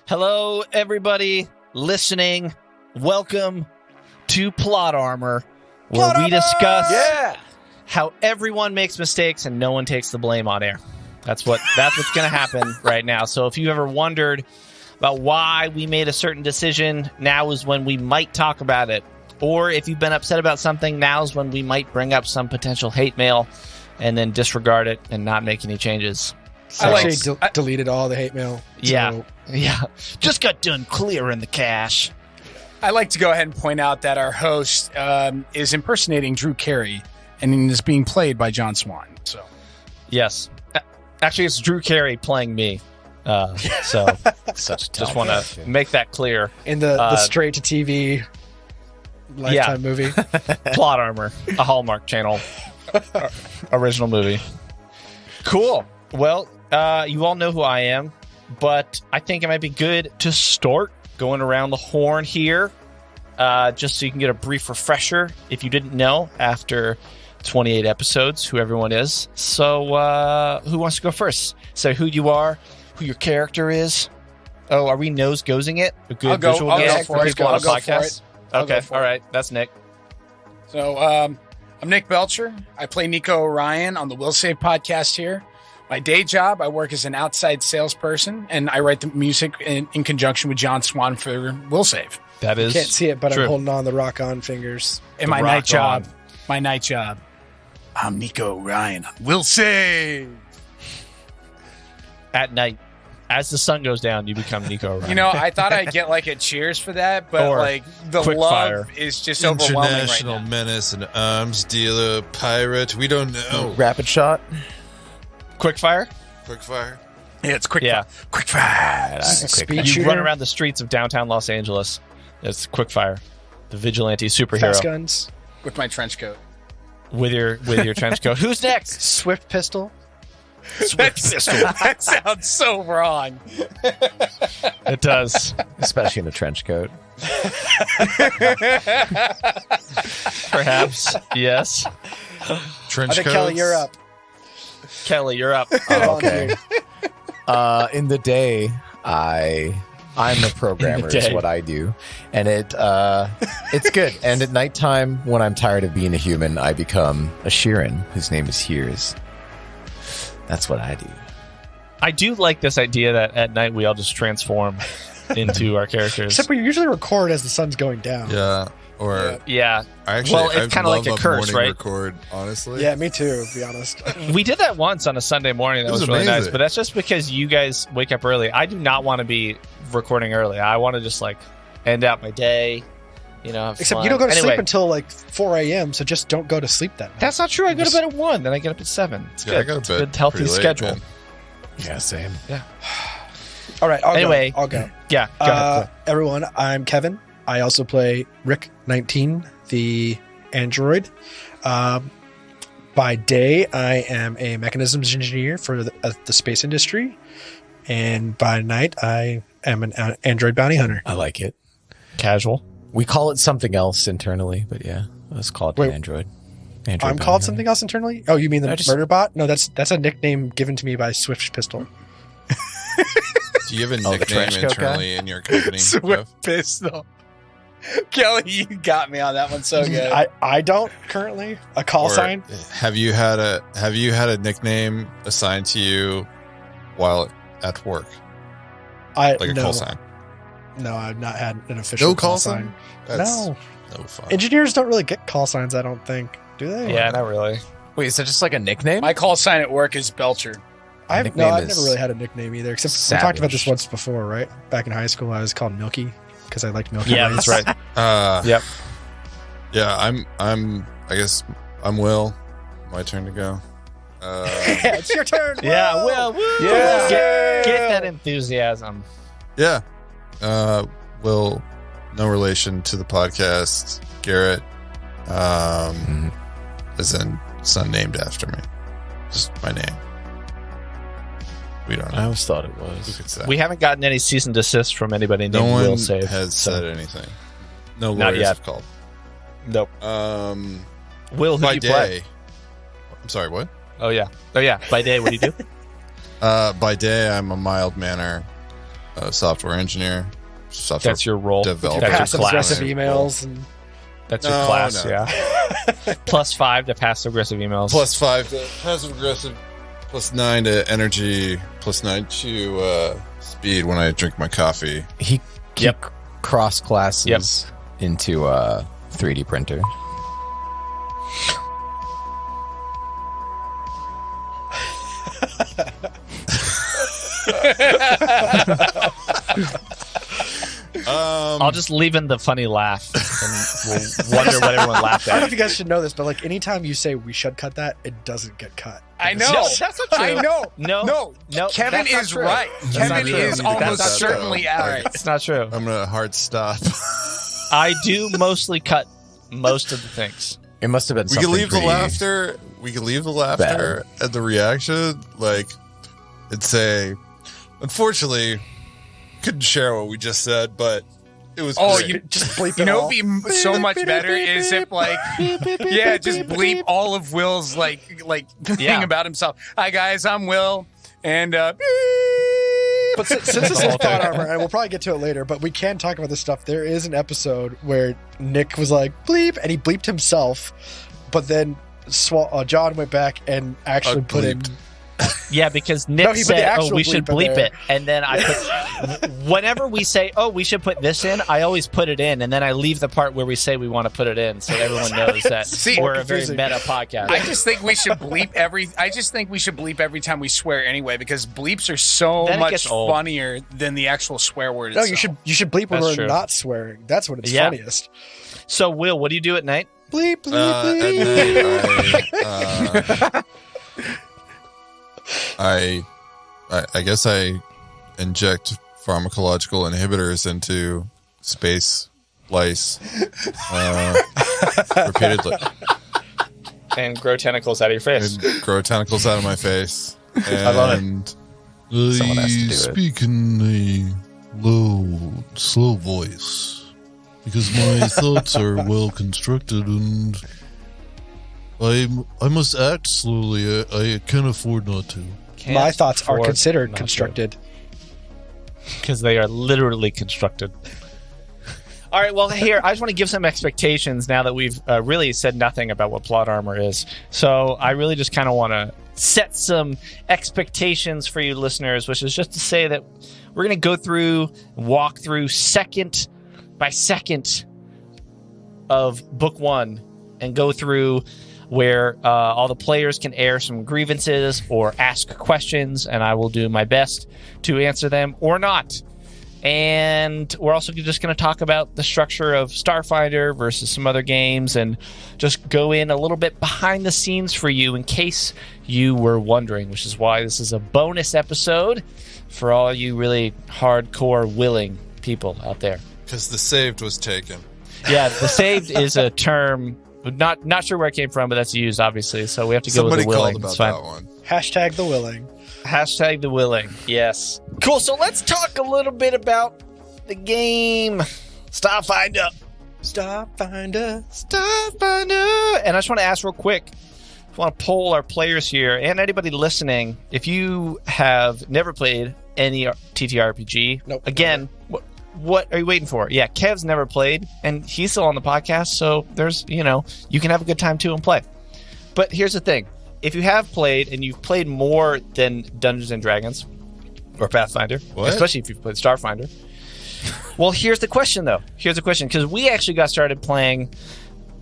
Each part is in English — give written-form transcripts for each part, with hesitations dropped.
Hello, everybody listening. Welcome to Plot Armor, where we discuss how everyone makes mistakes and no one takes the blame on air. That's what's going to happen right now. So if you ever wondered about why we made a certain decision, now is when we might talk about it. Or if you've been upset about something, now is when we might bring up some potential hate mail and then disregard it and not make any changes. So, I actually deleted all the hate mail. Yeah. Just got done clearing the cache. I like to go ahead and point out that our host is impersonating Drew Carey and is being played by John Swan. So, yes. Actually, it's Drew Carey playing me. So just want to make that clear. In the straight-to-TV Lifetime movie. Plot Armor, a Hallmark Channel original movie. Cool. Well, you all know who I am, but I think it might be good to start going around the horn here, just so you can get a brief refresher if you didn't know after 28 episodes who everyone is. So who wants to go first? Say who you are, who your character is. Oh, are we nose-gozing it? A good visual gag for people on a podcast? Okay, all right. That's Nick. So I'm Nick Belcher. I play Nico Orion on the Will Save podcast here. My day job, I work as an outside salesperson, and I write the music in conjunction with John Swan for Will Save. That is Can't see it, but true. I'm holding on the rock-on fingers. And my night job, I'm Nico Orion on Will Save. At night, as the sun goes down, you become Nico Orion. You know, I thought I'd get like a cheers for that, but Or like the quick love fire. is just overwhelming right International now. menace and arms dealer, pirate. We don't know. Rapid shot. Quick fire? Quick fire. Yeah, it's quick. Yeah. Quick fire. Speed You shooter, run around the streets of downtown Los Angeles. It's Quickfire, the vigilante superhero fast guns, With my trench coat. with your trench coat. Who's next? swift pistol. That sounds so wrong. It does. Especially in a trench coat. Perhaps. Yes. Trench I think coats. Kelly, you're up. Kelly, you're up. Oh, okay. In the day, I'm a programmer is what I do. And it's good. And at nighttime, when I'm tired of being a human, I become a Sheeran, whose name is Hears. That's what I do. I do like this idea that at night we all just transform into our characters. Except we usually record as the sun's going down. Yeah. Or Yeah. I actually, Well, it's kinda love like a curse, morning right? Record, honestly. Yeah, me too, to be honest. We did that once on a Sunday morning. That It was was really nice. amazing. But that's just because you guys wake up early. I do not want to be recording early. I want to just like end out my day. You know, have Except fun. you don't go to Anyway, sleep until like 4 a.m., so just don't go to sleep that night. That's not true. I go to bed at 1, then I get up at 7. It's Yeah, good. I go to It's a bed good, healthy pretty late, schedule. man. Yeah, same. All right, Anyway. I'll go. Yeah. Go ahead. Everyone, I'm Kevin. I also play Rick 19, the android. By day, I am a mechanisms engineer for the space industry, and by night, I am an android bounty hunter. I like it. Casual. We call it something else internally, but yeah, let's call it Wait. an android. I'm called something else internally. Oh, you mean the murder bot? No, that's a nickname given to me by Swift Pistol. Do you have a the nickname trench coat internally in your company? Swift Jeff? pistol. Kelly, you got me on that one so good. I don't currently a call Or sign. Have you had a nickname assigned to you while at work, like a no, call sign? No, I've not had an official No call sign. That's No, no fun. engineers don't really get call signs. I don't think. Do they? Yeah, not really. Wait, is that just like a nickname? My call sign at work is Belcher. I've nickname never is really had a nickname either. Except we talked about this Savage. once before, right? Back in high school, I was called Milky because I liked Milky Yeah, Ways. that's right. Yep. Yep. Yeah, I guess I'm Will. My turn to go. It's your turn. Yeah, Whoa! well, woo! Yeah. Get that enthusiasm. Yeah. Will, no relation to the podcast. Garrett, as in son named after me. Just my name. We don't I know. always thought it Who was. could say? We haven't gotten any cease and desist from anybody named no Will one Save. has so- said anything. No Not lawyers yet. have called. Nope. Will, who By do you day. play? I'm sorry, what? Oh yeah. By day, what do you do? By day, I'm a mild manner software engineer. Software That's your role. developer. That's your Passive class. aggressive emails and That's your No, class, no. yeah. +5 to passive aggressive emails. +5 to passive aggressive, +9 to energy, +9 to speed when I drink my coffee. He Yep. cross classes into a 3D printer. I'll just leave in the funny laugh, and we'll wonder what everyone laughed I don't know at. if you guys should know this, but like anytime you say we should cut that, it doesn't get cut. I know. That's not true. I know. No, Kevin that's not is true. right. not Kevin true. is That's almost not true. certainly out. It's not true. I'm gonna hard stop. I do mostly cut most of the things. It must have been We something can leave the pretty- laughter. We can leave the laughter and the reaction, like, and say, unfortunately, couldn't share what we just said, but it was. Oh, great. you Just bleep You it know, all. it'd be so much better is if like, yeah, just bleep all of Will's like thing Yeah. about himself. Hi guys, I'm Will, and But since this is plot armor, and we'll probably get to it later, but we can talk about this stuff. There is an episode where Nick was like, bleep, and he bleeped himself, but then John went back and actually put in... Yeah, because Nick No, he put the said, actual we should bleep in bleep there. it. And then I put, whenever we say, we should put this in, I always put it in. And then I leave the part where we say we want to put it in so everyone knows that See, we're a very confusing. meta podcast. I just think we should bleep every time we swear anyway, because bleeps are so Then it much gets old. funnier than the actual swear word No, itself. you should bleep when That's we're true. not swearing. That's when it's Yeah. funniest. So, Will, what do you do at night? Bleep, bleep, At bleep. night, I guess I inject pharmacological inhibitors into space lice repeatedly And grow tentacles out of your face. and grow tentacles out of my face. And I love it. Someone has to do it. speak in a low, slow voice because my thoughts are well constructed and I must act slowly. I can't afford not to. My thoughts are considered constructed. Because they are literally constructed. All right, well, here, I just want to give some expectations now that we've really said nothing about what plot armor is. So I really just kind of want to set some expectations for you listeners, which is just to say that we're going to walk through second by second of book one and go through where all the players can air some grievances or ask questions, and I will do my best to answer them or not. And we're also just going to talk about the structure of Starfinder versus some other games and just go in a little bit behind the scenes for you in case you were wondering, which is why this is a bonus episode for all you really hardcore willing people out there. because the saved was taken. Yeah, the saved is a term, not sure where it came from, but that's used, obviously. So we have to go Somebody with the willing. called about It's fine. that one. Hashtag the willing. Hashtag the willing. Yes. Cool. So let's talk a little bit about the game. Starfinder. Starfinder. Starfinder. And I just want to ask real quick. I want to poll our players here and anybody listening. If you have never played any TTRPG, Nope, again, what are you waiting for? Yeah, Kev's never played, and he's still on the podcast, so there's, you can have a good time too and play. But here's the thing. If you have played, and you've played more than Dungeons & Dragons or Pathfinder, What? especially if you've played Starfinder, well, here's the question, though. Here's the question, because we actually got started playing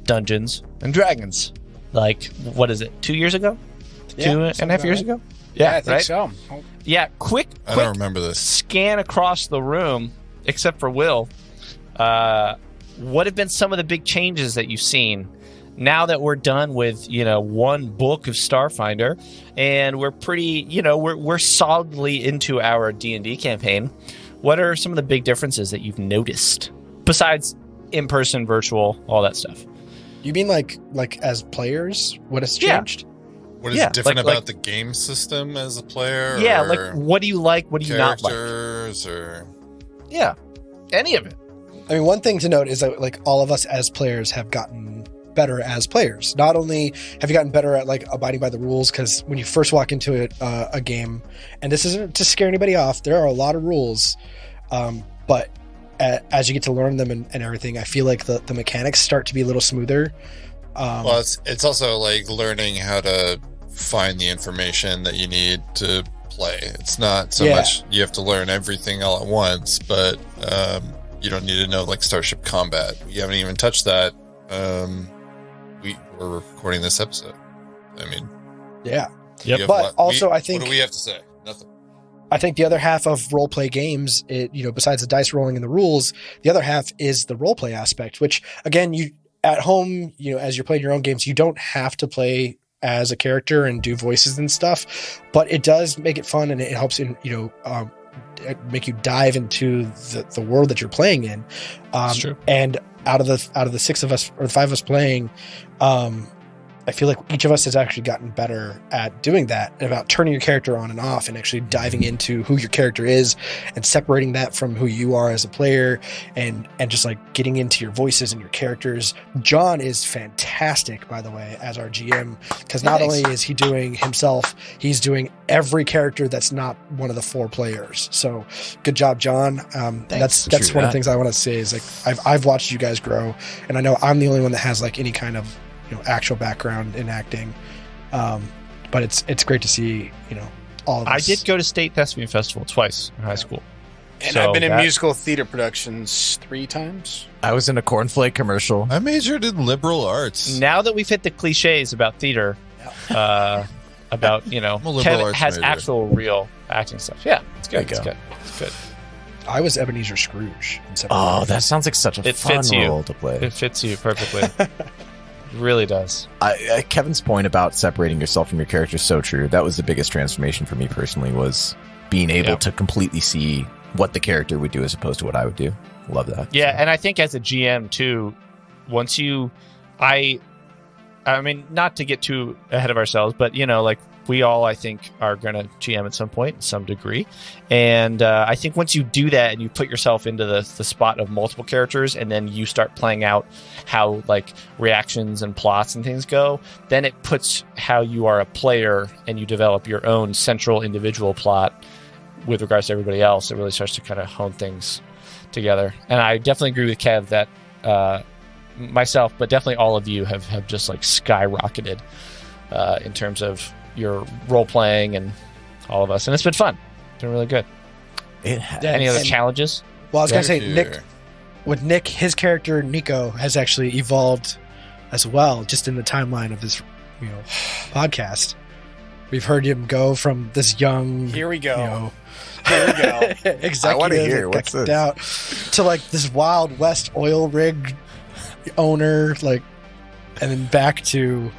Dungeons & Dragons. Like, what is it, 2 years ago? Yeah, 2.5 years ago? Yeah, I think right? so. Yeah, quick I don't remember this. scan across the room, except for Will. What have been some of the big changes that you've seen now that we're done with, one book of Starfinder, and we're pretty, we're solidly into our D&D campaign? What are some of the big differences that you've noticed besides in-person, virtual, all that stuff? You mean like as players? What has Yeah. changed? What is Yeah, different like- about the game system as a player? Yeah, or like, what do you like? What do you not like? characters, or Yeah, any of it. I mean, one thing to note is that like all of us as players have gotten better as players. Not only have you gotten better at like abiding by the rules, because when you first walk into a game, and this isn't to scare anybody off, there are a lot of rules, but as you get to learn them and everything, I feel like the mechanics start to be a little smoother. Well, it's also like learning how to find the information that you need to play. It's not so much you have to learn everything all at once, but you don't need to know like Starship Combat. We haven't even touched that. We're recording this episode. I mean, yeah. Yep. But also, I think what do we have to say? Nothing. I think the other half of role play games, besides the dice rolling and the rules, the other half is the role play aspect, which again, you at home, as you're playing your own games, you don't have to play as a character and do voices and stuff, but it does make it fun, and it helps make you dive into the world that you're playing in. That's true. And out of the 6 of us or the 5 of us playing, I feel like each of us has actually gotten better at doing that, about turning your character on and off and actually diving into who your character is and separating that from who you are as a player, and just like getting into your voices and your characters. John is fantastic, by the way, as our GM, because not only is he doing himself, he's doing every character that's not one of the 4 players. So good job, John. That's one of the things I want to say is like I've watched you guys grow, and I know I'm the only one that has like any kind of actual background in acting, but it's great to see all of us. I did go to State Thespian Festival twice in high school, and I've been in musical theater productions 3 times. I was in a cornflake commercial. I majored in liberal arts. Now that we've hit the cliches about theater, about Kevin has actual real acting stuff. Yeah, it's good. It's good. It's good. I was Ebenezer Scrooge. Oh, that sounds like such a fun role to play. It fits you perfectly. It really does. Kevin's point about separating yourself from your character is so true. That was the biggest transformation for me personally, was being able to completely see what the character would do as opposed to what I would do. Love that. Yeah, and I think as a GM too, once I mean, not to get too ahead of ourselves, but like we all, I think, are going to GM at some point, in some degree. And I think once you do that and you put yourself into the spot of multiple characters, and then you start playing out how like reactions and plots and things go, then it puts how you are a player, and you develop your own central individual plot with regards to everybody else. It really starts to kind of hone things together. And I definitely agree with Kev that myself, but definitely all of you have just like skyrocketed in terms of your role playing and all of us, and it's been fun. It's been really good. Any other challenges? Well, I was gonna say Nick, his character Nico has actually evolved as well, just in the timeline of this podcast. We've heard him go from this young here we go executive, I want to hear what's this out, to like this Wild West oil rig owner, like, and then back to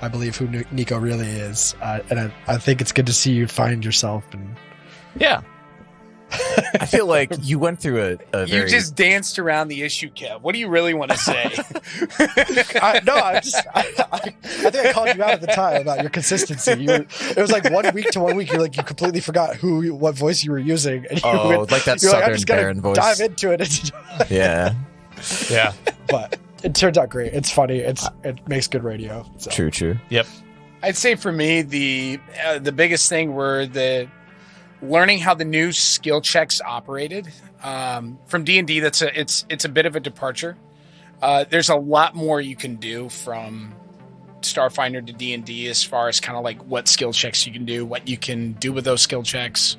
I believe who Nico really is, and I think it's good to see you find yourself. And yeah, I feel like you went through a you just danced around the issue, Kev. What do you really want to say? I think I called you out at the time about your consistency. It was like 1 week to 1 week. You're like, you completely forgot what voice you were using. And like that Southern Baron voice. Dive into it. Yeah. But it turns out great. It's funny. It makes good radio. So. True. Yep. I'd say for me, the biggest thing were the learning how the new skill checks operated. From D&D, it's a bit of a departure. There's a lot more you can do from Starfinder to D&D as far as kind of like what skill checks you can do, what you can do with those skill checks.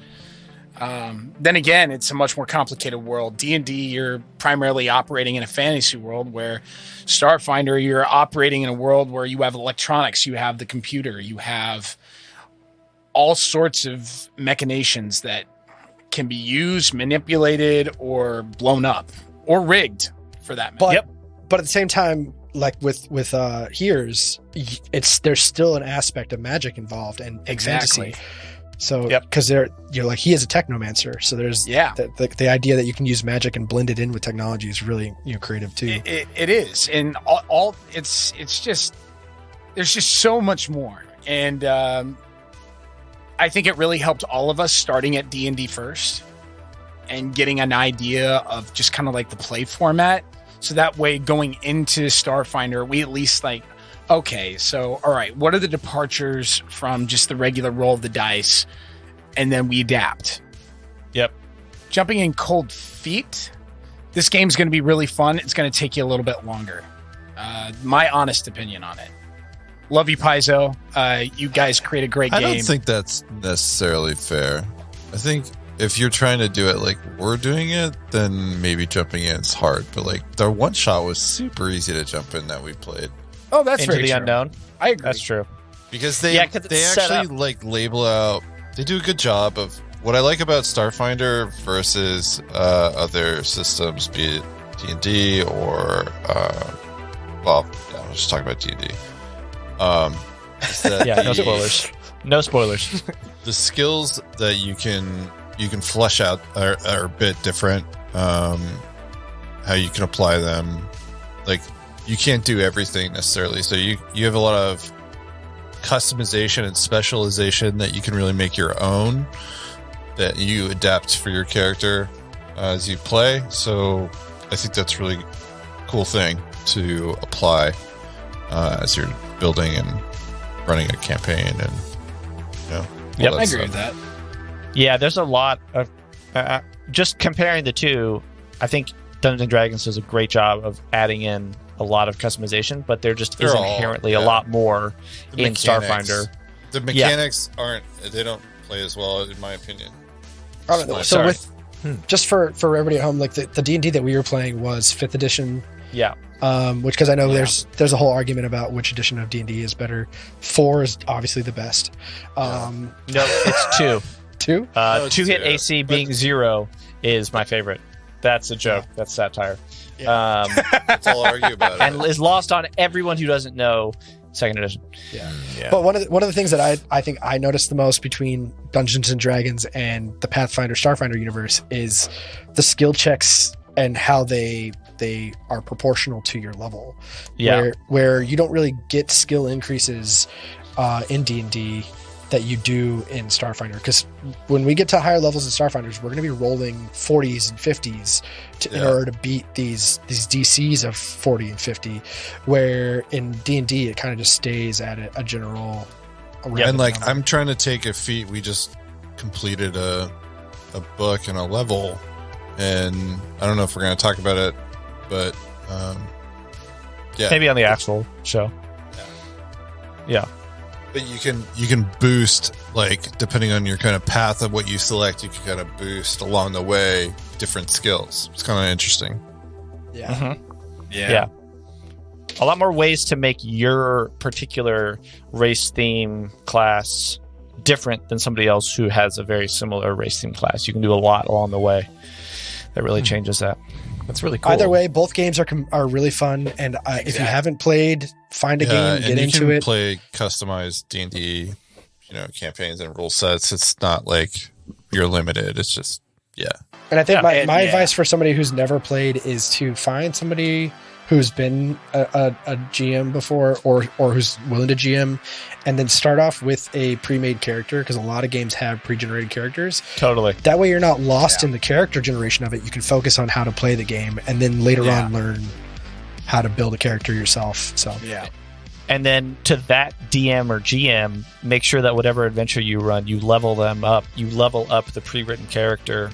Then again, it's a much more complicated world. D&D, you're primarily operating in a fantasy world, where Starfinder, you're operating in a world where you have electronics, you have the computer, you have all sorts of machinations that can be used, manipulated, or blown up, or rigged, for that matter. But at the same time, like with Here's, there's still an aspect of magic involved and fantasy. So, because he is a technomancer, so there's the idea that you can use magic and blend it in with technology is really creative too. It is, and all it's just there's just so much more, and I think it really helped all of us starting at D&D first and getting an idea of just kind of like the play format, So that way, going into Starfinder, we at least like, okay, so all right, what are the departures from just the regular roll of the dice, and then we adapt. Yep. Jumping in cold feet, this game's going to be really fun. It's going to take you a little bit longer. My honest opinion on it. Love you, Paizo. You guys create a great game. I don't think that's necessarily fair. I think if you're trying to do it like we're doing it, then maybe jumping in is hard. But like the one shot was super easy to jump in that we played. Oh, that's Into very the true. Unknown. I agree. That's true. Because they 'cause it's set actually up. like label out. They do a good job of what I like about Starfinder versus other systems, be it D&D or I'll just talk about D&D. Yeah, no spoilers. No spoilers. The skills that you can flesh out are a bit different. How you can apply them, like you can't do everything necessarily. So you have a lot of customization and specialization that you can really make your own, that you adapt for your character as you play. So I think that's a really cool thing to apply as you're building and running a campaign, and all Yep. that I agree stuff. with that. Yeah, there's a lot of just comparing the two. I think Dungeons and Dragons does a great job of adding in a lot of customization, but there just is They're all- inherently a yeah. lot more The in mechanics. Starfinder. The mechanics they don't play as well, in my opinion. I don't know. So Sorry. with just for everybody at home, like the D&D that we were playing was 5th edition, Yeah, which because I know there's a whole argument about which edition of D&D is better. 4 is obviously the best. no, it's 2. 2? it's 2 hit 0, AC but- being 0 is my favorite. That's a joke. That's satire. Let's all argue about And it. is lost on everyone who doesn't know 2nd edition. Yeah. But one of the things that I think I noticed the most between Dungeons and Dragons and the Pathfinder Starfinder universe is the skill checks and how they are proportional to your level. Yeah. Where you don't really get skill increases in D&D that you do in Starfinder, because when we get to higher levels in Starfinders, we're going to be rolling 40s and 50s in order to beat these DCs of 40 and 50, where in D&D it kind of just stays at a general And like number. I'm trying to take a feat. We just completed a book and a level, and I don't know if we're going to talk about it, but yeah, Maybe on the actual show. Yeah. but you can boost, like depending on your kind of path of what you select, you can kind of boost along the way different skills. It's kind of interesting. yeah. Yeah. A lot more ways to make your particular race theme class different than somebody else who has a very similar race theme class. You can do a lot along the way that really changes that. That's really cool. Either way, both games are really fun, and if you haven't played, find a game, and get you into can it. play customized D&D, campaigns and rule sets. It's not like you're limited. It's just And I think Yeah, my advice for somebody who's never played is to find somebody who's been a GM before or who's willing to GM, and then start off with a pre-made character, because a lot of games have pre-generated characters. Totally. That way you're not lost in the character generation of it. You can focus on how to play the game, and then later on learn how to build a character yourself. So Yeah. And then to that DM or GM, make sure that whatever adventure you run, you level them up. You level up the pre-written character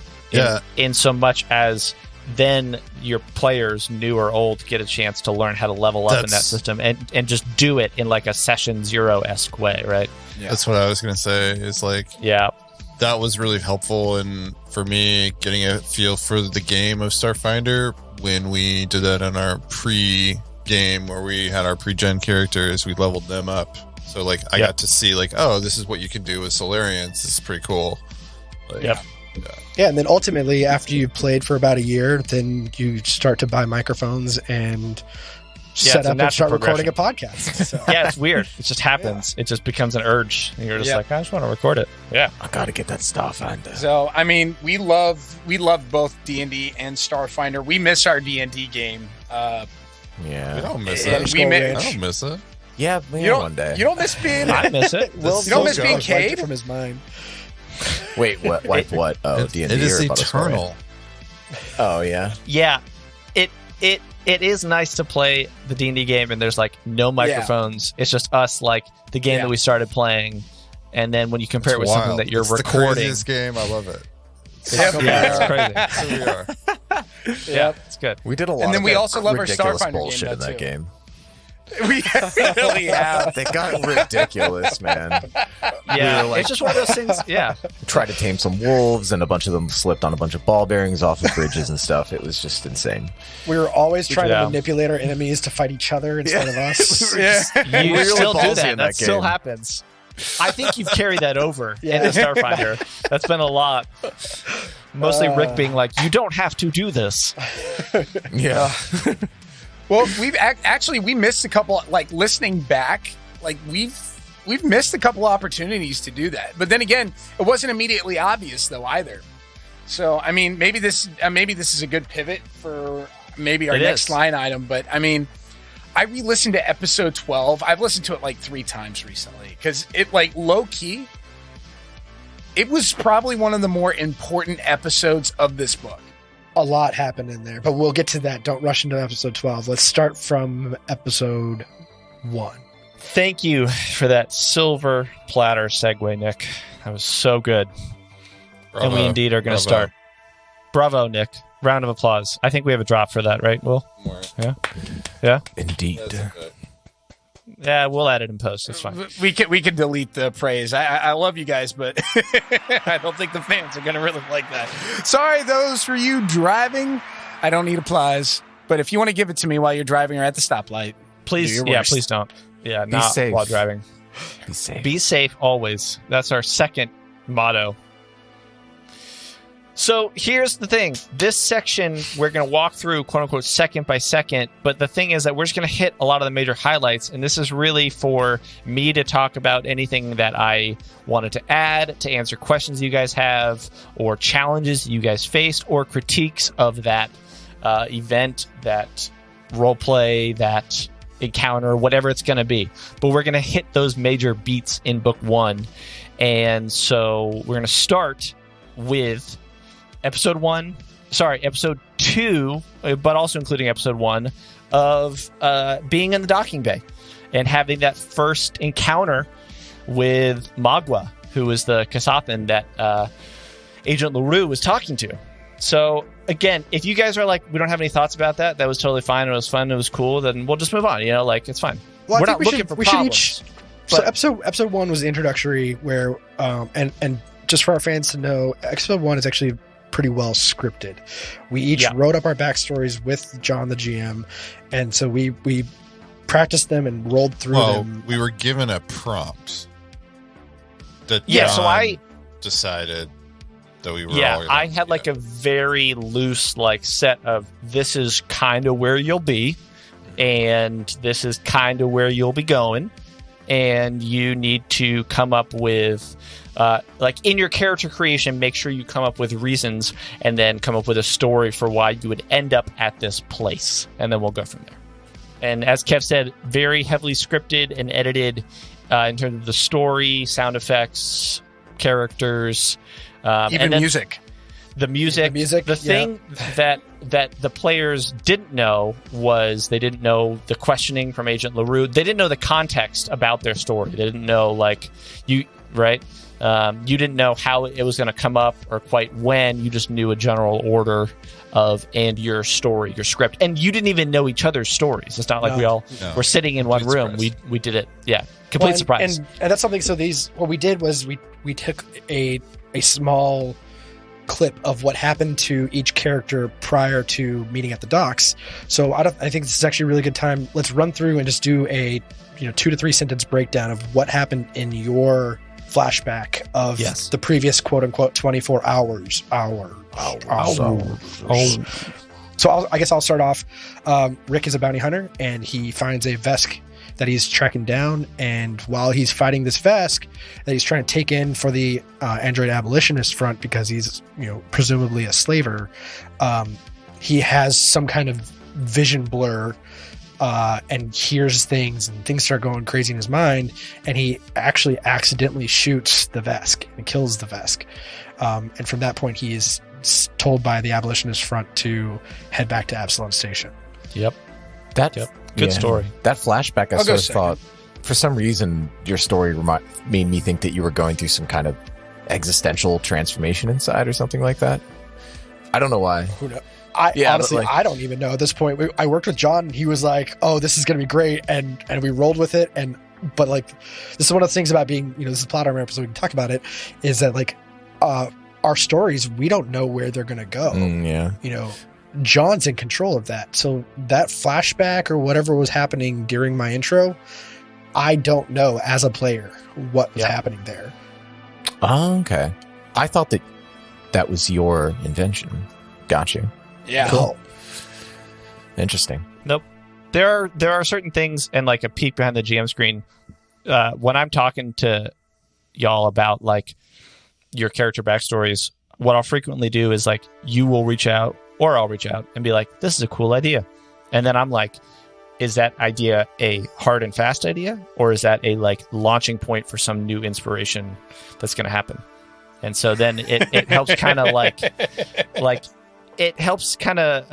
in so much as then your players, new or old, get a chance to learn how to level up in that system and just do it in like a session 0-esque way, right? that's what I was going to say. Is like, Yeah. that was really helpful, and for me getting a feel for the game of Starfinder when we did that in our pre-game where we had our pre-gen characters, we leveled them up. So like I got to see like, oh, this is what you can do with Solarians. This is pretty cool. Like, Yep. yeah, and then ultimately after you've played for about a year, then you start to buy microphones and Yeah, set it's a up and natural start recording a podcast. So. Yeah, it's weird. It just happens. It just becomes an urge. And you're just like, I just want to record it. Yeah. I gotta get that stuff on. So I mean, we love both D&D and Starfinder. We miss our D&D game. I Yeah. don't miss And it. we I may- don't miss it. Yeah, man, You don't one day. You don't miss being. I miss it. Will You don't miss Will being Jones wiped it Cade? from his mind. Wait, what? Wipe what? Oh, D&D. It is or Butterfly? eternal. Oh, yeah. Yeah. It it is nice to play the D&D game and there's like no microphones. It's just us, like the game that we started playing. And then when you compare it with something that you're recording. The craziest game. I love it. It's crazy. Here we are. Yeah, it's good. We did a lot And then of we also love our ridiculous Starfinder bullshit game, in that game. We really have. They got ridiculous, man. Yeah, it's just one of those things. Yeah. Tried to tame some wolves, and a bunch of them slipped on a bunch of ball bearings off of bridges and stuff. It was just insane. We were always trying to manipulate our enemies to fight each other instead of us. You really still do ballsy that. in That that still game. happens. I think you've carried that over into Starfinder. That's been a lot. Mostly Rick being like, you don't have to do this. Yeah. Well, we've actually we missed a couple. Like listening back, like we've missed a couple opportunities to do that. But then again, it wasn't immediately obvious though either. So I mean, maybe this is a good pivot for maybe our next line item. But I mean, I re-listened to episode 12. I've listened to it like 3 times recently because it like low key. It was probably one of the more important episodes of this book. A lot happened in there, but we'll get to that. Don't rush into episode 12. Let's start from episode 1. Thank you for that silver platter segue, Nick. That was so good. Bravo. And we indeed are going to start. Bravo, Nick. Round of applause. I think we have a drop for that, right, Will? More. Yeah? Indeed. Yeah, we'll add it in post. It's fine. We could delete the praise. I love you guys, but I don't think the fans are going to really like that. Sorry, those for you driving. I don't need applause, but if you want to give it to me while you're driving or at the stoplight, Please, please don't. Yeah, Be not safe. while driving. Be safe. Be safe always. That's our second motto. So here's the thing. This section, we're going to walk through, quote unquote, second by second. But the thing is that we're just going to hit a lot of the major highlights. And this is really for me to talk about anything that I wanted to add, to answer questions you guys have, or challenges you guys faced, or critiques of that event, that roleplay, that encounter, whatever it's going to be. But we're going to hit those major beats in book 1. And so we're going to start with episode 2, but also including episode 1 of being in the docking bay and having that first encounter with Magua, who was the Kasathan that Agent LaRue was talking to. So again, if you guys are like, we don't have any thoughts about that, that was totally fine, it was fun, it was cool, then we'll just move on, it's fine. Well, we're not looking for problems. So episode 1 was the introductory where and just for our fans to know, episode 1 is actually pretty well scripted. We each wrote up our backstories with John the GM, and so we practiced them and rolled through them. We were given a prompt that so I decided that we were I had like a very loose like set of, this is kind of where you'll be and this is kind of where you'll be going, and you need to come up with like in your character creation, make sure you come up with reasons and then come up with a story for why you would end up at this place. And then we'll go from there. And as Kev said, very heavily scripted and edited in terms of the story, sound effects, characters. Even music. The music. The thing that the players didn't know was they didn't know the questioning from Agent LaRue. They didn't know the context about their story. They didn't know, like, you didn't know how it was going to come up or quite when. You just knew a general order of and your story, your script. And you didn't even know each other's stories. It's not like we all were sitting in one room. We did it. Yeah. Complete surprise. And that's something. So what we did was we took a small clip of what happened to each character prior to meeting at the docks. So I think this is actually a really good time. Let's run through and just do a 2 to 3 sentence breakdown of what happened in your flashback of the previous quote unquote 24 hours. So I guess I'll start off. Rick is a bounty hunter and he finds a Vesk that he's tracking down, and while he's fighting this Vesk that he's trying to take in for the android abolitionist front because he's presumably a slaver, he has some kind of vision blur and hears things, and things start going crazy in his mind, and he actually accidentally shoots the Vesk and kills the Vesk. And from that point, he is told by the abolitionist front to head back to Absalom Station. Yep. That Good story. That flashback, I I'll go sort of second. thought, for some reason, your story made me think that you were going through some kind of existential transformation inside or something like that. I don't know why. Who knows? Yeah, Honestly, but, like- I don't even know at this point. I worked with John, and he was like, "Oh, this is going to be great," and we rolled with it. But like, this is one of the things about being, this is a plot armor episode. We can talk about it. Is that like, our stories, we don't know where they're going to go. Yeah. John's in control of that. So that flashback or whatever was happening during my intro, I don't know as a player what was happening there. Oh, okay. I thought that was your invention. Got you. Yeah. Cool. Interesting. Nope. There are certain things, and like a peek behind the GM screen, when I'm talking to y'all about like your character backstories, what I'll frequently do is like you will reach out or I'll reach out and be like, this is a cool idea. And then I'm like, is that idea a hard and fast idea, or is that a like launching point for some new inspiration that's going to happen? And so then it helps kind of like it helps kind of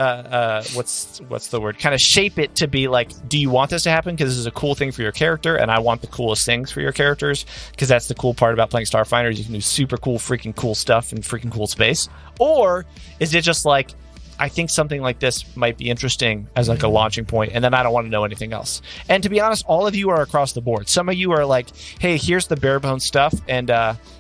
what's the word? Kind of shape it to be like, do you want this to happen because this is a cool thing for your character, and I want the coolest things for your characters because that's the cool part about playing Starfinder is you can do super cool, freaking cool stuff in freaking cool space, or is it just like, I think something like this might be interesting as like a launching point, and then I don't want to know anything else. And to be honest, all of you are across the board. Some of you are like, hey, here's the bare bones stuff, and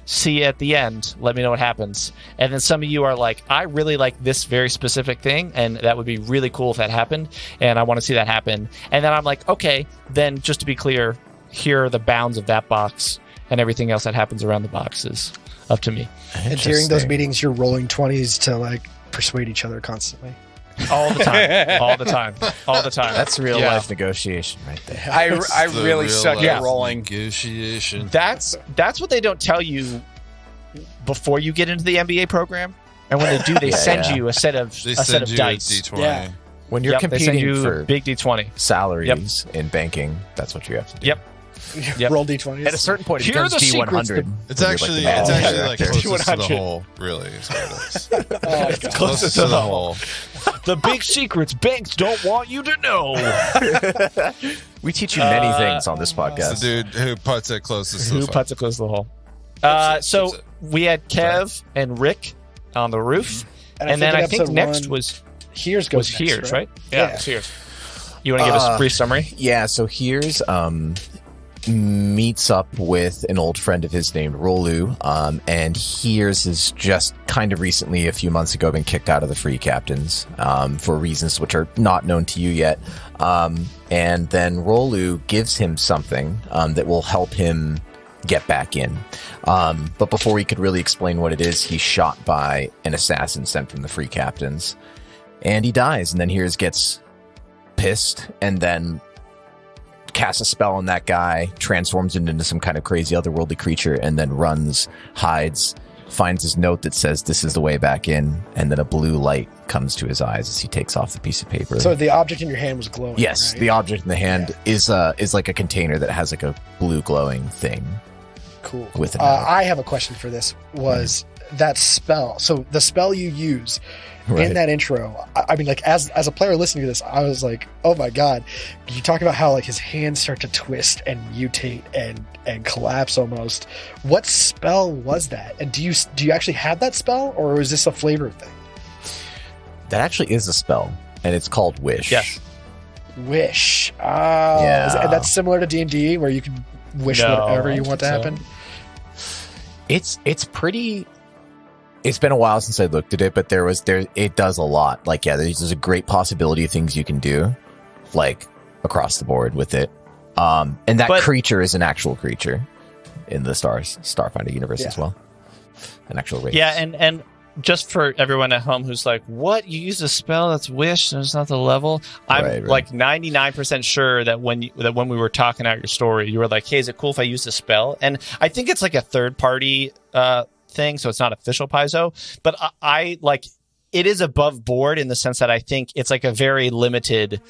see you at the end. Let me know what happens. And then some of you are like, I really like this very specific thing, and that would be really cool if that happened, and I want to see that happen. And then I'm like, okay, then just to be clear, here are the bounds of that box, and everything else that happens around the box is up to me. And during those meetings, you're rolling 20s to like persuade each other constantly. All the time. All the time. That's real life negotiation right there. I The really real suck life at rolling. negotiation. That's what they don't tell you before you get into the MBA program. And when they do, they send you a set of They a set send of you dice. a D20. Yeah. When you're Yep, they send competing you for big D20. salaries in banking, that's what you have to do. Yep. Yep. Roll d20s. At a certain point, it Here are becomes the secrets, D100. It's actually like closest to the 100. hole, really. Is what it is. Oh, God. Closest to the hole. The big secrets banks don't want you to know. We teach you many things on this podcast. It's the dude who puts it closest to Who the puts it close to the hole? So Oops. we had Kev and Rick on the roof. And then I think episode next one, was Here's goes next, Here's, right? Yeah. It's Here's. You want to give us a brief summary? Yeah, so here's meets up with an old friend of his named Rolu, and Here's has just kind of recently, a few months ago, been kicked out of the free captains for reasons which are not known to you yet. And then Rolu gives him something that will help him get back in. But before he could really explain what it is, he's shot by an assassin sent from the free captains, and he dies. And then Here's gets pissed and then casts a spell on that guy, transforms him into some kind of crazy otherworldly creature, and then runs, hides, finds his note that says this is the way back in, and then a blue light comes to his eyes as he takes off the piece of paper. So the object in your hand was glowing. Yes, right? the object in the hand is like a container that has like a blue glowing thing. Cool. With it. I have a question for this. Was that spell? So the spell you use in that intro. I mean, like as a player listening to this, I was like, oh my god! You talk about how like his hands start to twist and mutate and collapse almost. What spell was that? And do you actually have that spell, or is this a flavor thing? That actually is a spell, and it's called Wish. Yes. Wish. Yeah. And that's similar to D&D, where you can wish No, whatever you I want to don't think happen. It's pretty. It's been a while since I looked at it, but it does a lot. Like, yeah, there's a great possibility of things you can do, like across the board with it. And that creature is an actual creature in the Starfinder universe as well. An actual race. Yeah, and just for everyone at home who's like, what? You use a spell that's Wish and it's not the level? I'm Right. like 99% sure that when we were talking out your story, you were like, hey, is it cool if I use a spell? And I think it's like a third party thing, so it's not official Paizo, but I like it is above board in the sense that I think it's like a very limited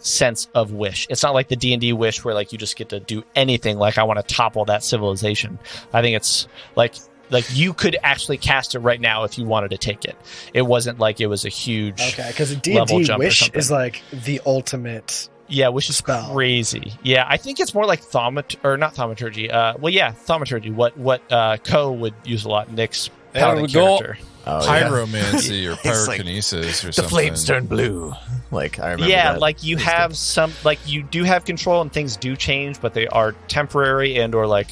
sense of Wish. It's not like the D&D Wish where like you just get to do anything, like I want to topple that civilization. I think it's like like you could actually cast it right now if you wanted to take it. It wasn't like it was a huge Because a level D&D jump or wish something. is like the ultimate. Yeah, which is spell. crazy. Yeah, I think it's more like thaumaturgy. Thaumaturgy. What Co would use a lot. Nick's paladin character. Pyromancy or It's like pyrokinesis or the something. flames turn blue. Like I remember. Yeah, that. like you have some, like you do have control and things do change, but they are temporary and or like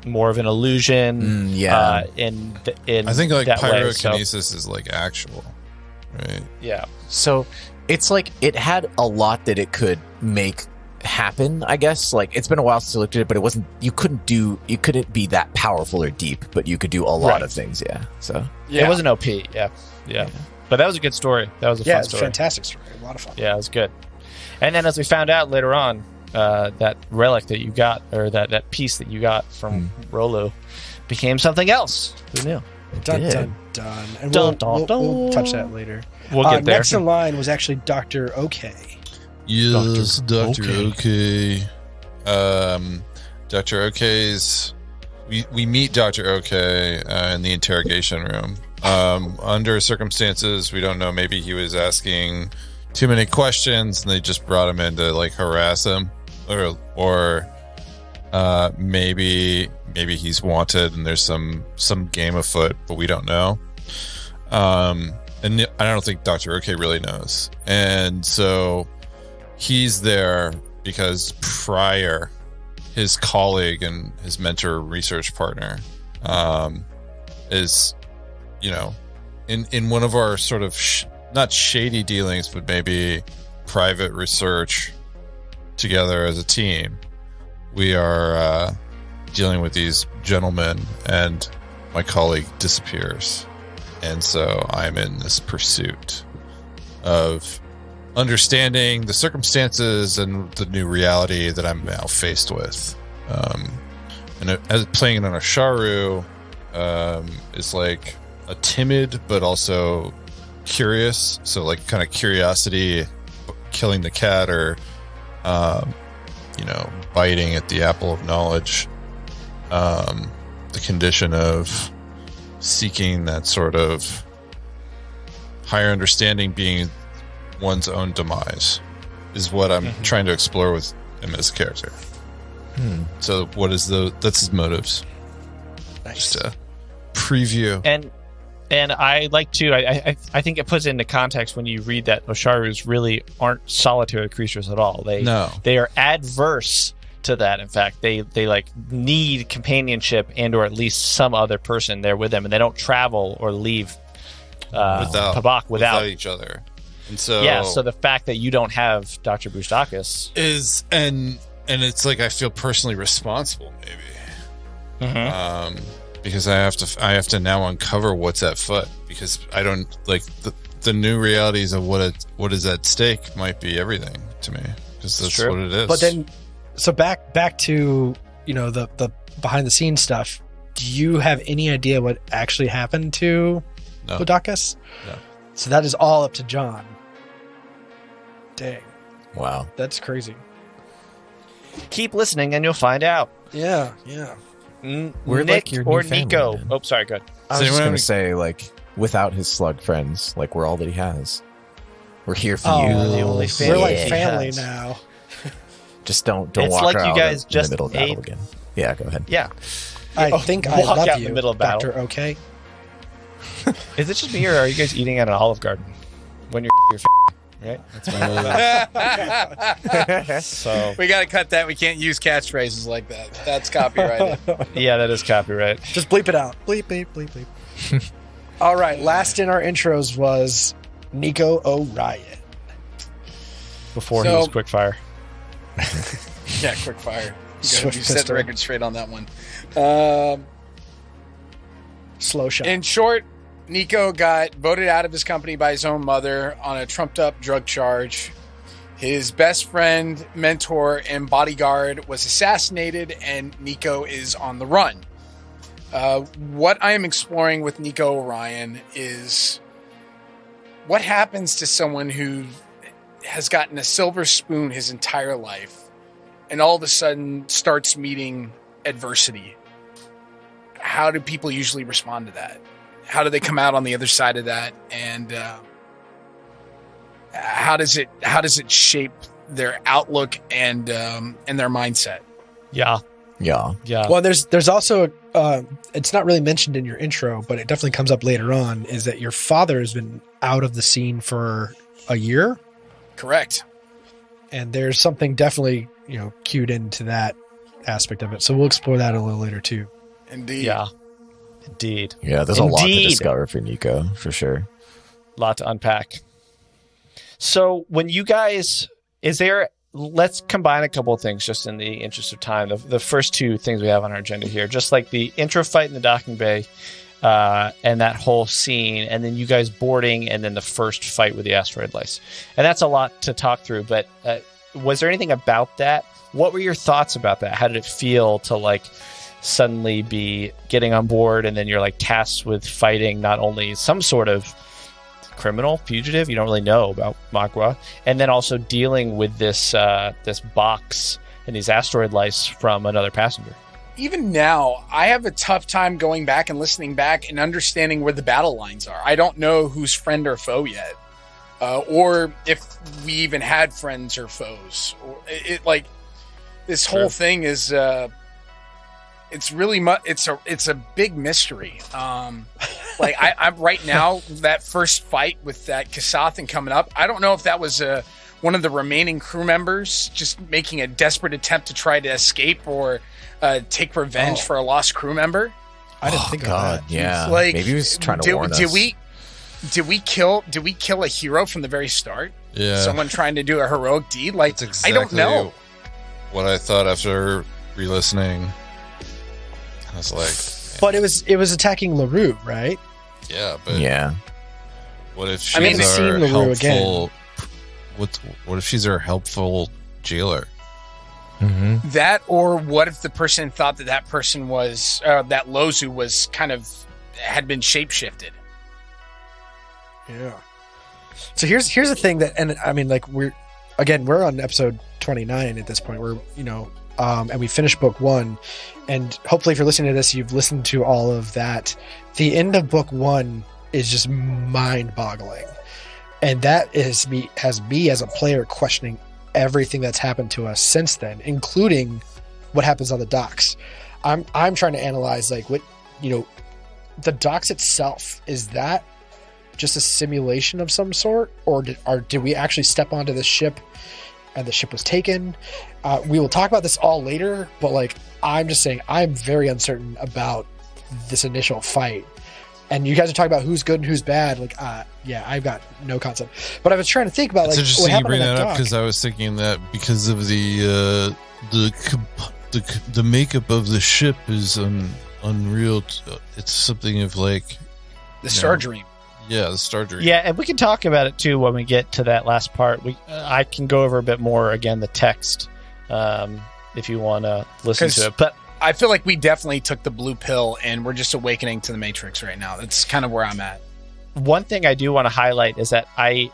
more of an illusion. In I think like that way, pyrokinesis is like actual, right? yeah. So it's like it had a lot that it could make happen, I guess. Like it's been a while since I looked at it, but it wasn't, you couldn't be that powerful or deep, but you could do a lot Right. of things. Yeah. So It was an OP. Yeah. But that was a good story. That was a fun It's a story. fantastic story. A lot of fun. Yeah, it was good. And then as we found out later on, that relic that you got, or that piece that you got from Rolo, became something else. Who knew? Dun, did. dun, dun. And Dun, we'll dun, touch dun. that later. We'll get there. Next in line was actually Dr. OK. Yes, Dr. Dr. OK. Dr. Ok's. We meet Dr. OK in the interrogation room. Under circumstances we don't know, maybe he was asking too many questions and they just brought him in to like harass him, or maybe he's wanted and there's some game afoot, but we don't know. And I don't think Dr. OK really knows. And so he's there because Pryor, his colleague and his mentor research partner, is, in one of our sort of not shady dealings, but maybe private research together as a team. We are dealing with these gentlemen, and my colleague disappears. And so I'm in this pursuit of understanding the circumstances and the new reality that I'm now faced with. And as playing on a Sharu is like a timid but also curious. So like kind of curiosity, killing the cat, or biting at the apple of knowledge. The condition of seeking that sort of higher understanding, being one's own demise, is what I'm trying to explore with him as a character. So that's his motives. Nice. Just a preview. And I like to, I think it puts it into context when you read that Osharus really aren't solitary creatures at all. They are adverse to that. In fact, they like need companionship and or at least some other person there with them, and they don't travel or leave Pabak without each other. And so so the fact that you don't have Dr. Bustakis is and it's like I feel personally responsible, maybe. Because I have to now uncover what's at foot, because I don't like the new realities of what is at stake might be everything to me, because that's what it is. But then, so back to the behind the scenes stuff. Do you have any idea what actually happened to Budakas? No. So that is all up to John. Dang, wow, that's crazy. keep listening and you'll find out. Yeah. We're Nick like your new or family, Nico. man. Oh, sorry, good. I was So just anyone- gonna say, like, without his slug friends, like, we're all that he has. We're here for Oh, you. the only we're family like he family has. now. Just don't It's walk like out you guys in just the middle of battle ate- again. Yeah, go ahead. Yeah. I think I walk love out in you, the middle of battle. Dr. OK. Is it just me or are you guys eating at an Olive Garden when you're right? That's so We got to cut that. We can't use catchphrases like that. That's copyrighted. yeah, that is copyright. Just bleep it out. Bleep, bleep, bleep, bleep. All right. Last in our intros was Nico O'Ryan. Before he So- was Quickfire. Yeah, quick fire. You Swift set the pistol. record straight on that one. Slow shot. In short, Nico got voted out of his company by his own mother on a trumped-up drug charge. His best friend, mentor, and bodyguard was assassinated, and Nico is on the run. What I am exploring with Nico O'Ryan is what happens to someone who has gotten a silver spoon his entire life and all of a sudden starts meeting adversity. how do people usually respond to that? How do they come out on the other side of that? And how does it shape their outlook and their mindset? Yeah. Well, there's also it's not really mentioned in your intro, but it definitely comes up later on. Is that your father has been out of the scene for a year? Correct. And there's something definitely cued into that aspect of it. So we'll explore that a little later too. Indeed. Yeah. Indeed. Yeah, there's a lot to discover for Nico, for sure. A lot to unpack. So when you guys, let's combine a couple of things just in the interest of time. The first two things we have on our agenda here, just like the intro fight in the docking bay and that whole scene, and then you guys boarding, and then the first fight with the asteroid lice. And that's a lot to talk through, but was there anything about that? What were your thoughts about that? How did it feel to like suddenly be getting on board, and then you're like tasked with fighting not only some sort of criminal fugitive you don't really know about Magua, and then also dealing with this box and these asteroid lice from another passenger? Even now, I have a tough time going back and listening back and understanding where the battle lines are. I don't know who's friend or foe yet, or if we even had friends or foes. This whole thing is it's really it's a big mystery. I'm right now, that first fight with that Kasathan coming up, I don't know if that was one of the remaining crew members just making a desperate attempt to try to escape or take revenge for a lost crew member. I didn't think of that. Yeah, maybe he was trying to warn us. Did we kill a hero from the very start? Yeah, someone trying to do a heroic deed. Like, that's exactly I don't know what I thought after re-listening. I was like, but it was attacking LaRue, right? Yeah, but what if she's our helpful? What if she's our helpful jailer? Mm-hmm. That, or what if the person thought that person was that Lozu was had been shapeshifted? Yeah. So here's the thing that, and I mean, like we're on episode 29 at this point. We're and we finished book 1, and hopefully if you're listening to this, you've listened to all of that. The end of book 1 is just mind-boggling, and that has me as a player questioning everything that's happened to us since then, including what happens on the docks. I'm trying to analyze like what the docks itself, is that just a simulation of some sort, or did we actually step onto the ship and the ship was taken? We will talk about this all later, but like I'm just saying, I'm very uncertain about this initial fight. And you guys are talking about who's good and who's bad. Like, I've got no concept. But I was trying to think about it's like interesting what you happened bring on that that up, dock. because I was thinking that because of the makeup of the ship is unreal. It's something of like the Star Dream. Yeah, the Star Dream. Yeah, and we can talk about it too when we get to that last part. I can go over a bit more again the text if you want to listen to it. But I feel like we definitely took the blue pill and we're just awakening to the Matrix right now. That's kind of where I'm at. One thing I do want to highlight is that I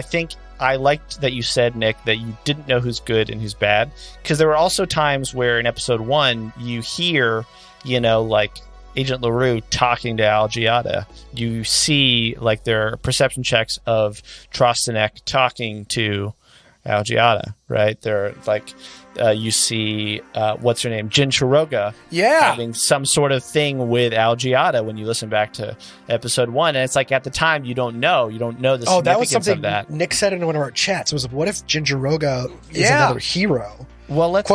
think I liked that you said, Nick, that you didn't know who's good and who's bad, because there were also times where in episode 1 you hear, like Agent LaRue talking to Al Giada. You see like their perception checks of Trostanek talking to Al Giada, right? They're like you see what's her name, Jin Chiroga, having some sort of thing with Al Giada when you listen back to episode 1, and it's like at the time you don't know the significance that was something of that. Nick said in one of our chats. Was what if Jin Chiroga is another hero? Well, let's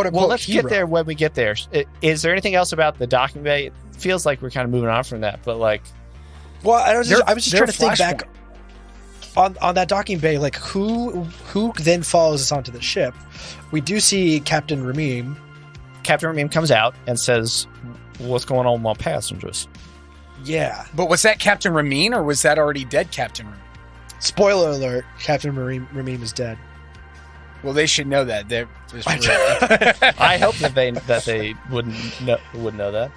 hero. get there when we get there. Is there anything else about the docking bay? It feels like we're kind of moving on from that, but like, well, I was just trying to think back on that docking bay, like who then follows us onto the ship. We do see Captain Ramim. Captain Ramim comes out and says, "What's going on with my passengers?" Yeah, but was that Captain Ramim or was that already dead Captain Ramim? Spoiler alert: Captain Ramim is dead. Well, they should know that. I hope that they wouldn't know that.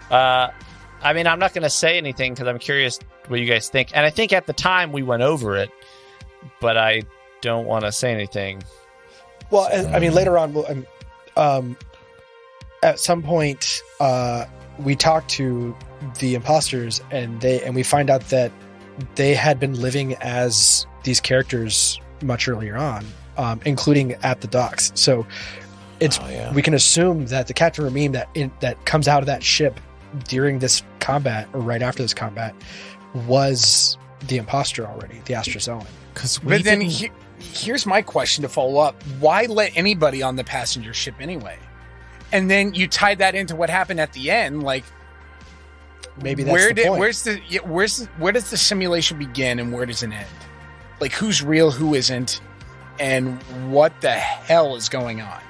I mean, I'm not going to say anything because I'm curious what you guys think. And I think at the time we went over it, but I don't want to say anything. Well, I mean, later on, at some point, we talk to the imposters, and we find out that they had been living as these characters much earlier on, including at the docks. So we can assume that the Captain Ramim that comes out of that ship during this combat or right after this combat was the imposter already, the Astrozoan. But then here's my question to follow up: why let anybody on the passenger ship anyway? And then you tied that into what happened at the end, like. Maybe that's the point. Where does the simulation begin and where does it end? Like, who's real, who isn't, and what the hell is going on?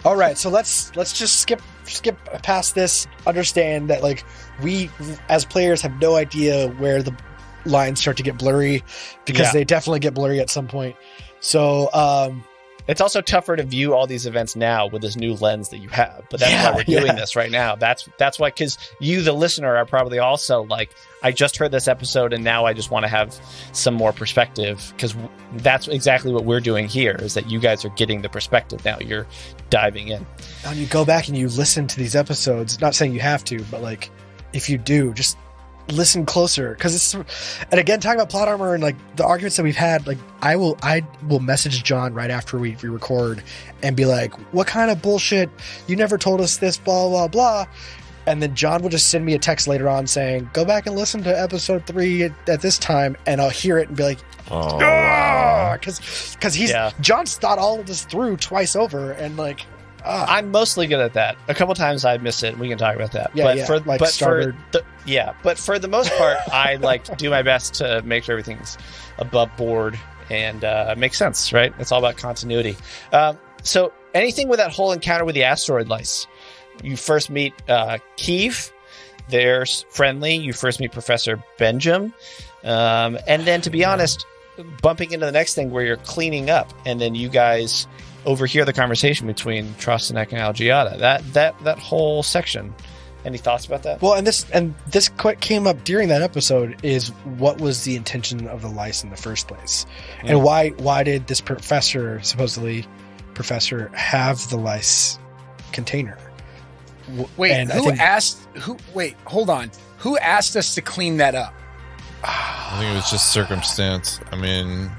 All right, so let's just skip past this. Understand that, like, we as players have no idea where the lines start to get blurry, because they definitely get blurry at some point. So it's also tougher to view all these events now with this new lens that you have. But that's why we're doing this right now. That's why, because you, the listener, are probably also like, I just heard this episode and now I just want to have some more perspective, because that's exactly what we're doing here, is that you guys are getting the perspective now. You're diving in. And you go back and you listen to these episodes, not saying you have to, but like, if you do, just listen closer, because it's, and again, talking about plot armor and like the arguments that we've had, like I will message John right after we record and be like, what kind of bullshit, you never told us this, blah blah blah, and then John will just send me a text later on saying, go back and listen to episode 3 at this time, and I'll hear it and be like, because John's thought all of this through twice over, and like I'm mostly good at that. A couple times I miss it, and we can talk about that. But for the most part, I like do my best to make sure everything's above board and makes sense, right? It's all about continuity. So anything with that whole encounter with the asteroid lice, you first meet Kiev. They're friendly. You first meet Professor Benjamin. And then, to be honest, bumping into the next thing where you're cleaning up, and then you guys overhear the conversation between Trostanek and Algiata. That whole section. Any thoughts about that? Well, and this came up during that episode, is what was the intention of the lice in the first place, and why did this supposedly professor have the lice container? Wait, hold on. Who asked us to clean that up? I think it was just circumstance. I mean,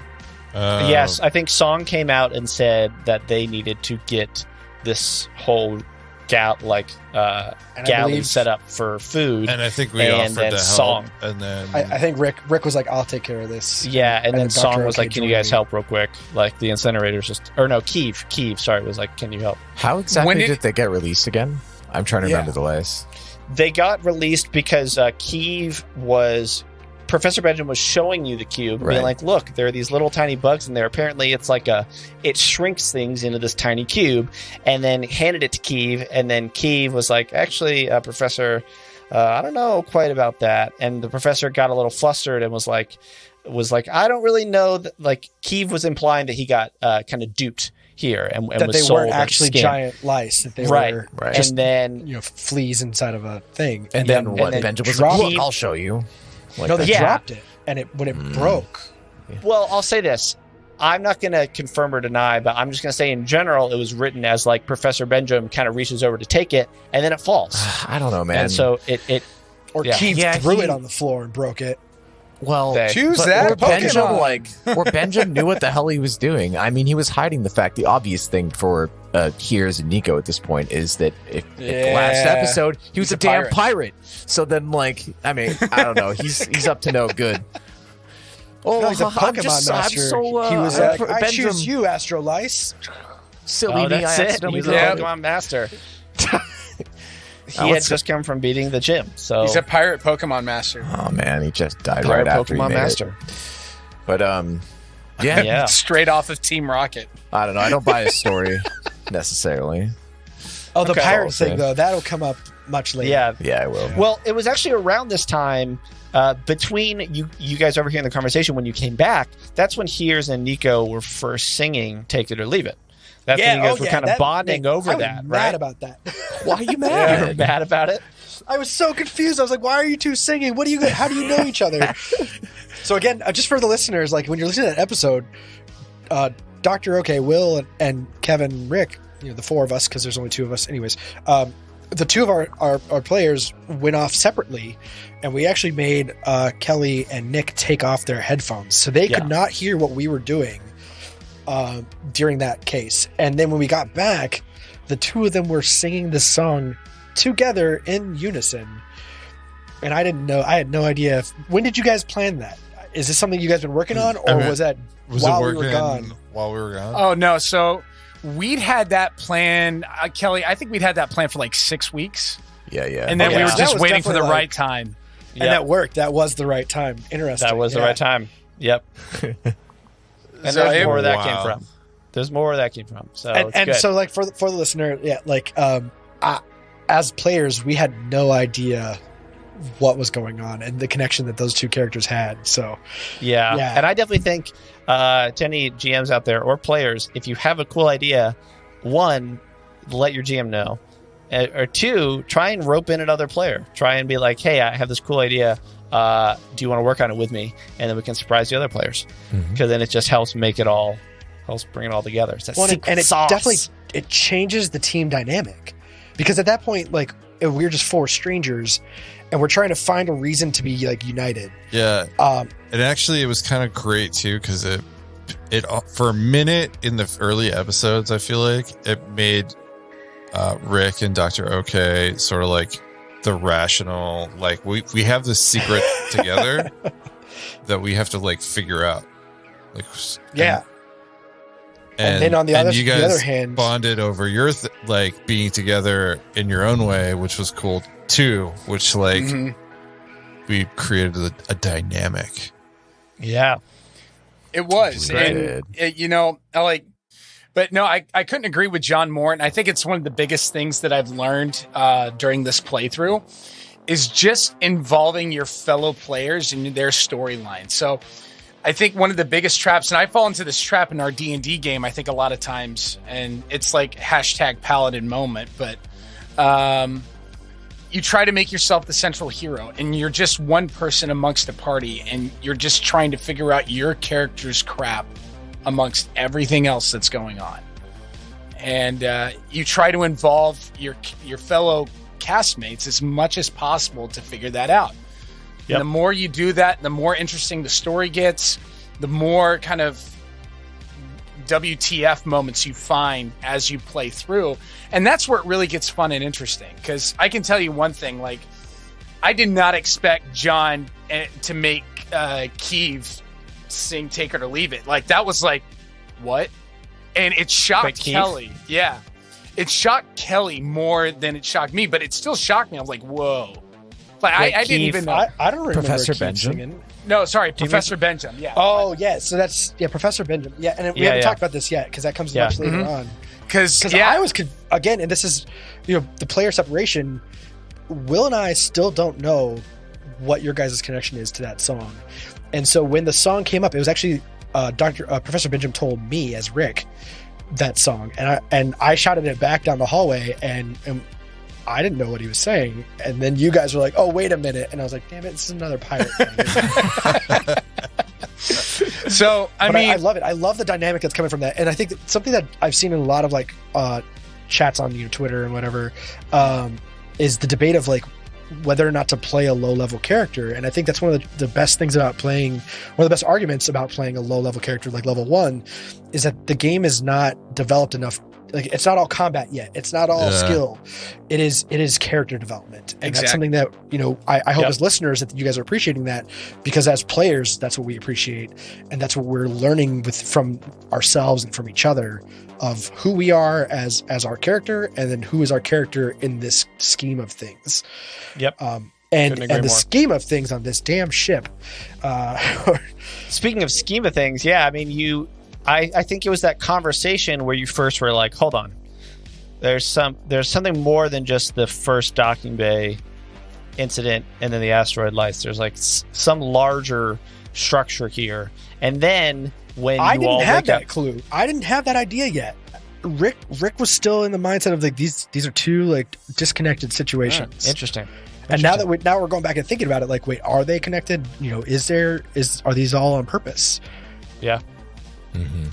yes, I think Song came out and said that they needed to get this whole galley set up for food, and I think we offered to help. Song, and then I think Rick was like, "I'll take care of this." Yeah, and then Song was like, "Can you guys help real quick?" Like the incinerator's Kiev, sorry, was like, "Can you help?" How exactly did they get released again? I'm trying to remember the list. They got released because Kiev was. Professor Benjamin was showing you the cube, being like, look, there are these little tiny bugs in there. Apparently it shrinks things into this tiny cube, and then handed it to Kiev, and then Kiev was like, actually, Professor, I don't know quite about that. And the professor got a little flustered and was like, I don't really know that. Like, Kiev was implying that he got kind of duped here, and that was they sold weren't actually giant lice, that they were just, and then fleas inside of a thing. And then Benjamin was like, look, I'll show you. Like they dropped it, and when it broke. Well, I'll say this. I'm not going to confirm or deny, but I'm just going to say in general, it was written as like Professor Benjamin kind of reaches over to take it, and then it falls. I don't know, man. And so it Keith threw it on the floor and broke it. Well, choose that Pokemon. Or Benjamin knew what the hell he was doing. I mean, he was hiding the fact. The obvious thing for Hears and Nico at this point is that if the last episode he was a damn pirate. So then, like, I mean, I don't know. He's up to no good. Oh, no, he's a Pokemon master. He was like, I choose you, Astro Lice. Silly me, that's it. He's a Pokemon master. He had just come from beating the gym, so he's a pirate Pokemon master. Oh man, he just died right after Pokemon he made master. It. But straight off of Team Rocket. I don't know. I don't buy his story necessarily. Oh, the pirate thing though, that'll come up much later. Yeah, I will. Well, it was actually around this time. Between you guys over here in the conversation when you came back, that's when Hears and Nico were first singing "Take It or Leave It." That's when you guys were kind of bonding over that, right? Mad about that. Why are you mad? You were mad about it? I was so confused. I was like, "Why are you two singing? What do you? How do you know each other?" So again, just for the listeners, like when you're listening to that episode, Dr. OK, Will, and Kevin, Rick, the four of us, because there's only two of us, anyways. the two of our players went off separately, and we actually made Kelly and Nick take off their headphones, so they could not hear what we were doing during that case. And then when we got back, the two of them were singing this song together in unison. And I had no idea. When did you guys plan that? Is this something you guys been working on, or was that while we were gone? While we were gone? Oh, no. So we'd had that plan, Kelly, I think we'd had that plan for like 6 weeks. Yeah. And then we were just waiting for the right time. And that worked. That was the right time. Interesting. That was the right time. Yep. And there's more where that came from. There's more where that came from. So and so like for the listener, as players, we had no idea what was going on and the connection that those two characters had. So yeah. And I definitely think to any GMs out there or players, if you have a cool idea, one, let your GM know, or two, try and rope in another player. Try and be like, hey, I have this cool idea. Do you want to work on it with me? And then we can surprise the other players, because then it just helps bring it all together. It's and it definitely it changes the team dynamic, because at that point, like, we're just four strangers and we're trying to find a reason to be like united. Yeah. And actually it was kind of great too, because it for a minute in the early episodes, I feel like it made Rick and Dr. OK sort of like the rational, like we have this secret together that we have to like figure out. Like, and then on the other hand, bonded over your like being together in your own way, which was cool too. Which like we created a dynamic. Yeah, it was, and but no, I couldn't agree with John more, and I think it's one of the biggest things that I've learned during this playthrough is just involving your fellow players in their storyline. So I think one of the biggest traps, and I fall into this trap in our D&D game, I think a lot of times, and it's like #Paladin moment, but you try to make yourself the central hero, and you're just one person amongst a party, and you're just trying to figure out your character's crap amongst everything else that's going on. And you try to involve your fellow castmates as much as possible to figure that out. Yep. And the more you do that, the more interesting the story gets, the more kind of WTF moments you find as you play through. And that's where it really gets fun and interesting. Because I can tell you one thing, like, I did not expect John to make Keeve sing Take Her to Leave It. Like, that was like, what? And it shocked Kelly. Yeah. It shocked Kelly more than it shocked me, but it still shocked me. I was like, whoa. Like, I didn't even know. I don't remember Professor Keeve Benjamin. singing. No, sorry, Professor Benjamin. Yeah. Oh, yeah. So that's Professor Benjamin. Yeah, and we haven't talked about this yet because that comes much later on. Because I was again, and this is the player separation. Will and I still don't know what your guys' connection is to that song, and so when the song came up, it was actually Professor Benjamin told me as Rick that song, and I shouted it back down the hallway, and I didn't know what he was saying. And then you guys were like, oh, wait a minute. And I was like, damn it, this is another pirate thing. So, I love it. I love the dynamic that's coming from that. And I think that something that I've seen in a lot of like chats on Twitter and whatever is the debate of like whether or not to play a low-level character. And I think that's one of the best things about playing, one of the best arguments about playing a low-level character like level 1 is that the game is not developed enough. Like, it's not all combat yet. It's not all skill. It is character development. And that's something that, I hope as listeners that you guys are appreciating that, because as players, that's what we appreciate. And that's what we're learning from ourselves and from each other of who we are as our character, and then who is our character in this scheme of things. Yep. And the scheme of things on this damn ship. Speaking of scheme of things, I mean, I think it was that conversation where you first were like, hold on, there's something more than just the first docking bay incident and then the asteroid lights. There's like some larger structure here. And then when I didn't have that clue, I didn't have that idea yet. Rick was still in the mindset of like these are two like disconnected situations. Interesting. And now we're going back and thinking about it, like, wait, are they connected? Are these all on purpose? Yeah. Mm-hmm.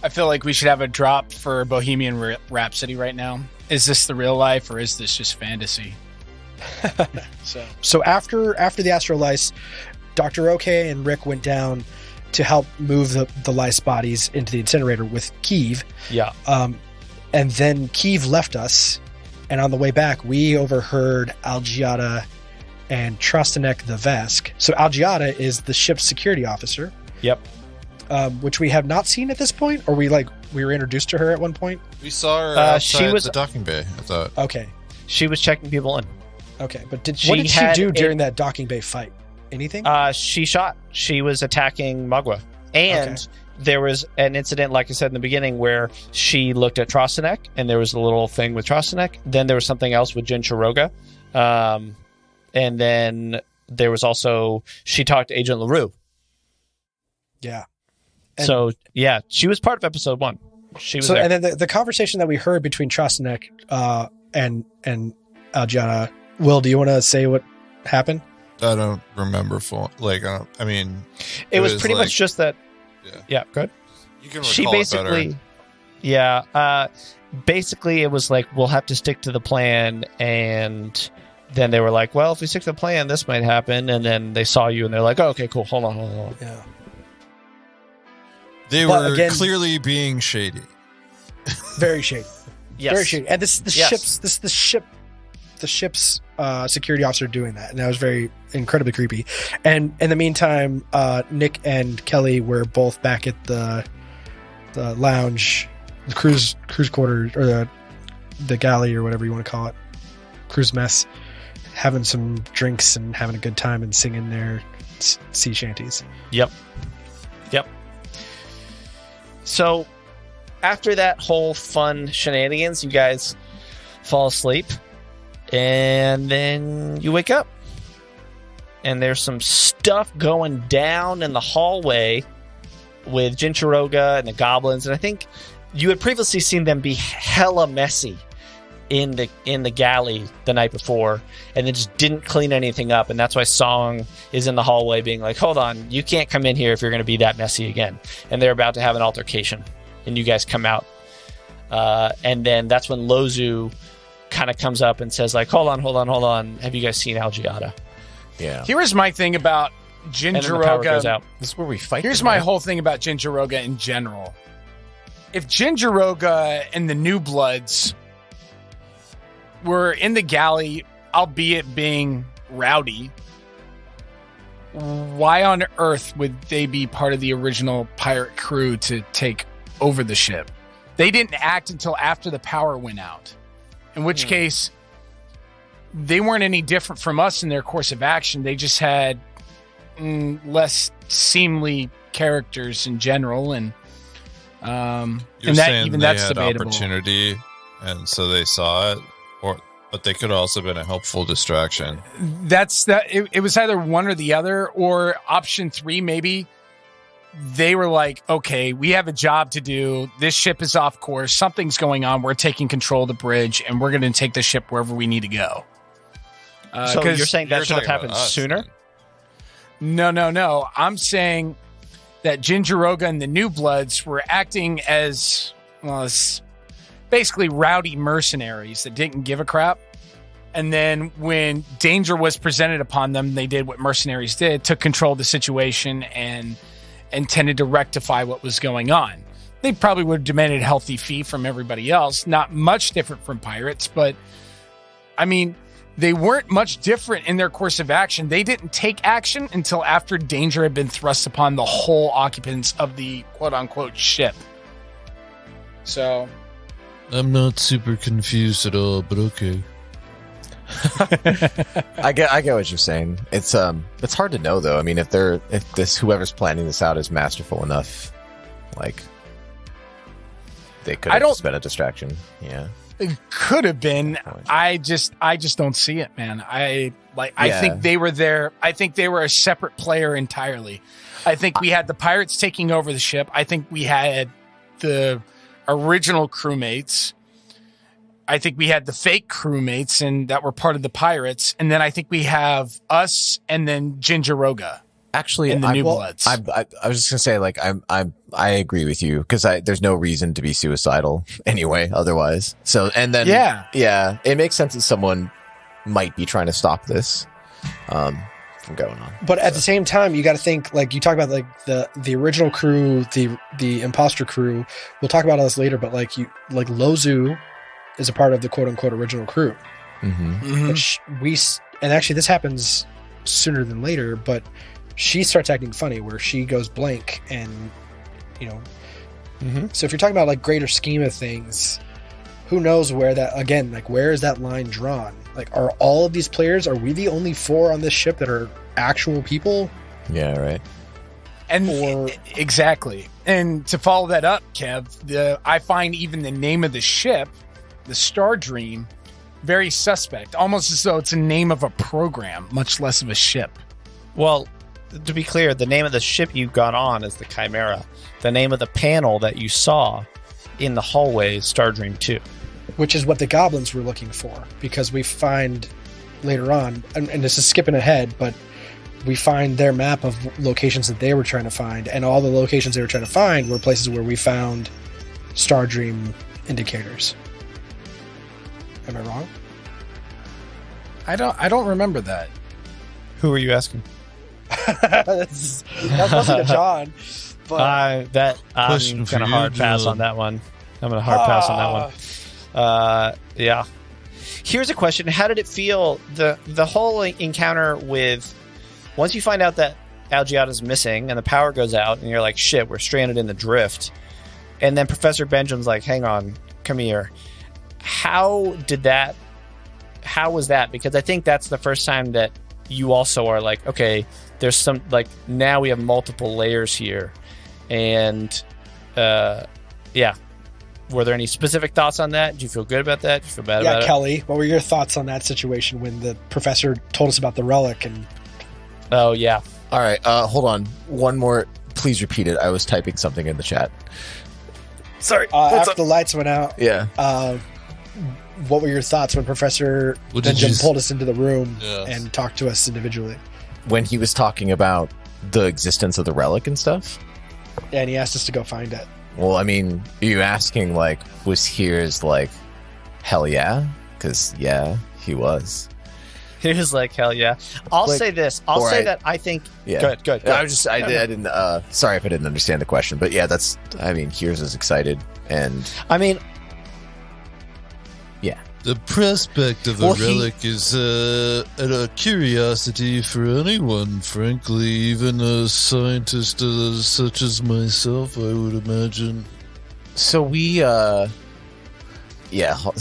I feel like we should have a drop for Bohemian Rhapsody right now. Is this the real life or is this just fantasy? So after the astral lice, Dr. OK and Rick went down to help move the lice bodies into the incinerator with Keeve. Yeah. And then Keeve left us, and on the way back, we overheard Algiata and Trostanek the Vesk. So Algiata is the ship's security officer. Yep. Which we have not seen at this point, or we were introduced to her at one point. We saw her outside she was the docking bay, I thought. Okay. She was checking people in. Okay, but what did she do during that docking bay fight? Anything? She shot. She was attacking Magua. And there was an incident, like I said in the beginning, where she looked at Trostanek, and there was a little thing with Trostanek. Then there was something else with Jin Chiroga. And then there was also, she talked to Agent LaRue. Yeah. So, yeah, she was part of episode 1. She was there. And then the conversation that we heard between Trostanek and Algiata. Will, do you want to say what happened? I don't remember full. I mean, it was pretty much just that. Yeah, good. You can recall she basically, it better. Basically, it was like, we'll have to stick to the plan. And then they were like, well, if we stick to the plan, this might happen. And then they saw you and they're like, oh, okay, cool. Hold on. Yeah. They were clearly being shady. Very shady. Yes. Very shady. And the ship's security officer doing that, and that was incredibly creepy. And in the meantime, Nick and Kelly were both back at the lounge, the cruise quarters, or the galley, or whatever you want to call it, cruise mess, having some drinks and having a good time and singing their sea shanties. Yep. So after that whole fun shenanigans, you guys fall asleep. And then you wake up. And there's some stuff going down in the hallway with Jinchiroga and the goblins. And I think you had previously seen them be hella messy in the galley the night before, and then just didn't clean anything up. And that's why Song is in the hallway being like, hold on, you can't come in here if you're going to be that messy again. And they're about to have an altercation. And you guys come out. And then that's when Lozu kind of comes up and says like, hold on. Have you guys seen Algiata? Yeah. Here's my thing about Jinchiroga. This is where we fight. Here's my whole thing about Jinchiroga in general. If Jinchiroga and the New Bloods were in the galley, albeit being rowdy, why on earth would they be part of the original pirate crew to take over the ship? They didn't act until after the power went out. In which case, they weren't any different from us in their course of action. They just had less seemly characters in general, and You're saying they that's had debatable. Opportunity, and so they saw it, but they could have also been a helpful distraction. It was either one or the other, or option 3 maybe. They were like, okay, we have a job to do. This ship is off course. Something's going on. We're taking control of the bridge, and we're going to take the ship wherever we need to go. So you're saying that should have happened sooner? No. I'm saying that Jinchiroga and the New Bloods were acting as basically rowdy mercenaries that didn't give a crap. And then when danger was presented upon them, they did what mercenaries did, took control of the situation and tended to rectify what was going on. They probably would have demanded a healthy fee from everybody else. Not much different from pirates, but I mean, they weren't much different in their course of action. They didn't take action until after danger had been thrust upon the whole occupants of the quote-unquote ship. So I'm not super confused at all, but okay. I get what you're saying. It's hard to know though. I mean, if whoever's planning this out is masterful enough, like they could have just been a distraction. Yeah, it could have been. I just don't see it, man. I think they were there. I think they were a separate player entirely. I think we had the pirates taking over the ship. I think we had the original crewmates. I think we had the fake crewmates and that were part of the pirates. And then I think we have us and then Jinchiroga. Actually, in the New Bloods. I was just gonna say, like, I agree with you because there's no reason to be suicidal anyway. Otherwise, so and then yeah, it makes sense that someone might be trying to stop this from going on. But at the same time, you got to think, like, you talk about like the original crew, the imposter crew. We'll talk about all this later, but like Lozu is a part of the quote unquote original crew. Mm-hmm. But and actually this happens sooner than later, but she starts acting funny where she goes blank and, you know. Mm-hmm. So if you're talking about like greater scheme of things, who knows where that, again, like where is that line drawn? Like, are all of these players, are we the only 4 on this ship that are actual people? Yeah, right. And exactly. And to follow that up, Kev, I find even the name of the ship, the Star Dream, very suspect, almost as though it's a name of a program, much less of a ship. Well, to be clear, the name of the ship you got on is the Chimera. The name of the panel that you saw in the hallway is Stardream 2. Which is what the goblins were looking for, because we find later on, and this is skipping ahead, but we find their map of locations that they were trying to find, and all the locations they were trying to find were places where we found Stardream indicators. Am I wrong? I don't remember that. Who are you asking? That's mostly to John. But I'm Question for gonna you, hard pass John. on that one. I'm gonna hard pass on that one. Yeah. Here's a question: how did it feel? The whole encounter with, once you find out that Algiata's missing and the power goes out, and you're like, shit, we're stranded in the drift, and then Professor Benjamin's like, hang on, come here. How was that? Because I think that's the first time that you also are like, okay, there's some, like, now we have multiple layers here. And yeah, were there any specific thoughts on that? Do you feel good about that? Do you feel bad about it? Kelly, what were your thoughts on that situation when the professor told us about the relic? And Oh yeah. All right, hold on. One more. Please repeat it. I was typing something in the chat. Sorry. after the lights went out, Yeah. what were your thoughts when Professor What did Benjamin you pulled us into the room Yes. and talked to us individually? When he was talking about the existence of the relic and stuff. And he asked us to go find it. Well, I mean, are you asking, like, was Here's like, hell yeah? Because, yeah, he was. He was like, hell yeah. I'll Like, say this. I'll or say I- that I think. Yeah. Good. I was just, I didn't, sorry if I didn't understand the question, but yeah, I mean, Here's is excited, and I mean, The prospect of a relic is a curiosity for anyone, frankly, even a scientist such as myself, I would imagine. so we, yeah, all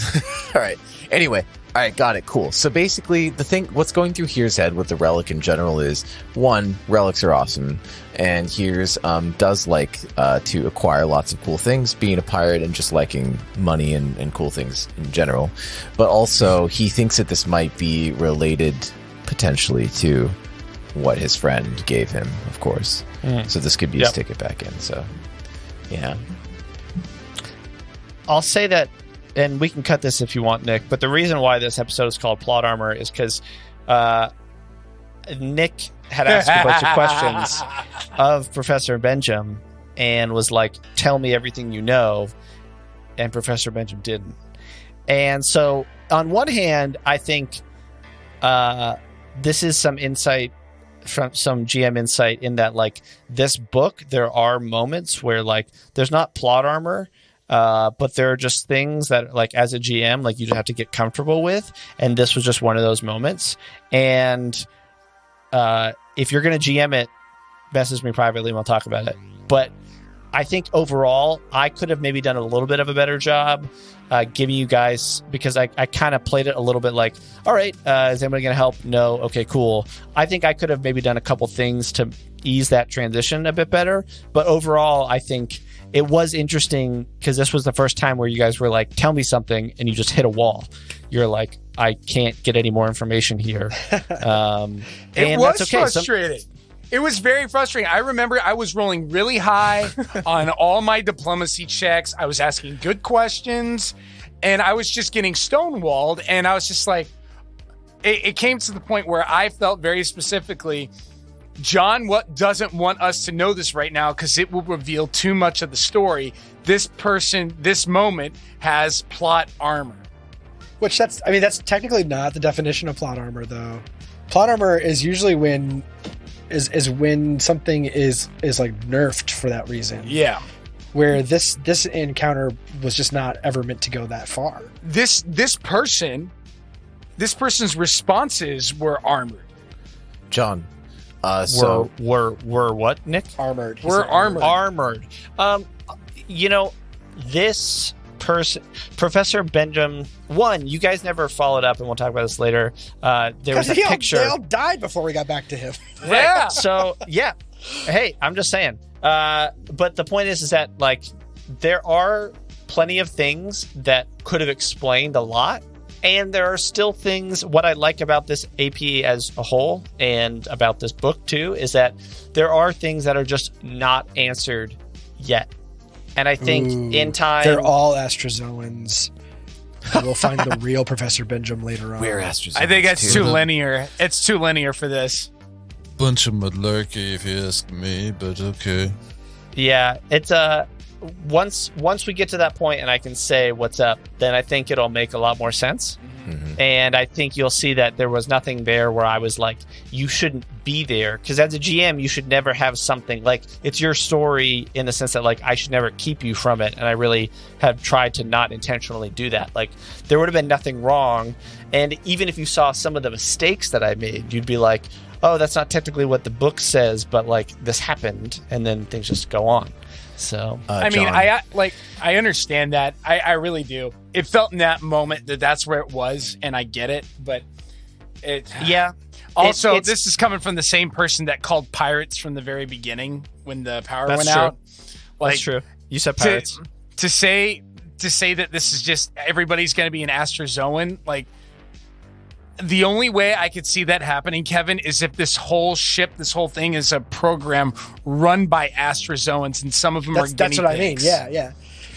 right. Anyway, all right, got it, cool. So basically, what's going through Here's head with the relic in general is, one, relics are awesome, and Here's does like to acquire lots of cool things, being a pirate and just liking money and cool things in general. But also, he thinks that this might be related potentially to what his friend gave him, of course. So this could be his ticket back in. So, yeah. I'll say that, and we can cut this if you want, Nick, but the reason why this episode is called Plot Armor is because Nick had asked a bunch of questions of Professor Benjamin and was like, tell me everything you know, and Professor Benjamin didn't. And so, on one hand, I think this is some insight, from some GM insight, in that, like, this book, there are moments where, like, there's not plot armor, but there are just things that, like, as a GM, like, you just have to get comfortable with, and this was just one of those moments. And if you're going to GM it, message me privately and we'll talk about it. But I think overall, I could have maybe done a little bit of a better job giving you guys, because I kind of played it a little bit like, all right, is anybody going to help? No. Okay, cool. I think I could have maybe done a couple things to ease that transition a bit better. But overall, I think it was interesting because this was the first time where you guys were like, tell me something, and you just hit a wall. You're like, I can't get any more information here. And It was that's okay. frustrating. It was very frustrating. I remember I was rolling really high on all my diplomacy checks. I was asking good questions, and I was just getting stonewalled. And I was just like, it came to the point where I felt very specifically John doesn't want us to know this right now because it will reveal too much of the story. This moment has plot armor. Which that's technically not the definition of plot armor, though. Plot armor is usually when something is like nerfed for that reason. Yeah. Where this encounter was just not ever meant to go that far. This person's responses were armored. John, were what, Nick? Armored. We're armored. Armored. This person, Professor Benjamin. One, you guys never followed up, and we'll talk about this later. There was a picture. They all died before we got back to him. Yeah. So yeah. Hey, I'm just saying. But the point is that like there are plenty of things that could have explained a lot. And there are still things, what I like about this AP as a whole and about this book too, is that there are things that are just not answered yet. And I think in time... They're all Astrozoans. We'll find the real Professor Benjamin later on. we're Astrozoans. I think that's too. too linear. It's too linear for this. Bunch of malarkey, if you ask me, but okay. Yeah, it's once we get to that point and I can say what's up, then I think it'll make a lot more sense. Mhm. And I think you'll see that there was nothing there where I was like, you shouldn't be there. Because as a GM, you should never have something like it's your story in the sense that like I should never keep you from it. And I really have tried to not intentionally do that. Like there would have been nothing wrong. And even if you saw some of the mistakes that I made, you'd be like, oh, that's not technically what the book says, but like this happened. And then things just go on. So I mean, John. I understand that. I really do. It felt in that moment that's where it was, and I get it. But it, yeah. Also, It's- this is coming from the same person that called pirates from the very beginning when the power That's went true. out. Like, That's true. You said pirates. to say that this is just everybody's going to be an Astrozoan, like. The only way I could see that happening, Kevin, is if this whole thing is a program run by Astrozoans, and some of them are guinea That's what I mean. pigs. Yeah.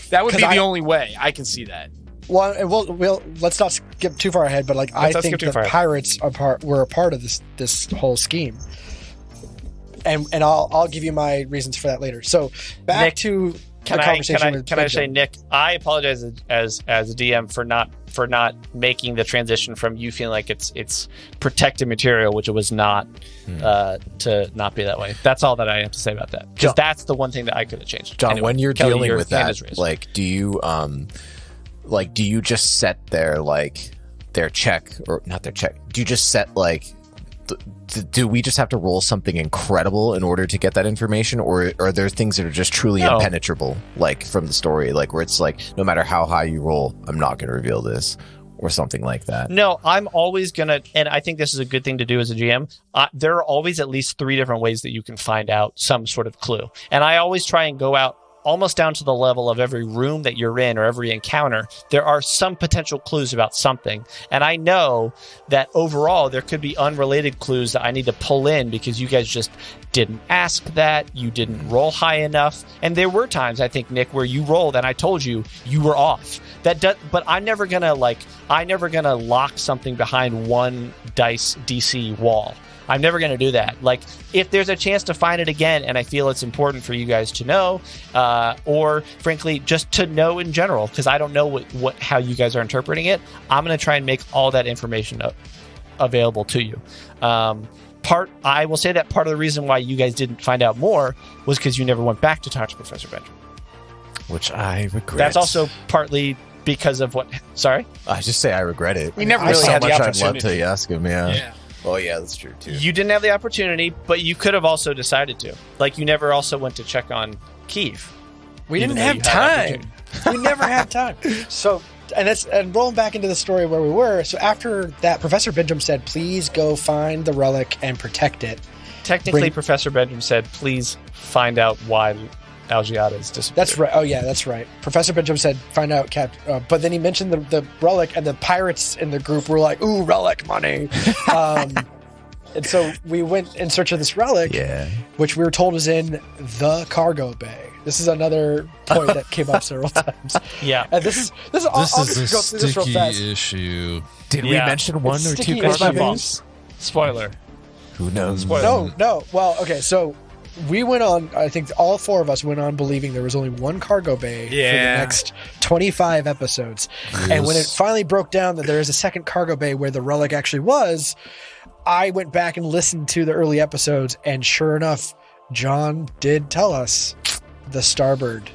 That would be 'Cause the only way I can see that. Well, and we'll let's not skip too far ahead, but like Let's I not think skip too the far ahead. pirates were a part of this whole scheme, and I'll give you my reasons for that later. So back Nick, to Can the I conversation with can I say, Benjamin. Nick? I apologize as a DM for not making the transition from you feeling like it's protected material, which it was not, to not be that way. That's all that I have to say about that. Because John- that's the one thing that I could have changed. John, Anyway, when you're Kelly, dealing your with hand that, is raised. like, do you just set their check, or not their check? Do you just set like, do we just have to roll something incredible in order to get that information, or are there things that are just truly No. impenetrable, like from the story, like where it's like, no matter how high you roll, I'm not going to reveal this, or something like that? No, I'm always gonna, and I think this is a good thing to do as a GM. There are always at least 3 different ways that you can find out some sort of clue, and I always try and go out almost down to the level of every room that you're in or every encounter. There are some potential clues about something, and I know that overall there could be unrelated clues that I need to pull in because you guys just didn't ask that, you didn't roll high enough, and there were times, I think, Nick, where you rolled and I told you were off. But I'm never gonna lock something behind one dice DC wall. I'm never going to do that. Like, if there's a chance to find it again and I feel it's important for you guys to know, or frankly, just to know in general, because I don't know how you guys are interpreting it, I'm going to try and make all that information available to you. I will say that part of the reason why you guys didn't find out more was because you never went back to talk to Professor Benjamin. Which I regret. That's also partly because of what... Sorry? I just say I regret it. We never There's really so had the much I'd love opportunity. to ask him. Yeah. Oh yeah, that's true too. You didn't have the opportunity, but you could have also decided to. Like, you never also went to check on Kiev. We even didn't though have you had time. We never had time. So, and rolling back into the story where we were. So after that, Professor Benjamin said, "Please go find the relic and protect it." Technically, Professor Benjamin said, please find out why Algiata is disappeared. That's right. Oh yeah, that's right. Professor Benjamin said, "Find out, Cap." But then he mentioned the relic, and the pirates in the group were like, "Ooh, relic money." And so we went in search of this relic, which we were told was in the cargo bay. This is another point that came up several times. Yeah. And this is I'll just go through this real fast. Sticky issue. Did we mention one or two sticky cargo issues. bays? Spoiler. Who knows? No. Well, okay, so we went on, I think all 4 of us went on believing there was only one cargo bay for the next 25 episodes. Yes. And when it finally broke down that there is a second cargo bay where the relic actually was, I went back and listened to the early episodes, and sure enough, John did tell us the starboard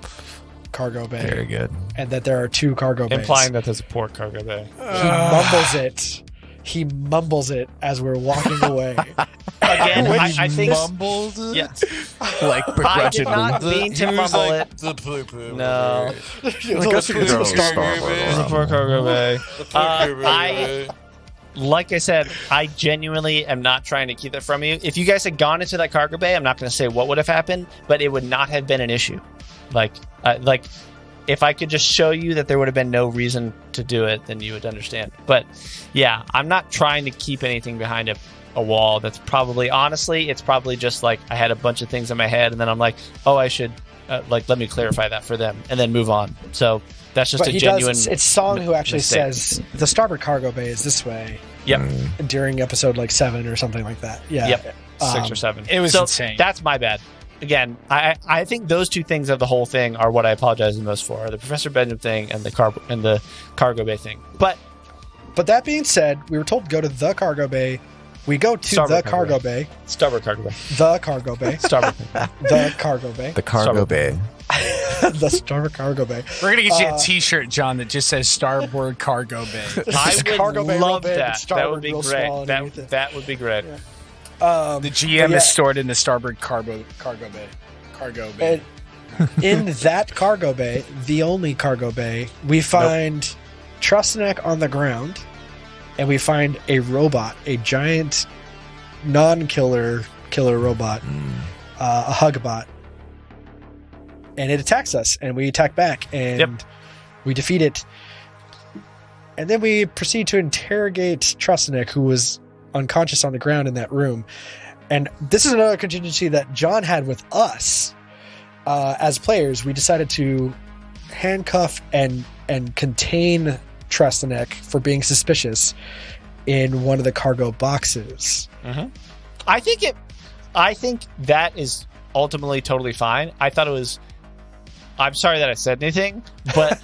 cargo bay. Very good. And that there are 2 cargo bays. Implying that there's a port cargo bay. He mumbles it as we're walking away. Again, I think... Mumbles it? Yes. Like I did begrudgingly. not mean to mumble it. No. There's a port cargo bay. Like I said, I genuinely am not trying to keep that from you. If you guys had gone into that cargo bay, I'm not going to say what would have happened, but it would not have been an issue. Like if I could just show you that there would have been no reason to do it, then you would understand. But yeah, I'm not trying to keep anything behind a wall. That's probably, honestly, it's probably just like I had a bunch of things in my head, and then I'm like, oh, I should let me clarify that for them, and then move on. So that's just a genuine. It's Song who actually mistake. Says the starboard cargo bay is this way. Yep. During episode like 7 or something like that. Yeah. Yep. 6 or 7. It was insane. That's my bad. Again, I think those 2 things of the whole thing are what I apologize the most for: the Professor Benjamin thing and the cargo bay thing. But that being said, we were told to go to the cargo bay. We go to Starboard the cargo bay. Starboard cargo bay. The cargo bay. Starboard. The cargo bay. The cargo Starboard. bay. The starboard cargo bay. We're going to get you a T-shirt, John, that just says Starboard Cargo Bay. I would Cargo bay real love big, that. That starboard would be real small great. underneath it. That would be great. Yeah. The GM yeah. is stored in the Starboard Cargo Bay. Cargo Bay. And in that cargo bay, the only cargo bay, we find Trustneck on the ground, and we find a robot, a giant non-killer robot, a Hugbot. And it attacks us, and we attack back, and we defeat it. And then we proceed to interrogate Trustneck, who was unconscious on the ground in that room. And this is another contingency that John had with us. As players, we decided to handcuff and contain Trustneck for being suspicious in one of the cargo boxes. Mm-hmm. I think that is ultimately totally fine. I thought it was... I'm sorry that I said anything, but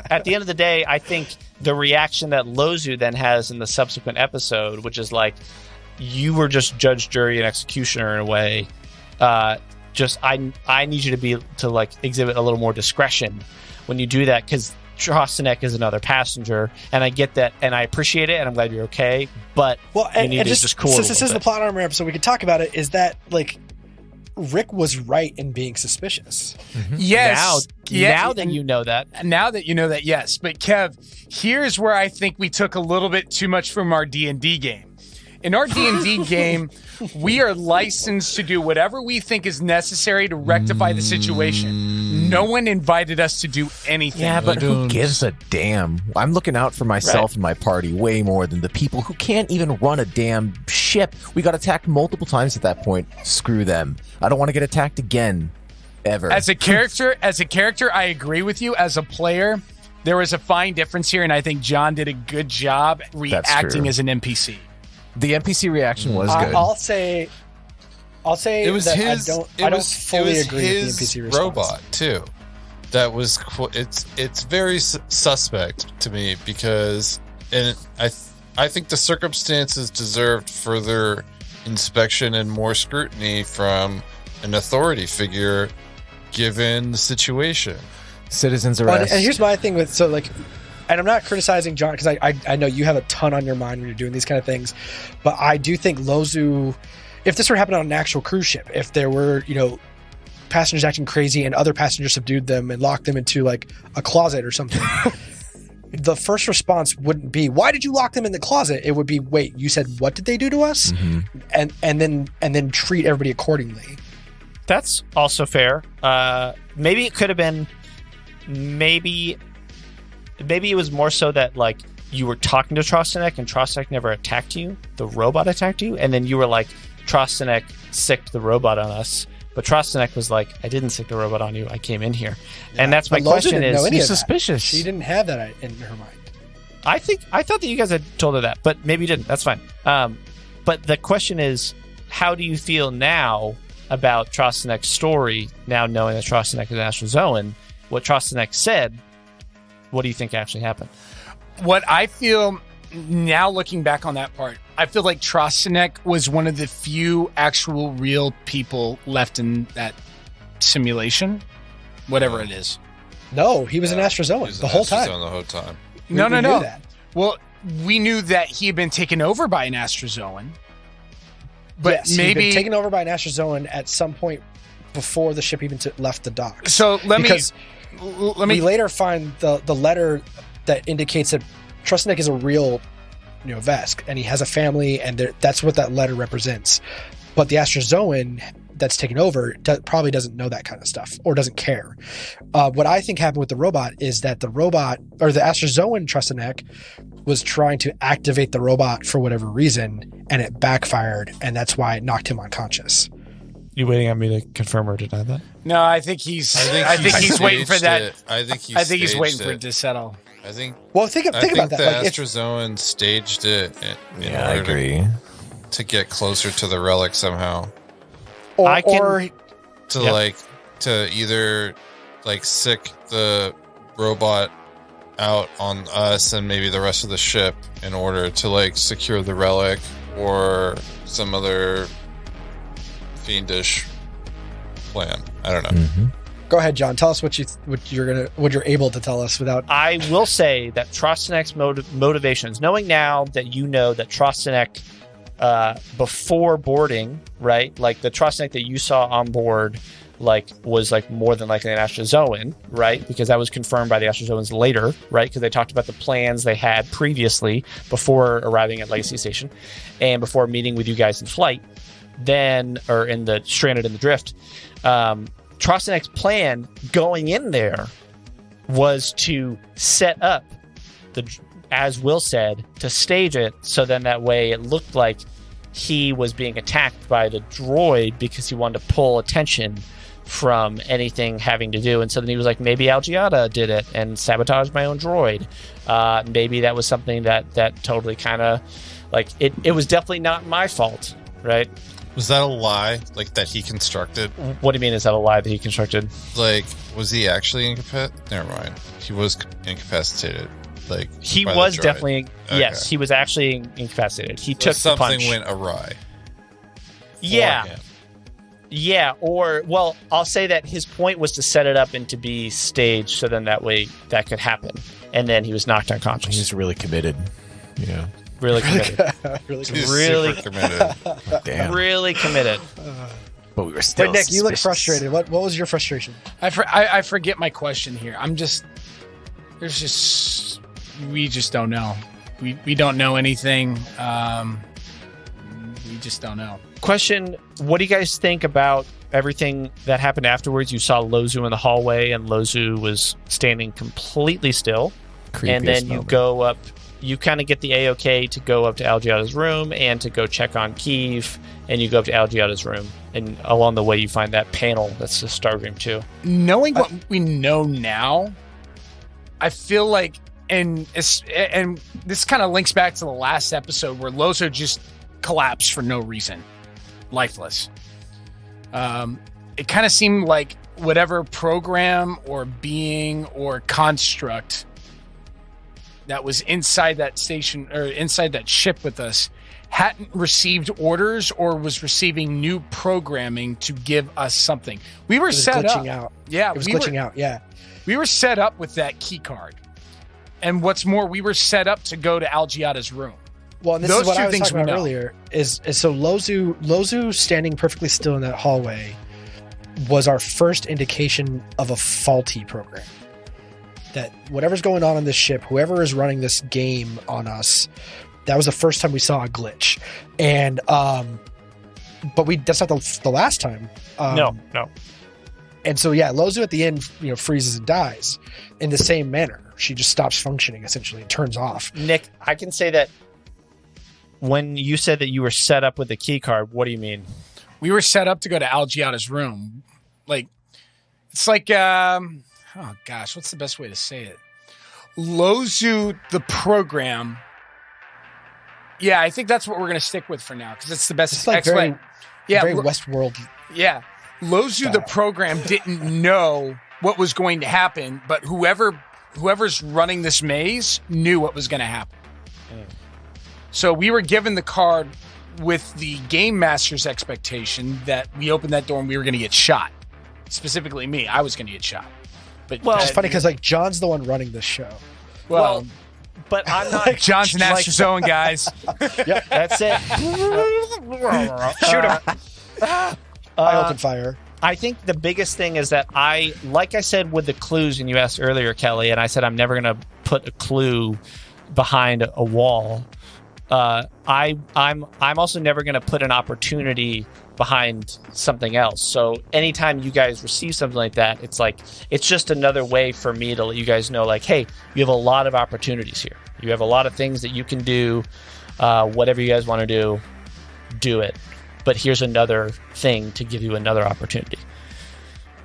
at the end of the day, I think the reaction that Lozu then has in the subsequent episode, which is like, you were just judge, jury, and executioner in a way. I need you to like exhibit a little more discretion when you do that, because Trostneck is another passenger, and I get that, and I appreciate it, and I'm glad you're okay. But and you need to just cool. Since this is the plot armor episode, we can talk about it. Is that like Rick was right in being suspicious? Mm-hmm. Yes. Now that you know that. Now that you know that, yes. But Kev, here's where I think we took a little bit too much from our D&D game. In our D&D game, we are licensed to do whatever we think is necessary to rectify the situation. No one invited us to do anything. Yeah, but who gives a damn? I'm looking out for myself and my party way more than the people who can't even run a damn ship. We got attacked multiple times at that point. Screw them. I don't want to get attacked again. Ever. As a character, I agree with you. As a player, there was a fine difference here, and I think John did a good job reacting as an NPC. The NPC reaction was good. I'll say it was that his. I don't fully agree with the NPC response. Robot too. That was it's very suspect to me, because I think the circumstances deserved further inspection and more scrutiny from an authority figure, given the situation. Citizens arrest. And here's my thing with and I'm not criticizing John, because I know you have a ton on your mind when you're doing these kind of things, but I do think Lozu, if this were happening on an actual cruise ship, if there were, passengers acting crazy and other passengers subdued them and locked them into like a closet or something, the first response wouldn't be, why did you lock them in the closet? It would be, wait, you said, what did they do to us? Mm-hmm. And then treat everybody accordingly. That's also fair. Maybe it could have been, maybe it was more so that like you were talking to Trostneck and Trostneck never attacked you. The robot attacked you, and then you were like, Trostneck sicked the robot on us. But Trostneck was like, I didn't sick the robot on you. I came in here. Yeah. And that's my question is, he's suspicious. She didn't have that in her mind. I thought that you guys had told her that, but maybe you didn't. That's fine. But the question is, how do you feel now about Trostenek's story, now knowing that Trostenek is an Astrozoan? What Trostenek said, what do you think actually happened? What I feel now, looking back on that part, I feel like Trostenek was one of the few actual real people left in that simulation, whatever it is. No, he was an Astrozoan the whole time. The whole time. No. Knew that. Well, we knew that he had been taken over by an Astrozoan. But yes, maybe he'd been taken over by an Astrozoan at some point before the ship even left the dock. So let me. We later find the letter that indicates that Trostenek is a real, Vesk, and he has a family, and that's what that letter represents. But the Astrozoan that's taken over probably doesn't know that kind of stuff or doesn't care. What I think happened with the robot is that the robot, or the Astrozoan Trostenek, was trying to activate the robot for whatever reason, and it backfired, and that's why it knocked him unconscious. You waiting on me to confirm or deny that? No, I think he's waiting for that. I think he's waiting for it to settle. Well, think about that. The Astrozoan staged it in order to get closer to the relic somehow. To either sick the robot out on us and maybe the rest of the ship in order to secure the relic, or some other fiendish plan. I don't know. Mm-hmm. Go ahead, John. Tell us what you're able to tell us without. I will say that Trostenek's motivations, knowing now that you know that Trostenek, before boarding, right? Like the Trostenek that you saw on board, was more than likely an Astrozoan, right? Because that was confirmed by the Astrozoans later, right? Because they talked about the plans they had previously before arriving at Legacy Station and before meeting with you guys in flight, stranded in the drift. Trostenek's plan going in there was to set up as Will said, to stage it so then that way it looked like he was being attacked by the droid because he wanted to pull attention from anything having to do. And so then he was like, maybe Algiata did it and sabotaged my own droid. Maybe that was something that totally kind of it was definitely not my fault, right? Was that a lie, that he constructed? What do you mean, is that a lie that he constructed? Was he actually incapacitated? Never mind. He was incapacitated. He was definitely, okay. Yes, he was actually incapacitated. He took the punch. Something went awry. Yeah. Yeah, I'll say that his point was to set it up and to be staged so then that way that could happen. And then he was knocked unconscious. He's really committed. Yeah. Really committed. really committed. Damn. Really committed. But we were still. But Nick, suspicious. you look frustrated. What was your frustration? I forget my question here. We just don't know. We don't know anything. We just don't know. Question, what do you guys think about everything that happened afterwards? You saw Lozu in the hallway and Lozu was standing completely still. Creepiest and then you moment. go up, you kind of get the A-OK to go up to Algiata's room and to go check on Kiev, and you go up to Algiata's room, and along the way you find that panel that's the Stargrim 2. Knowing what we know now, I feel like, and this kind of links back to the last episode where Lozo just collapsed for no reason, lifeless. It kind of seemed like whatever program or being or construct that was inside that station or inside that ship with us hadn't received orders or was receiving new programming to give us something. We were set up. Out. Yeah, it was glitching out. Yeah, we were set up with that key card, and what's more, we were set up to go to Algiata's room. Well, and this is what I was talking about earlier. Is so Lozu standing perfectly still in that hallway was our first indication of a faulty program. That whatever's going on this ship, whoever is running this game on us, that was the first time we saw a glitch. And but that's not the last time. No. And so yeah, Lozu at the end, freezes and dies in the same manner. She just stops functioning, essentially, and turns off. Nick, I can say that when you said that you were set up with the key card, what do you mean? We were set up to go to Algiata's room. It's like, oh gosh, what's the best way to say it? Lozu, the program. Yeah, I think that's what we're going to stick with for now because it's the best. Yeah, Very Westworld. Yeah. Lozu, the program, didn't know what was going to happen, but whoever's running this maze knew what was going to happen. So we were given the card with the game master's expectation that we opened that door and we were going to get shot. Specifically me, I was going to get shot. But It's funny because John's the one running this show. Well, but I'm not. John's an Astrozoan, guys. Yep, That's it. Shoot him. I open fire. I think the biggest thing is that like I said with the clues, and you asked earlier, Kelly, and I said I'm never going to put a clue behind a wall. I'm also never going to put an opportunity behind something else. So anytime you guys receive something like that, it's just another way for me to let you guys know, like, hey, you have a lot of opportunities here. You have a lot of things that you can do. Whatever you guys want to do it. But here's another thing to give you another opportunity.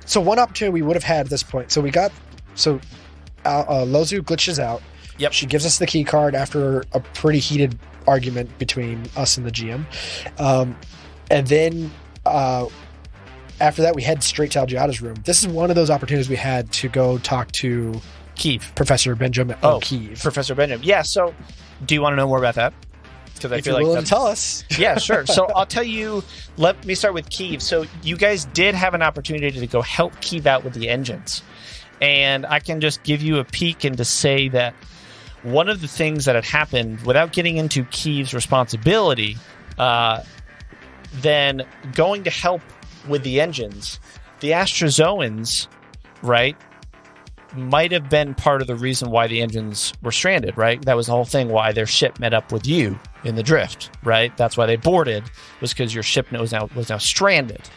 So one opportunity we would have had at this point. So Lozu glitches out. Yep. She gives us the key card after a pretty heated argument between us and the GM. And then after that, we head straight to Algiada's room. This is one of those opportunities we had to go talk to Keeve. Professor Benjamin. Keeve. Professor Benjamin. Yeah, so do you want to know more about that? Because I If feel you're like willing to tell us. Yeah, sure. So I'll tell you, let me start with Keeve. So you guys did have an opportunity to go help Keeve out with the engines. And I can just give you a peek and to say that one of the things that had happened, without getting into Keeve's responsibility, then going to help with the engines, the Astrozoans, right, might have been part of the reason why the engines were stranded, right? That was the whole thing why their ship met up with you in the drift, right? That's why they boarded, was because your ship was now stranded.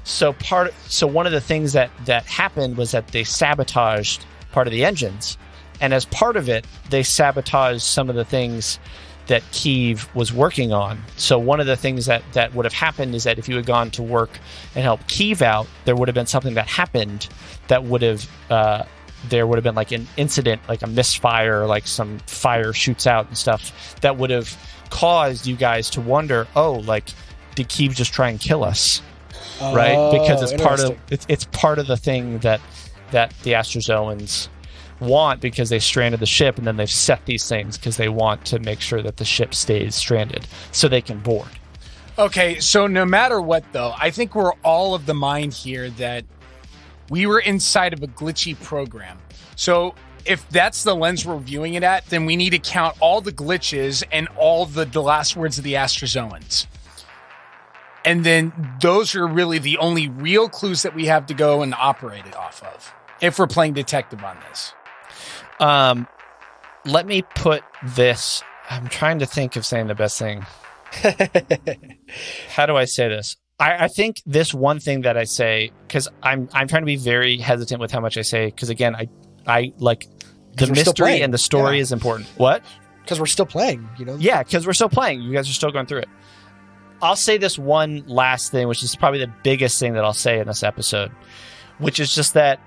So one of the things that happened was that they sabotaged part of the engines, and as part of it, they sabotaged some of the things that Keeve was working on. So one of the things that would have happened is that if you had gone to work and help Keeve out, there would have been something that happened that would have there would have been like an incident, like a misfire, like some fire shoots out and stuff that would have caused you guys to wonder, like, did Keeve just try and kill us? Right? Because it's part of the thing that the Astrozoans want, because they stranded the ship, and then they've set these things because they want to make sure that the ship stays stranded so they can board. Okay, so no matter what, though, I think we're all of the mind here that we were inside of a glitchy program. So if that's the lens we're viewing it at, then we need to count all the glitches and all the last words of the Astrozoans. And then those are really the only real clues that we have to go and operate it off of if we're playing detective on this. Let me put this. I'm trying to think of saying the best thing. How do I say this? I think this one thing that I say, because I'm trying to be very hesitant with how much I say, because again, I like the mystery and the story is important. What? Because we're still playing, you know? Yeah, because we're still playing. You guys are still going through it. I'll say this one last thing, which is probably the biggest thing that I'll say in this episode, which is just that,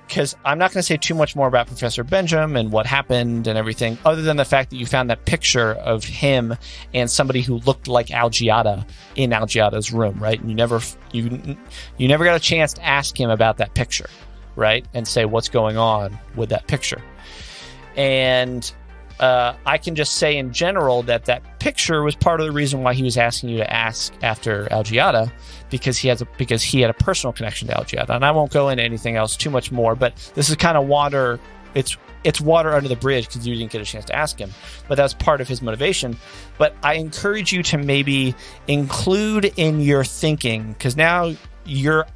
because I'm not going to say too much more about Professor Benjamin and what happened and everything, other than the fact that you found that picture of him and somebody who looked like Algiada in Algiada's room, right? And you never got a chance to ask him about that picture, right? And say what's going on with that picture. And I can just say in general that picture was part of the reason why he was asking you to ask after Algiada, because he had a personal connection to Algiada. And I won't go into anything else too much more, but this is kind of water. It's water under the bridge because you didn't get a chance to ask him, but that's part of his motivation. But I encourage you to maybe include in your thinking, because now you're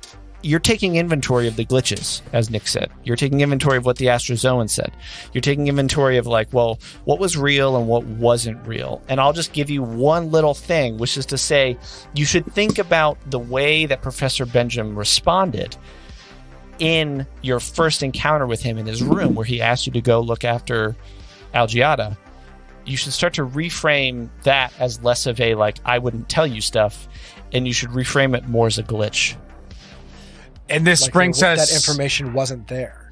taking inventory of the glitches, as Nick said. You're taking inventory of what the Astrozoan said. You're taking inventory of like, well, what was real and what wasn't real. And I'll just give you one little thing, which is to say, you should think about the way that Professor Benjamin responded in your first encounter with him in his room, where he asked you to go look after Algiada. You should start to reframe that as less of a, like, I wouldn't tell you stuff, and you should reframe it more as a glitch. And this brings us... That information wasn't there.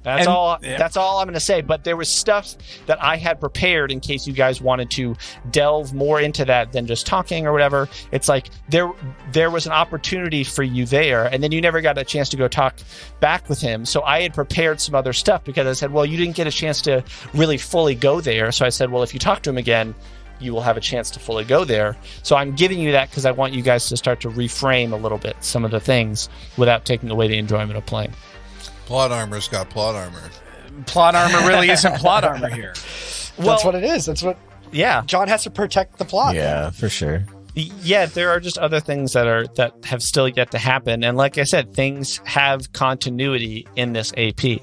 That's all I'm going to say. But there was stuff that I had prepared in case you guys wanted to delve more into that than just talking or whatever. It's like there was an opportunity for you there, and then you never got a chance to go talk back with him. So I had prepared some other stuff because I said, well, you didn't get a chance to really fully go there. So I said, well, if you talk to him again, you will have a chance to fully go there. So I'm giving you that because I want you guys to start to reframe a little bit some of the things without taking away the enjoyment of playing. Plot armor's got plot armor. Plot armor really isn't plot armor here. That's what it is. That's what. Yeah, John has to protect the plot. Yeah, for sure. Yeah, there are just other things that have still yet to happen, and like I said, things have continuity in this AP.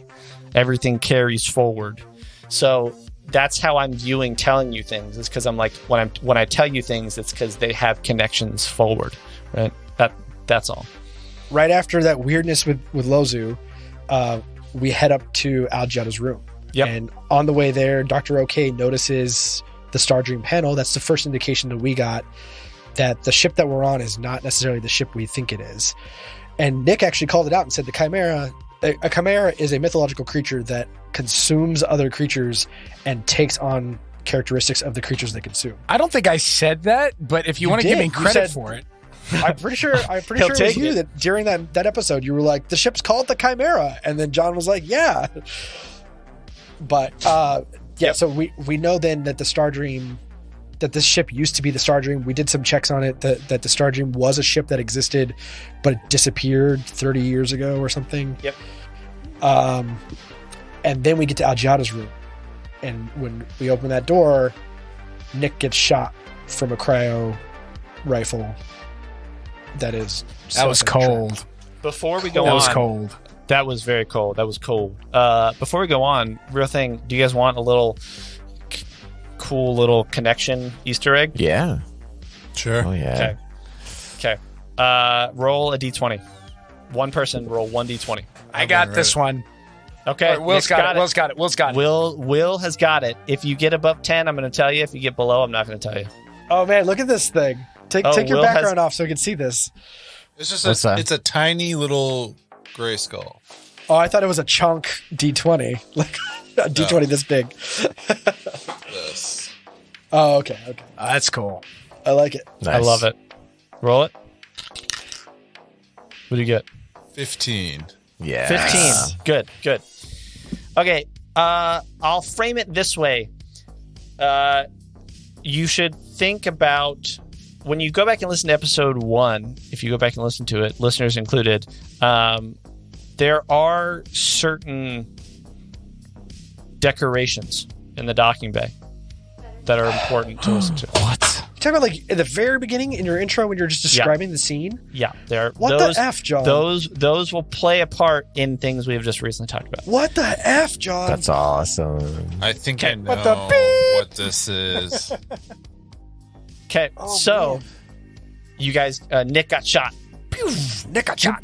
Everything carries forward, so that's how I'm viewing telling you things. Is because I'm like when I tell you things, it's because they have connections forward, right? That's all. Right after that weirdness with Lozu, we head up to Algiada's room. Yep. And on the way there, Dr. OK notices the Star Dream panel. That's the first indication that we got that the ship that we're on is not necessarily the ship we think it is. And Nick actually called it out and said the Chimera, a Chimera is a mythological creature that consumes other creatures and takes on characteristics of the creatures they consume. I don't think I said that, but if you want to give me credit for it. I'm pretty sure it was you that during that episode you were like, the ship's called the Chimera, and then John was like, yeah. But so we know then that the Star Dream, that this ship used to be the Star Dream. We did some checks on it that the Star Dream was a ship that existed, but it disappeared 30 years ago or something. Yep. And then we get to Algiada's room, and when we open that door, Nick gets shot from a cryo rifle. That was cold. Before we go on, that was cold. That was very cold. That was cold. Before we go on, real thing, do you guys want a little cool little connection Easter egg? Yeah. Sure. Oh, yeah. Okay. Roll a d20. One person, roll one d20. I got this one. Okay. Will's got it. Will's got it. Will has got it. If you get above 10, I'm going to tell you. If you get below, I'm not going to tell you. Oh, man, look at this thing. Take your Will background off so we can see this. It's just it's a tiny little gray skull. Oh, I thought it was a chunk D20. Like a D20 this big. This. Oh, okay. That's cool. I like it. Nice. I love it. Roll it. What do you get? 15. Yeah. 15. Good. Okay. I'll frame it this way. You should think about when you go back and listen to episode 1, if you go back and listen to it, listeners included, there are certain decorations in the docking bay that are important to listen to. What? You talking about like at the very beginning in your intro when you're just describing the scene? Yeah, there. What the F, John? Those will play a part in things we have just recently talked about. What the F, John? That's awesome. I think I know what this is. Okay, man. You guys, Nick got shot. Nick got shot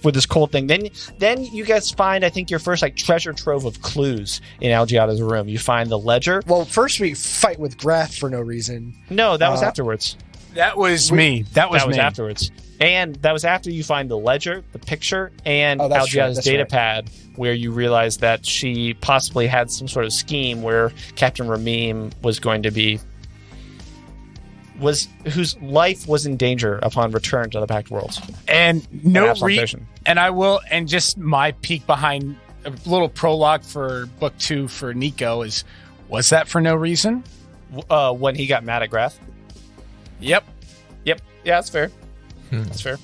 with this cold thing. Then you guys find, I think, your first like treasure trove of clues in Algiada's room. You find the ledger. Well, first we fight with Grath for no reason. No, that was afterwards. That was me. That was afterwards. And that was after you find the ledger, the picture, and Algiada's data pad, where you realize that she possibly had some sort of scheme where Captain Ramim was going to be whose life was in danger upon return to the Pact Worlds. And just my peek behind a little prologue for book 2 for Nico was that for no reason? When he got mad at Grath? Yep. Yeah, that's fair. That's fair.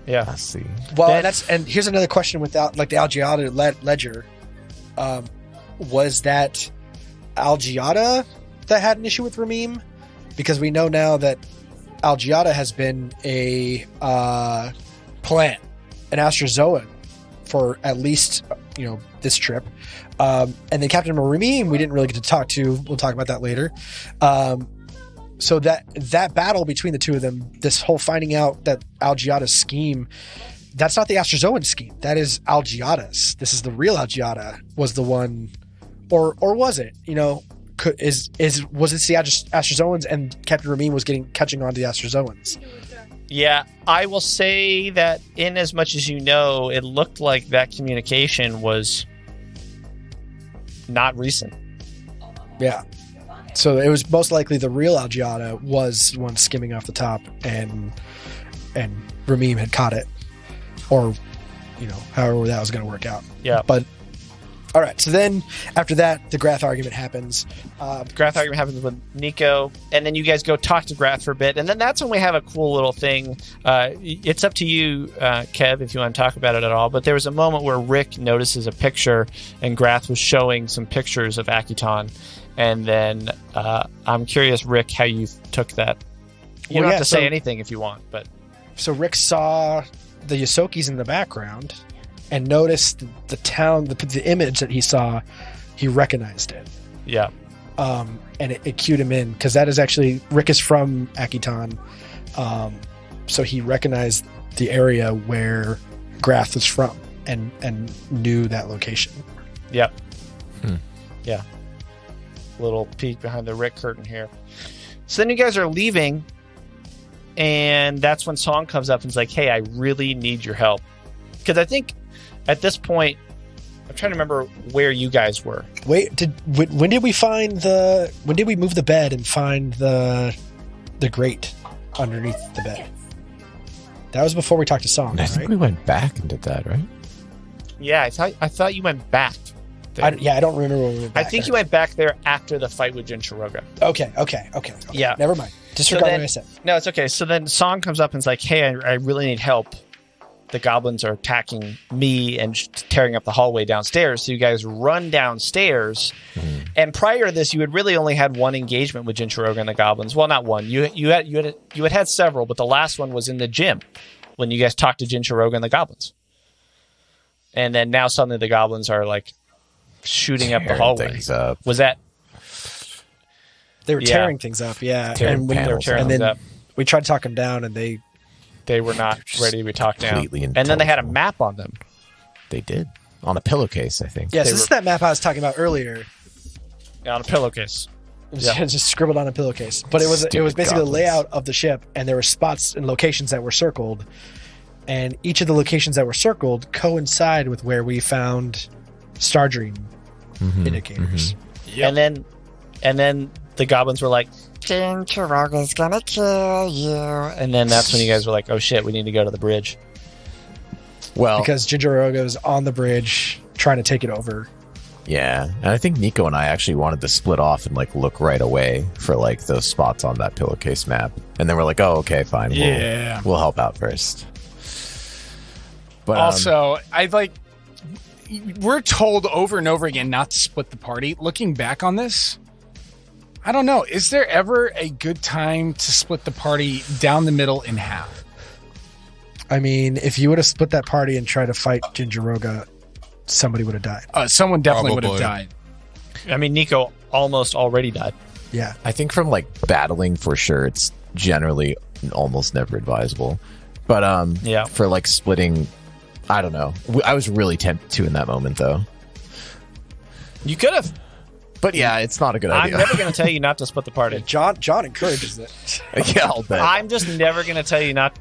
Yeah. I see. Well, and here's another question without like the Algiada ledger. Was that Algiada that had an issue with Ramim? Because we know now that Algiada has been a plant, an Astrozoan for at least this trip, and then Captain Ramim we didn't really get to talk to. We'll talk about that later. So that battle between the two of them, this whole finding out that Algiada's scheme, that's not the Astrozoan scheme. That is Algiada's. This is the real Algiada was the one, or was it? Was it the Astrozoans and Captain Ramim was catching on to the Astrozoans? Yeah, I will say that in as much as you know, it looked like that communication was not recent. Yeah. So it was most likely the real Algiata was the one skimming off the top, and Ramim had caught it, or however that was going to work out. Yeah. But all right. So then after that, the Grath argument happens. Grath argument happens with Nico, and then you guys go talk to Grath for a bit, and then that's when we have a cool little thing. It's up to you, Kev, if you want to talk about it at all. But there was a moment where Rick notices a picture, and Grath was showing some pictures of Akiton, and then I'm curious, Rick, how you took that. You don't have to say anything if you want, but so Rick saw the Yosokis in the background and noticed the town, the image that he saw. He recognized it. Yeah. And it cued him in, because that is actually, Rick is from Akiton, so he recognized the area where Grath was from and knew that location. Yep. Yeah. Little peek behind the Rick curtain here. So then you guys are leaving, and that's when Song comes up and is like, hey, I really need your help. Because I think at this point, I'm trying to remember where you guys were. Wait, when did we when did we move the bed and find the grate underneath the bed? That was before we talked to Song, I think we went back and did that, right? Yeah, I thought you went back there. I don't remember when we went back. I think there. you went back there after the fight with Jinchurōga. Okay. Yeah. Never mind. Disregard what I said. No, it's okay. So then Song comes up and is like, hey, I really need help. The goblins are attacking me and tearing up the hallway downstairs. So you guys run downstairs. Mm-hmm. And prior to this, you had really only had one engagement with Jinchurōga and the goblins. Well, not one. You had several, but the last one was in the gym when you guys talked to Jinchurōga and the goblins. And then now suddenly the goblins are like shooting up the hallway. Was that? They were tearing things up, yeah. And then we tried to talk them down, and they were not ready to be talked down. And then they had a map on them. They did. On a pillowcase, I think. Yes, this is that map I was talking about earlier. On a pillowcase. Just scribbled on a pillowcase. But it was basically the layout of the ship, and there were spots and locations that were circled. And each of the locations that were circled coincide with where we found Star Dream indicators. Mm-hmm. Yep. And then the goblins were like, Jinchurōga's gonna kill you. And then that's when you guys were like, oh shit, we need to go to the bridge. Well, because Jinchurōga was on the bridge trying to take it over. Yeah. And I think Nico and I actually wanted to split off and like look right away for like those spots on that pillowcase map. And then we're like, oh, okay, fine. Yeah. We'll help out first. But also, we're told over and over again not to split the party. Looking back on this, I don't know. Is there ever a good time to split the party down the middle in half? I mean, if you would have split that party and tried to fight Jinchurōga, somebody would have died. Someone definitely would have died. I mean, Nico almost already died. Yeah. I think from like battling for sure, it's generally almost never advisable. But for like splitting, I don't know. I was really tempted to in that moment, though. You could have. But yeah, it's not a good idea. I'm never going to tell you not to split the party. John encourages it. Yeah, I'll bet. I'm just never going to tell you not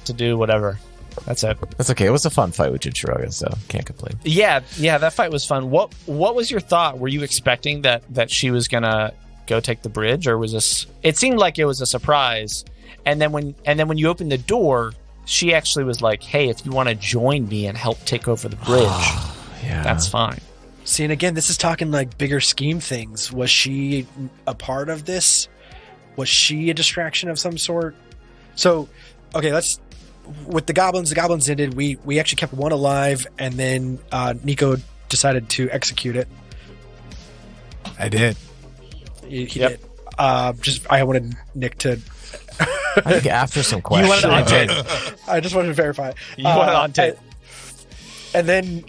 to do whatever. That's it. That's okay. It was a fun fight with Jinchurōga, so can't complain. Yeah, that fight was fun. What was your thought? Were you expecting that she was going to go take the bridge, or was this? It seemed like it was a surprise. And then when you opened the door, she actually was like, "Hey, if you want to join me and help take over the bridge, that's fine." See, and again, this is talking like bigger scheme things. Was she a part of this? Was she a distraction of some sort? So, okay, with the goblins ended. We actually kept one alive, and then Nico decided to execute it. I did. He did. I wanted Nick to. I think after some questions, you wanted on tape. I just wanted to verify. You wanted on tape. And then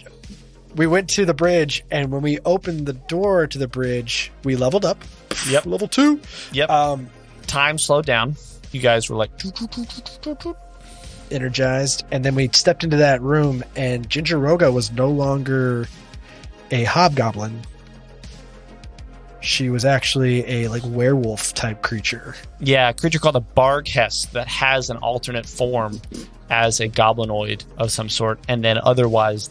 we went to the bridge, and when we opened the door to the bridge, we leveled up. Yep. Level 2. Yep. Time slowed down. You guys were like energized, and then we stepped into that room, and Jinchurōga was no longer a hobgoblin. she was actually a like werewolf type creature. Yeah, a creature called a Barghest that has an alternate form as a goblinoid of some sort, and then otherwise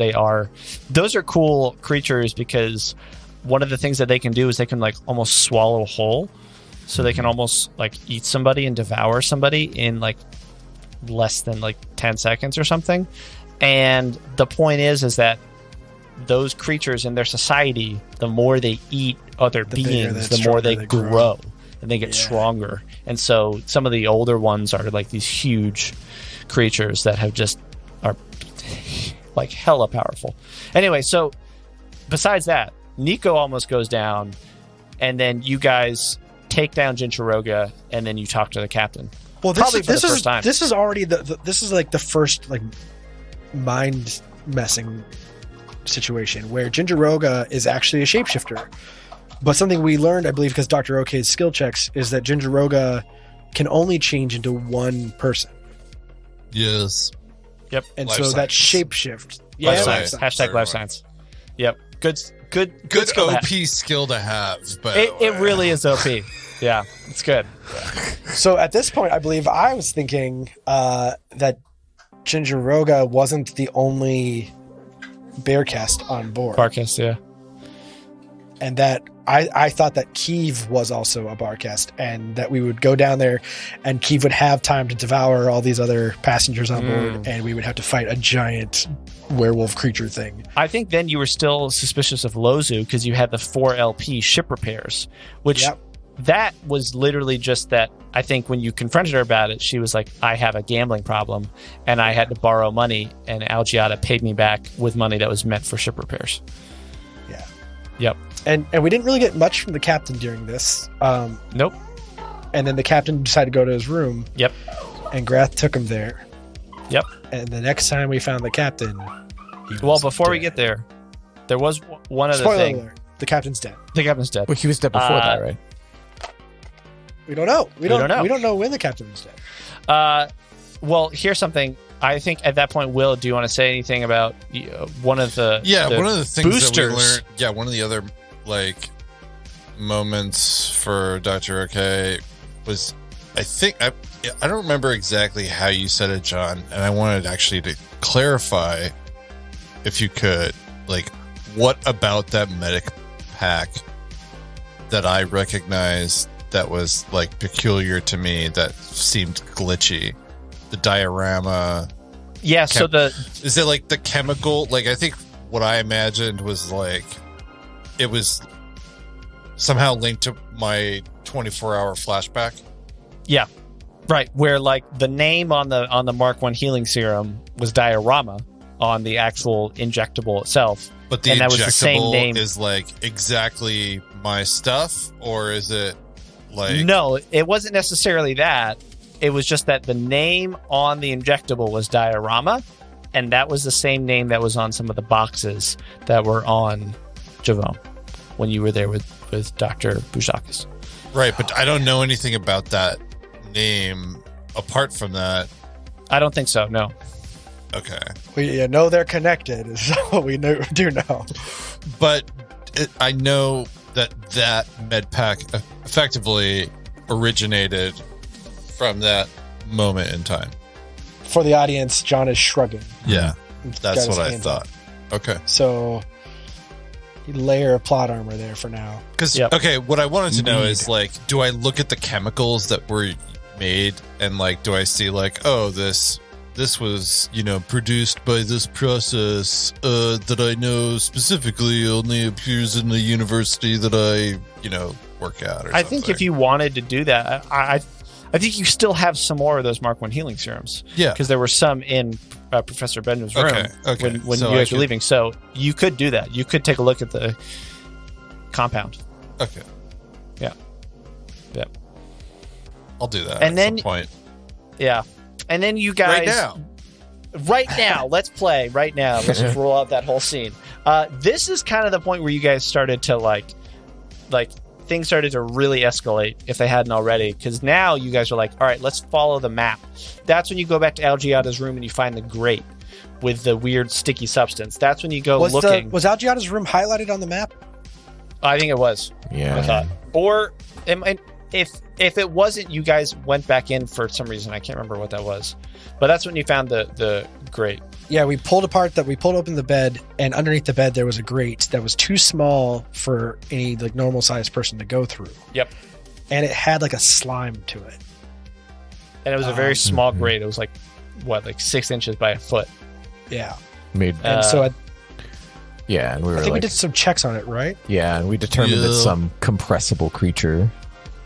those are cool creatures because one of the things that they can do is they can like almost swallow whole, so they can almost like eat somebody and devour somebody in like less than like 10 seconds or something. And the point is that those creatures in their society, the more they eat other beings, the more they grow and they get stronger. And so some of the older ones are like these huge creatures that are like hella powerful. Anyway, so besides that, Nico almost goes down, and then you guys take down Jinchuroga, and then you talk to the captain. Well, this is the first time. This is already this is like the first like mind messing situation where Jinchuroga is actually a shapeshifter. But something we learned, I believe, because Dr. Ok's skill checks, is that Jinchuroga can only change into one person. Yes. Yep. And Life so science. that shapeshift. Life Yeah, science. Hashtag life science. Yep. Good skill to OP have. skill to have. But It really is OP. Yeah, it's good. So at this point, I believe I was thinking that Jinchuroga wasn't the only Bearcast on board. Barghest, yeah. And that I thought that Kiev was also a Barcast, and that we would go down there and Kiev would have time to devour all these other passengers on board, and we would have to fight a giant werewolf creature thing. I think then you were still suspicious of Lozu because you had the 4LP ship repairs, which that was literally just that. I think when you confronted her about it, she was like, I have a gambling problem and I had to borrow money, and Algiata paid me back with money that was meant for ship repairs. Yeah. Yep. And we didn't really get much from the captain during this. Nope. And then the captain decided to go to his room. Yep. And Grath took him there. Yep. And the next time we found the captain, he Well, was before we dead. get there, there was one other Spoiler thing. alert, the captain's dead. The captain's dead. Well, he was dead before that, right? We don't know. We don't know. We don't know when the captain was dead. Well, here's something. I think at that point, Will, do you want to say anything about one of the one of the things boosters? that we learned. Yeah, one of the other like moments for Dr. OK was, I think I don't remember exactly how you said it, John, and I wanted actually to clarify, if you could, like, what about that medic pack that I recognized that was like peculiar to me, that seemed glitchy? The diorama. Yeah, so is it like the chemical? Like, I think what I imagined was like it was somehow linked to my 24-hour flashback. Yeah, right. Where like the name on the Mark I healing serum was diorama on the actual injectable itself, But the and that was injectable the same name. is like exactly my stuff, or is it like No, it wasn't necessarily that. It was just that the name on the injectable was diorama, and that was the same name that was on some of the boxes that were on Javon when you were there with Dr. Bouchakis. right? But I don't know anything about that name apart from that. I don't think so, no. Okay, We know they're connected, is what we do know. but I know that med pack effectively originated from that moment in time. For the audience, John is shrugging. Yeah, He's got that's his what I hands thought. up. Okay. So, layer of plot armor there for now. Because, Yep. okay, what I wanted to know is, like, do I look at the chemicals that were made and, like, do I see, like, oh, this was, produced by this process that I know specifically only appears in the university that I, work at, or I think if you wanted to do that, I think you still have some more of those Mark I healing serums. Yeah. Because there were some in Professor Benjamin's room Okay. when So you I guys were could- leaving. So you could do that. You could take a look at the compound. Okay. Yeah. Yep. I'll do that And at then- some point. Yeah. And then you guys... Right now. Let's play. Right now. Let's just roll out that whole scene. This is kind of the point where you guys started to, like things started to really escalate if they hadn't already, because now you guys are like, all right, let's follow the map. That's when you go back to Algiata's room and you find the grate with the weird sticky substance. That's when you go looking. Was Algiata's room highlighted on the map? I think it was. Yeah. I thought. Or if it wasn't, you guys went back in for some reason. I can't remember what that was. But that's when you found the grate. Yeah, we pulled open the bed, and underneath the bed there was a grate that was too small for any like normal sized person to go through. Yep. And it had like a slime to it. And it was a very small grate. It was like 6 inches by a foot. Yeah. Made And so yeah, and we were I think we like, did some checks on it, right? yeah, and we determined that some compressible creature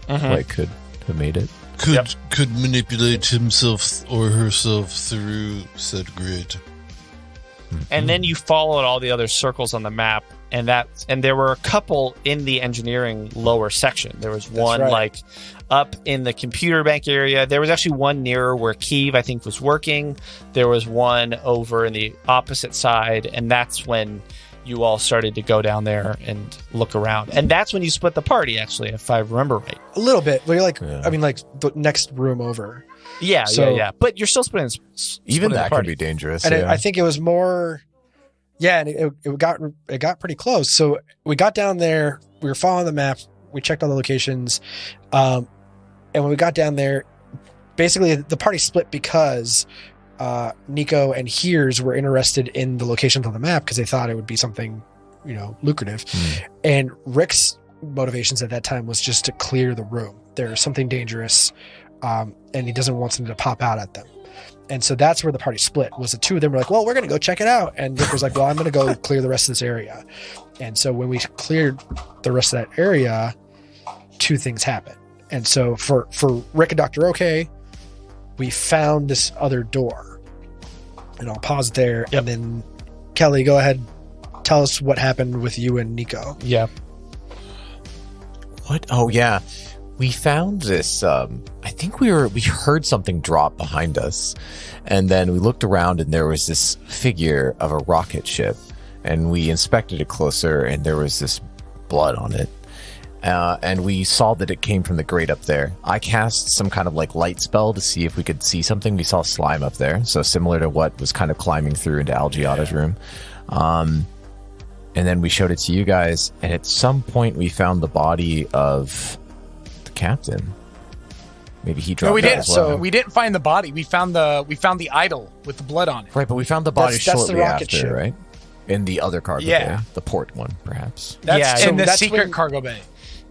could have made it. Could manipulate himself or herself through said grid. And then you followed all the other circles on the map, and there were a couple in the engineering lower section. There was one like up in the computer bank area. There was actually one nearer where Keeve, I think, was working. There was one over in the opposite side, and that's when you all started to go down there and look around. And that's when you split the party, actually, if I remember right. A little bit. We're like, I mean, like the next room over. Yeah, yeah. But you're still splitting Even that the party. could be dangerous. And I think it was more, and it got pretty close. So we got down there, we were following the map, we checked all the locations, and when we got down there, basically the party split because Nico and Hears were interested in the locations on the map because they thought it would be something, lucrative. And Rick's motivations at that time was just to clear the room. There's something dangerous, and he doesn't want something to pop out at them. And so that's where the party split. Was the two of them were like, well, we're going to go check it out. And Rick was like, well, I'm going to go clear the rest of this area. And so when we cleared the rest of that area, two things happened. And so for Rick and Dr. OK, we found this other door. And I'll pause there. Yep. And then, Kelly, go ahead. Tell us what happened with you and Nico. Yeah. What? Oh, yeah. We found this. I think we heard something drop behind us. And then we looked around and there was this figure of a rocket ship. And we inspected it closer and there was this blood on it. And we saw that it came from the grate up there. I cast some kind of like light spell to see if we could see something. We saw slime up there. So similar to what was kind of climbing through into Algiata's room. And then we showed it to you guys. And at some point we found the body of the captain. Maybe he dropped. No, we didn't. As well. So we didn't find the body. We found the idol with the blood on it. Right, but we found the body That's shortly the rocket after, ship. right? In the other cargo bay, the port one, perhaps. That's Yeah, in the that's secret when- cargo bay.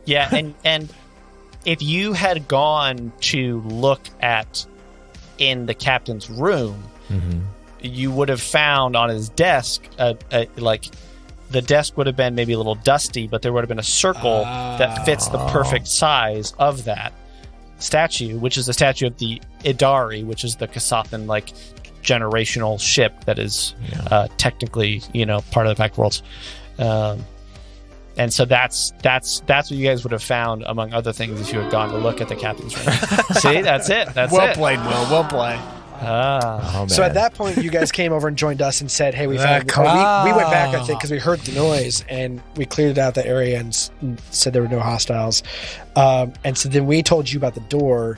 Yeah, and if you had gone to look in the captain's room, you would have found on his desk, like the desk would have been maybe a little dusty, but there would have been a circle that fits the perfect size of that statue, which is the statue of the Idari, which is the Kasathan like generational ship that is technically part of the Pact Worlds. And so that's what you guys would have found, among other things, if you had gone to look at the captain's room. See, that's it. That's well it. played, Will. Well played. Oh, So man. at that point, you guys came over and joined us and said, hey, we found... we went back, I think, because we heard the noise, and we cleared out the area and said there were no hostiles. And so then we told you about the door,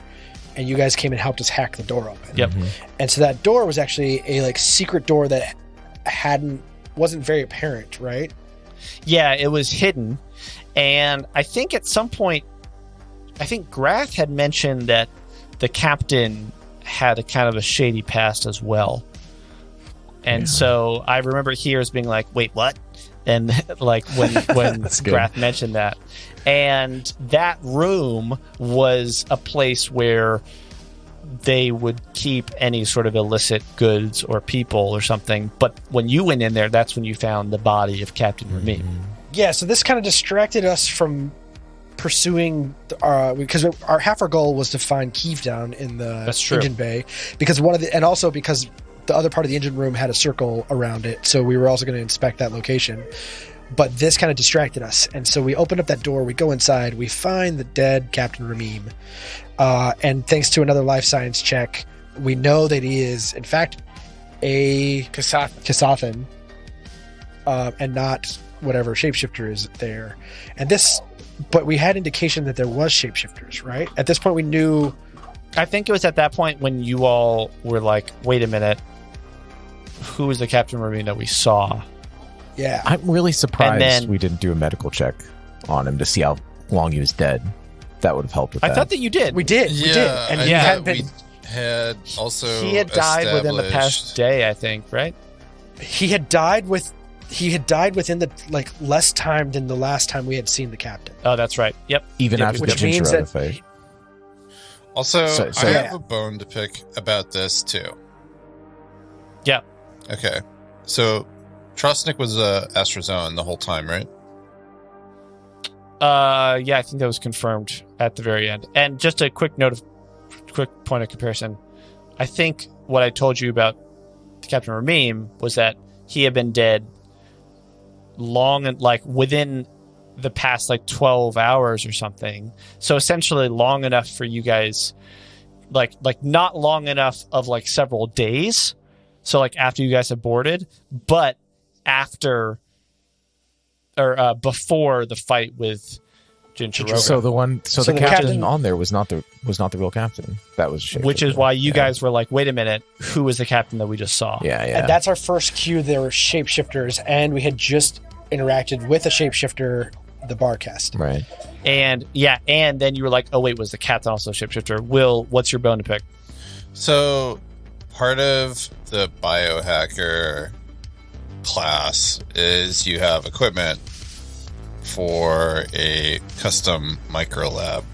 and you guys came and helped us hack the door open. Yep. And so that door was actually a like secret door that wasn't very apparent, right? Yeah, it was hidden. And I think at some point, Grath had mentioned that the captain had a kind of a shady past as well. And so I remember here as being like, wait, what? And like when Grath mentioned that. And that room was a place where they would keep any sort of illicit goods or people or something. But when you went in there, that's when you found the body of Captain Ramim. Yeah, so this kind of distracted us from pursuing because half our goal was to find Keeve down in the engine bay, because because the other part of the engine room had a circle around it, so we were also going to inspect that location. But this kind of distracted us, and so we opened up that door, we go inside, we find the dead Captain Ramim, and thanks to another life science check, we know that he is in fact a Kasathan, and not whatever shapeshifter is there. But we had indication that there was shapeshifters, right? At this point we knew. I think it was at that point when you all were like, wait a minute, who is the Captain Ramim that we saw? Yeah. I'm really surprised we didn't do a medical check on him to see how long he was dead. That would have helped with that. I thought that you did. We did. And he hadn't been. Had also He had died within the past day, I think, right? He had died within the less time than the last time we had seen the captain. Oh, that's right. Yep. Even Yep, after which the means Ventura that fight. Also, So I yeah. have a bone to pick about this too. Yeah. Okay, so Trostnik was Astrozoan the whole time, right? Yeah, I think that was confirmed at the very end. And just a quick point of comparison. I think what I told you about Captain Ramim was that he had been dead long and within the past 12 hours or something. So essentially long enough for you guys, not long enough of several days. So after you guys have boarded, but after or before the fight with Jinchuriki. So the the captain captain- on there was not the real captain. That was a Which is shapeshifter. why you Yeah. guys were like, wait a minute, who was the captain that we just saw? Yeah. And that's our first cue. There were shapeshifters, and we had just interacted with a shapeshifter, the Barcast. Right. And then you were like, oh wait, was the captain also a shapeshifter? Will, what's your bone to pick? So part of the biohacker class is you have equipment for a custom micro lab.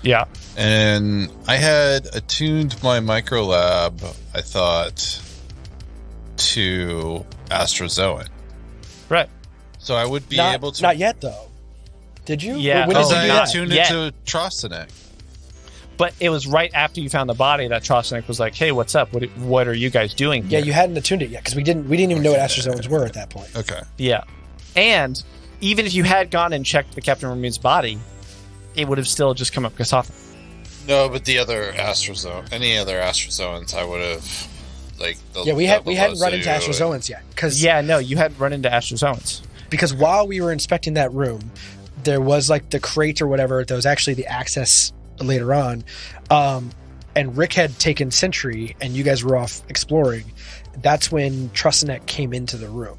Yeah. And I had attuned my micro lab, I thought, to Astrozoan. Right. So I would be Not, able to. not yet, though. Did you? Yeah. When Oh, did you Because do I that? attuned Yeah. it to Trostnik. But it was right after you found the body that Trostnik was like, hey, what's up? What are you guys doing Yeah, here? you hadn't attuned it yet because we didn't even know what Astrozoans were at that point. Okay. Yeah. And even if you had gone and checked the Captain Ramir's body, it would have still just come up Kasatha. No, but the other any other Astrozoans, I would have Yeah, we hadn't run into Astrozoans yet because Yeah, no, you hadn't run into Astrozoans. because while we were inspecting that room, there was the crate or whatever that was actually the access later on, and Rick had taken Sentry, and you guys were off exploring. That's when Trostnik came into the room.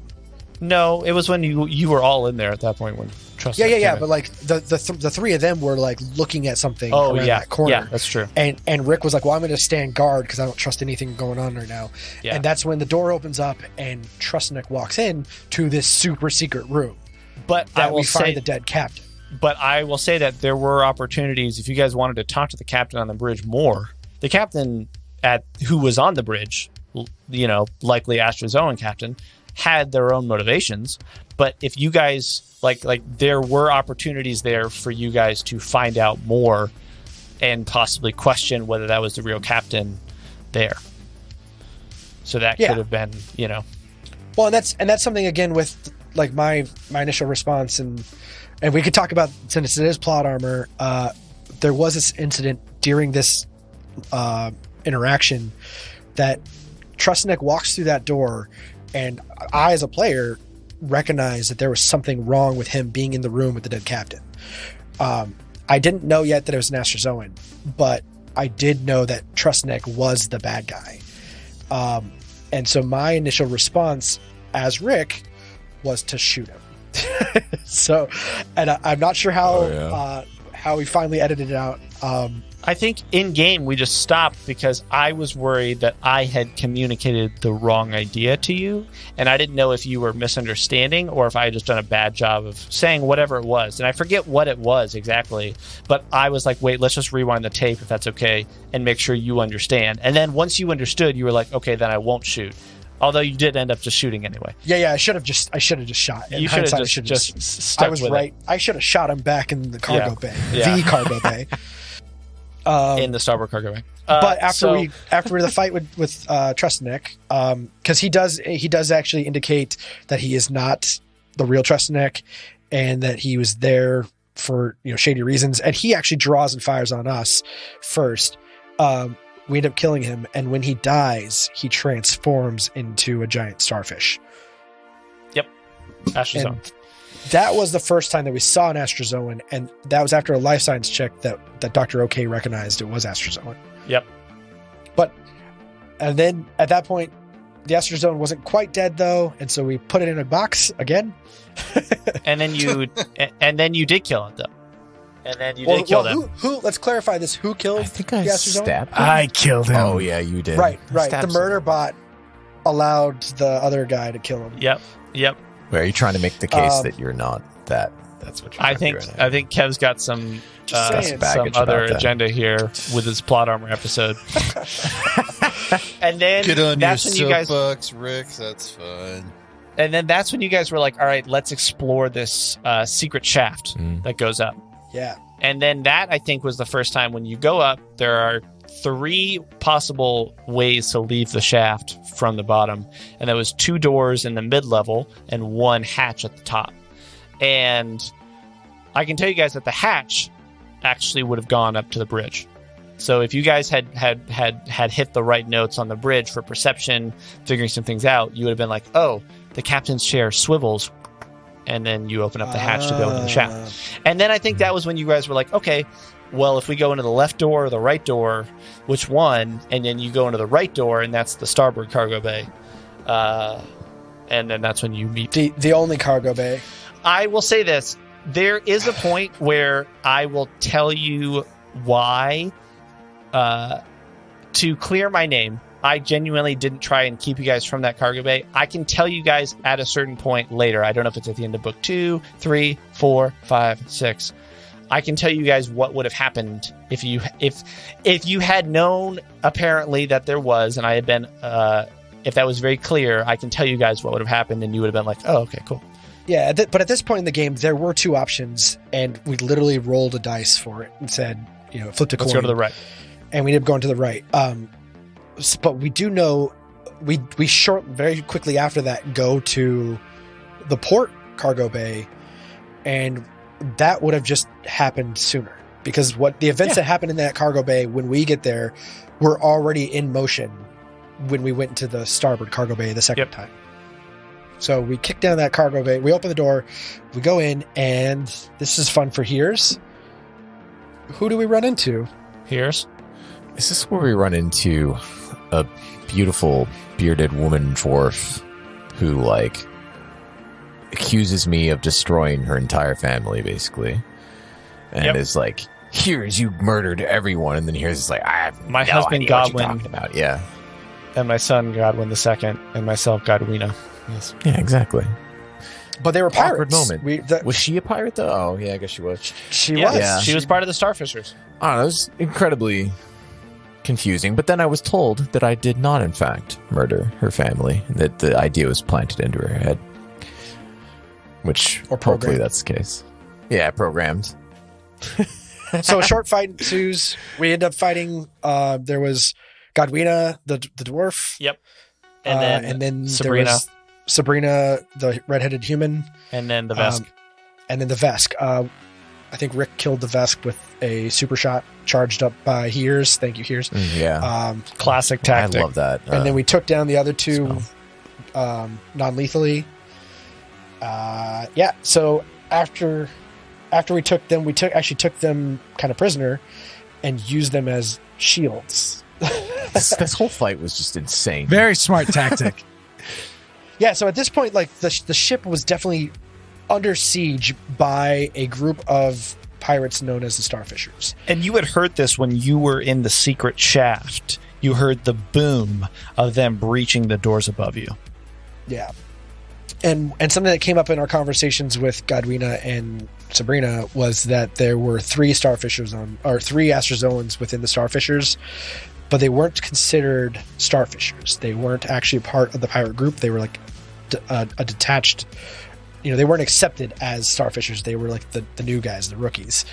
No, it was when you were all in there at that point when Trostnik Yeah. came in. But the three of them were looking at something Oh around yeah, that corner. yeah, that's true. And Rick was like, well, I'm going to stand guard because I don't trust anything going on right now. Yeah. And that's when the door opens up and Trostnik walks in to this super secret room But I that will we find say, the dead captain. but I will say that there were opportunities if you guys wanted to talk to the captain on the bridge more. The captain who was on the bridge, likely Astrozoan captain, had their own motivations. But if you guys there were opportunities there for you guys to find out more and possibly question whether that was the real captain there. So that Yeah. could have been, Well, and that's something again with my initial response, and we could talk about, since it is plot armor. There was this incident during this interaction that Trostnik walks through that door, and I, as a player, recognized that there was something wrong with him being in the room with the dead captain. I didn't know yet that it was an Astrozoan, but I did know that Trostnik was the bad guy. And so my initial response as Rick was to shoot him. So, and I'm not sure how we finally edited it out. I think in game we just stopped because I was worried that I had communicated the wrong idea to you, and I didn't know if you were misunderstanding or if I had just done a bad job of saying whatever it was. And I forget what it was exactly, but I was like, wait, let's just rewind the tape if that's okay and make sure you understand. And then once you understood, you were like, okay, then I won't shoot. Although you did end up just shooting anyway. Yeah. I should have just shot. In You should hindsight, have I should just I stuck was with right. I should have shot him back in the cargo bay, Yeah. the cargo bay. in the starboard cargo bay. But after the fight with Trostnik, because he does actually indicate that he is not the real Trostnik, and that he was there for shady reasons, and he actually draws and fires on us first. We end up killing him, and when he dies, he transforms into a giant starfish. Astrozoan. And that was the first time that we saw an Astrozoan, and that was after a life science check that Dr. OK recognized it was Astrozoan. Yep. And then at that point, the Astrozoan wasn't quite dead though, and so we put it in a box again. And then you did kill it though. And then you did kill them. Who? Let's clarify this. Who killed? I think I the Astrodome? stabbed him. I killed him. Oh yeah, you did. Right. The Stabbed murder bot allowed the other guy to kill him. Yep. Where are you trying to make the case that you're not that? That's what you're I trying think to do right now. I think Kev's got some saying. Baggage other about that. agenda here with his plot armor episode. And then Get on your that's when you guys soapbox, Rick. That's fine. and then that's when you guys were like, all right, let's explore this secret shaft that goes up. Yeah. And then that, I think, was the first time when you go up, there are 3 possible ways to leave the shaft from the bottom. And there was 2 doors in the mid-level and 1 hatch at the top. And I can tell you guys that the hatch actually would have gone up to the bridge. So if you guys had hit the right notes on the bridge for perception, figuring some things out, you would have been like, oh, the captain's chair swivels. And then you open up the hatch to go into the shaft. And then I think that was when you guys were like, okay, well, if we go into the left door or the right door, which one? And then you go into the right door, and that's the starboard cargo bay. And then that's when you meet. The only cargo bay. I will say this. There is a point where I will tell you why. To clear my name, I genuinely didn't try and keep you guys from that cargo bay. I can tell you guys at a certain point later. I don't know if it's at the end of book 2, 3, 4, 5, 6. I can tell you guys what would have happened if you had known apparently that there was, and I had been if that was very clear, I can tell you guys what would have happened, and you would have been like, oh, okay, cool. Yeah, but at this point in the game, there were 2 options, and we literally rolled a dice for it and said, flipped a coin. Let's go to the right. And we ended up going to the right. But we do know we very quickly after that go to the port cargo bay, and that would have just happened sooner because what the events that happened in that cargo bay when we get there were already in motion when we went into the starboard cargo bay the second time. So we kick down that cargo bay, we open the door, we go in, and this is fun for Hears. Who do we run into? Here's. Is this where we run into a beautiful bearded woman dwarf who accuses me of destroying her entire family, basically, and is like, "Here's you murdered everyone," and then here's like, "I have my no husband idea what you're Godwin, talking about." Yeah, and my son Godwin II, and myself Godwina. Yes, yeah, exactly. But they were pirates. Awkward moment. Was she a pirate though? Oh, yeah, I guess she was. She was. Yeah. She was part of the Starfishers. I don't know, it was incredibly confusing, but then I was told that I did not, in fact, murder her family, and that the idea was planted into her head. Which, or hopefully that's the case. Yeah, programmed. So a short fight ensues. We end up fighting. There was Godwina, the dwarf. Yep. And then Sabrina. There was Sabrina, the redheaded human. And then the Vesk. And then the Vesk. I think Rick killed the Vesk with a super shot charged up by Hears. Thank you, Hears. Yeah. Classic tactic. I love that. And then we took down the other 2 non-lethally. So after we took them, actually took them kind of prisoner and used them as shields. This whole fight was just insane. Very smart tactic. Yeah, so at this point, the ship was definitely under siege by a group of pirates known as the Starfishers. And you had heard this when you were in the secret shaft. You heard the boom of them breaching the doors above you. Yeah. And something that came up in our conversations with Godwina and Sabrina was that there were 3 Starfishers or 3 Astrozoans within the Starfishers, but they weren't considered Starfishers. They weren't actually part of the pirate group. They were like a detached, they weren't accepted as Starfishers. They were like the new guys, the rookies.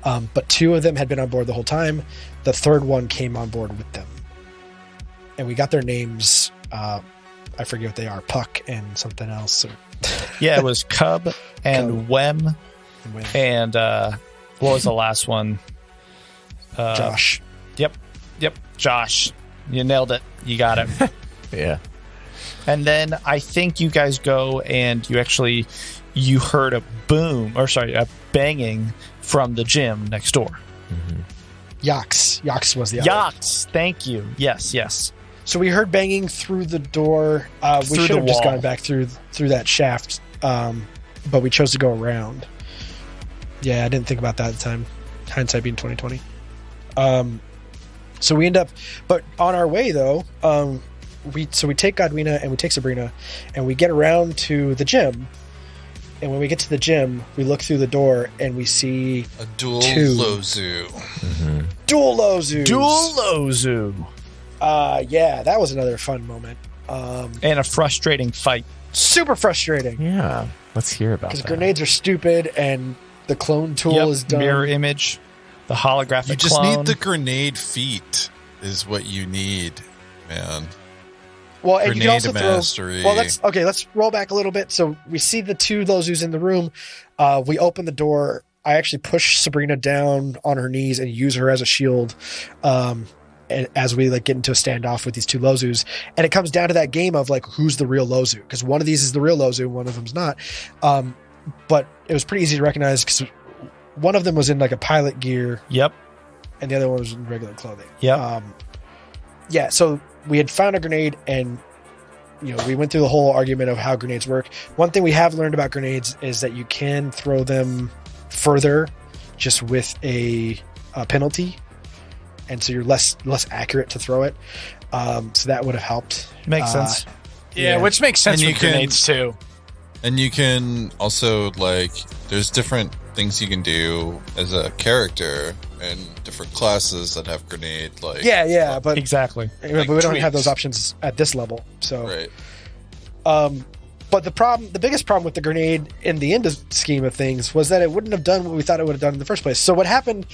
But 2 of them had been on board the whole time. The 3rd one came on board with them. And we got their names. I forget what they are. Puck and something else. Yeah, it was Cub and Wem. And what was the last one? Josh. Yep. Josh. You nailed it. You got it. Yeah. And then I think you guys go and you heard a a banging from the gym next door. Mm-hmm. Yax was the other. Yax. Thank you. Yes. So we heard banging through the door. We should have just gone back through that shaft, but we chose to go around. Yeah, I didn't think about that at the time. Hindsight being 2020. So we end up, but on our way though, we take Godwina and we take Sabrina, and we get around to the gym. And when we get to the gym, we look through the door and we see a dual two. Lozu. Mm-hmm. Dual Lozus. Dual Lozu. Yeah, that was another fun moment. And a frustrating fight. Super frustrating. Yeah, let's hear about that. Because grenades are stupid and the clone tool is done. Mirror image, the holographic You just clone. need the grenade feet is what you need, man. Well, and you can Grenade also mastery. throw. Well, let's roll back a little bit. So we see the two Lozus in the room. We open the door. I actually push Sabrina down on her knees and use her as a shield. As we like get into a standoff with these two Lozus, and it comes down to that game of like who's the real Lozu, because one of these is the real Lozu, one of them's not. But it was pretty easy to recognize because one of them was in like a pilot gear. Yep. And the other one was in regular clothing. Yep. Yeah. So we had found a grenade, and we went through the whole argument of how grenades work. One thing we have learned about grenades is that you can throw them further just with a penalty. And so you're less accurate to throw it. So that would have helped. Makes sense. Yeah, which makes sense And with grenades too. And you can also, like, there's different things you can do as a character and different classes that have grenade, like... Yeah, but Exactly. but we don't have those options at this level. So, Right. But the biggest problem with the grenade in the end scheme of things was that it wouldn't have done what we thought it would have done in the first place. So what happened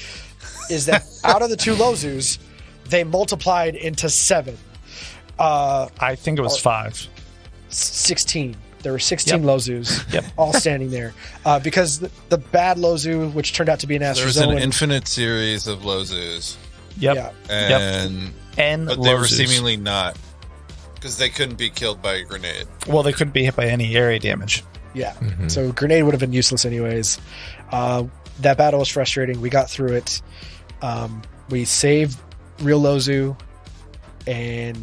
is that out of the two Lozus, they multiplied into 7. I think it was 5. 16. There were 16 Lozus, Yep. all standing there. Because the bad Lozu, which turned out to be an There was an Astrozoan, infinite series of Lozus. Yep. Yeah. And... And But they were Lozus. seemingly not. Because they couldn't be killed by a grenade. Well, they couldn't be hit by any area damage. Yeah. Mm-hmm. So grenade would have been useless anyways. That battle was frustrating. We got through it. We saved real Lozu, and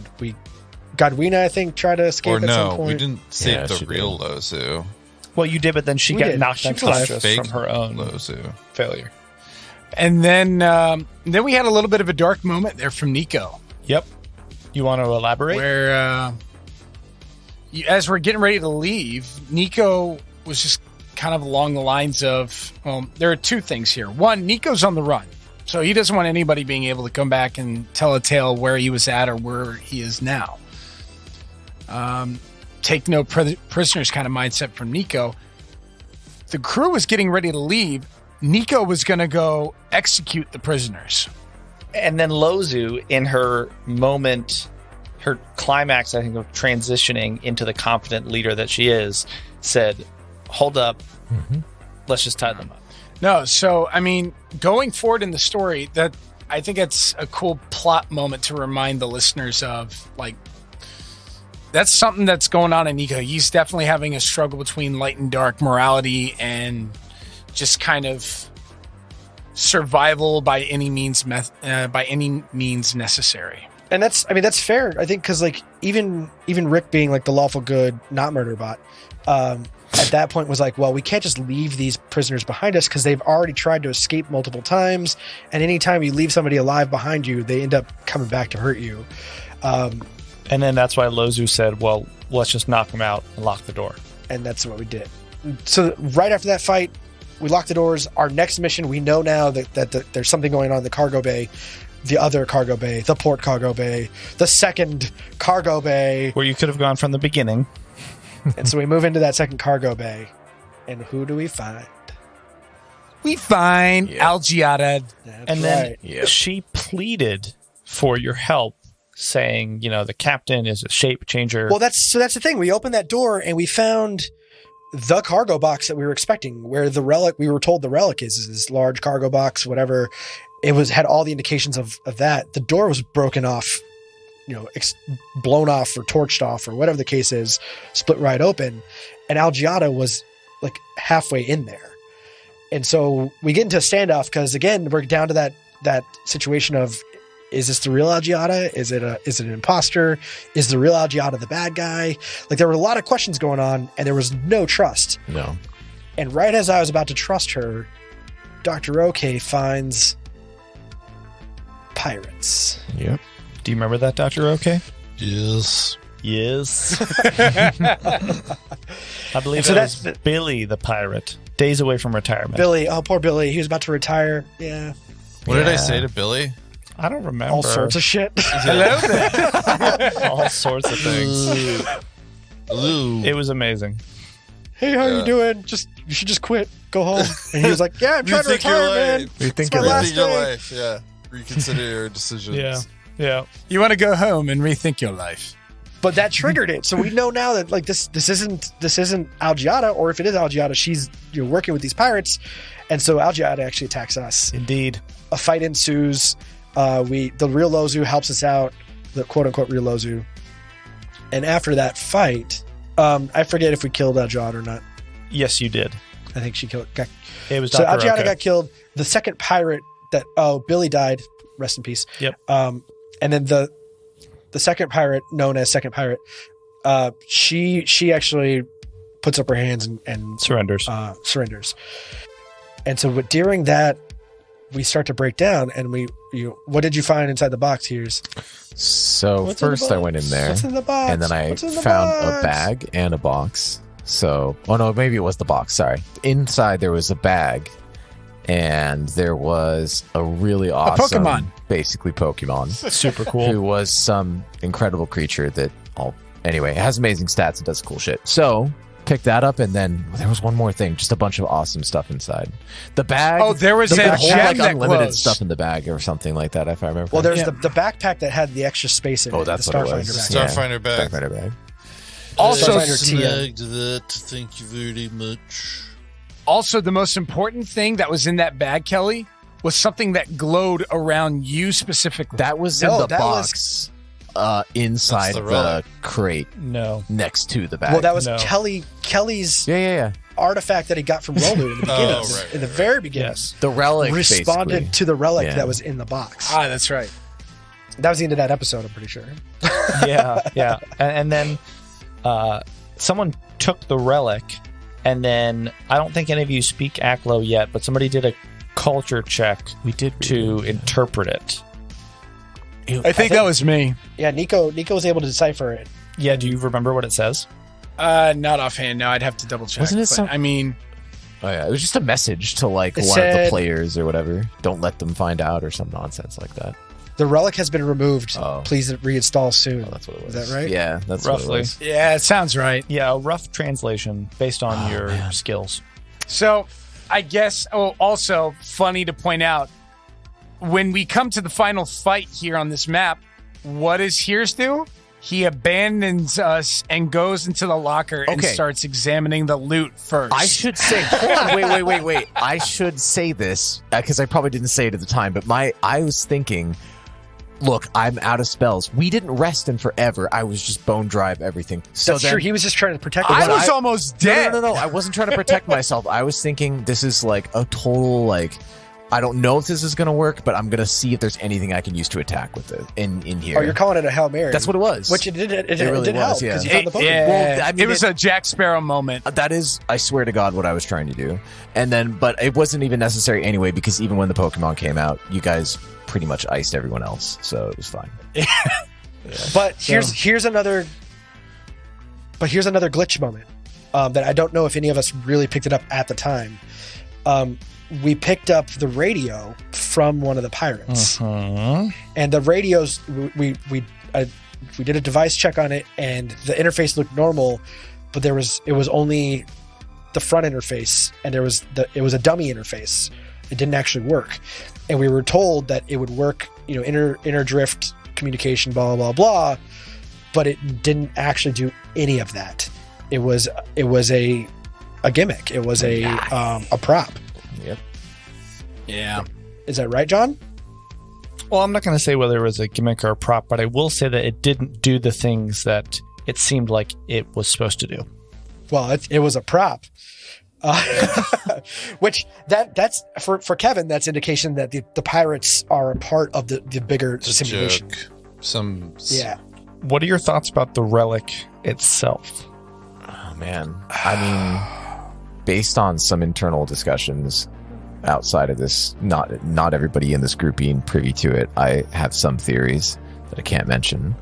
Godwina, I think, tried to escape Or at some no, point. we didn't save Yeah, the she real Lozu. Well, you did, but then she We got did. knocked She unconscious fake from her own Lozu. failure. And then we had a little bit of a dark moment there from Nico, Yep. You want to elaborate? where as we're getting ready to leave, Nico was just kind of along the lines of, well, there are two things here. One, Nico's on the run. So he doesn't want anybody being able to come back and tell a tale where he was at or where he is now. Take no prisoners kind of mindset from Nico. The crew was getting ready to leave. Nico was going to go execute the prisoners. And then Lozu, in her moment, her climax, I think, of transitioning into the confident leader that she is, said, hold up, let's just tie them up. No, so, I mean, going forward in the story, that I think it's a cool plot moment to remind the listeners of, like, that's something that's going on in Nico. He's definitely having a struggle between light and dark morality and just kind of survival by any means necessary. And that's fair, I think, because like even Rick being like the lawful good, not murder bot, at that point was like, well, we can't just leave these prisoners behind us because they've already tried to escape multiple times, and anytime you leave somebody alive behind you, they end up coming back to hurt you. And then that's why Lozu said, well, let's just knock them out and lock the door. And that's what we did. So right after that fight, we locked the doors. Our next mission, we know now that there's something going on in the cargo bay, the other cargo bay, the port cargo bay, the second cargo bay. Where you could have gone from the beginning. And so we move into that second cargo bay. And who do we find? We find Algiada. That's And then right. she pleaded for your help, saying, the captain is a shape changer. Well, that's the thing. We opened that door and we found the cargo box that we were expecting, where the relic, we were told the relic is this large cargo box, whatever. It had all the indications of that. The door was broken off, blown off or torched off or whatever the case is, split right open. And Algiada was like halfway in there. And so we get into a standoff because, again, we're down to that situation of, is this the real Algiada? Is it an imposter? Is the real Algiada the bad guy? Like, there were a lot of questions going on, and there was no trust. No. And right as I was about to trust her, Dr. OK finds pirates. Yep. Do you remember that, Dr. OK? Yes. Yes. I believe So that's that's- Billy the pirate, days away from retirement. Billy, oh, poor Billy. He was about to retire. Yeah. What did I Yeah. say to Billy? I don't remember. All sorts of shit. Hello there. All sorts of things. Hello. It was amazing. Hey, how Yeah. you doing? You should just quit. Go home. And he was like, yeah, I'm trying to retire, man. We think my of last it. Rethink your day. life. Yeah. Reconsider your decisions. Yeah. Yeah. You want to go home and rethink your life. But that triggered it. So we know now that like this isn't Algiata, or if it is Algiata, she's working with these pirates. And so Algiata actually attacks us. Indeed. A fight ensues. The real Lozu helps us out, the quote unquote real Lozu. And after that fight, I forget if we killed Algiata or not. Yes, you did. I think she got It was so Dr. Algiata OK. got killed. The second pirate Billy died. Rest in peace. Yep. And then the second pirate, known as Second Pirate, she actually puts up her hands and Surrenders. surrenders. And so during that, we start to break down, and what did you find inside the box, Here's? So What's in the first I went in box? there, What's in the box? and then I What's in the found box? a bag and a box. So, oh no, maybe it was the box. Sorry. Inside there was a bag, and there was a really awesome, Pokemon. basically Pokemon, Super who cool. was some incredible creature that anyway, it has amazing stats and does cool shit. So picked that up, and then there was one more thing, just a bunch of awesome stuff inside the bag. Oh, there was the a bag gem had, like that unlimited glows. stuff in the bag or something like that, if I remember. Well, there's Yeah. the backpack that had the extra space in it. Oh, that's the what it was. Starfinder Yeah. Starfinder bag. Starfinder bag. Also, Starfinder Tia. Snagged that. Thank you very much. Also, the most important thing that was in that bag, Kelly, was something that glowed around you specifically. That was No, in the that box inside That's the the relic. crate No. next to the bag. Well, that was No. Kelly's yeah. artifact that he got from Rolu in the beginning. Oh, right, in the right, very beginning. Yes. The relic Responded basically. to the relic Yeah. that was in the box. That's right. That was the end of that episode, I'm pretty sure. Yeah. Yeah. And then someone took the relic, and then I don't think any of you speak Aklo yet, but somebody did a culture check. We did to interpret it. I think that was me. Yeah, Nico was able to decipher it. Yeah. Do you remember what it says? Not offhand. No, I'd have to double check. Wasn't it but, some- I mean, Oh yeah, it was just a message to like It one of the said- players or whatever. Don't let them find out or some nonsense like that. The relic has been removed. Oh. Please reinstall soon. Oh, that's what it was. Is that right? Yeah, that's Roughly. what it was. yeah, it sounds right. Yeah, a rough translation based on your man. skills. So, I guess. Oh, also funny to point out when we come to the final fight here on this map. What does Hears do? He abandons us and goes into the locker and Okay. starts examining the loot first. I should say, hold on, wait. I should say this because I probably didn't say it at the time, but I was thinking, look, I'm out of spells. We didn't rest in forever. I was just bone drive everything. So That's then, true. He was just trying to protect I us. was almost dead. No. I wasn't trying to protect myself. I was thinking this is like a total like. I don't know if this is going to work, but I'm going to see if there's anything I can use to attack with it in here. Oh, you're calling it a Hail Mary. That's what it was. Which it did really help was, yeah. because you found the Pokemon. Yeah, Well, I mean, it was a Jack Sparrow moment. That is, I swear to God, what I was trying to do. And then, but it wasn't even necessary anyway, because even when the Pokemon came out, you guys pretty much iced everyone else. So it was fine. But here's another glitch moment that I don't know if any of us really picked it up at the time. We picked up the radio from one of the pirates, and the radios we did a device check on it, and the interface looked normal, but it was only the front interface, and it was a dummy interface. It didn't actually work, and we were told that it would work, inter drift communication, blah blah blah, but it didn't actually do any of that. It was a gimmick. It was a prop. Yep. Yeah. Is that right, John? Well, I'm not going to say whether it was a gimmick or a prop, but I will say that it didn't do the things that it seemed like it was supposed to do. Well, it was a prop. Which that's for Kevin, that's indication that the pirates are a part of the bigger It's a simulation. joke. Yeah. What are your thoughts about the relic itself? Oh, man. I mean, based on some internal discussions, outside of this, not everybody in this group being privy to it, I have some theories that I can't mention.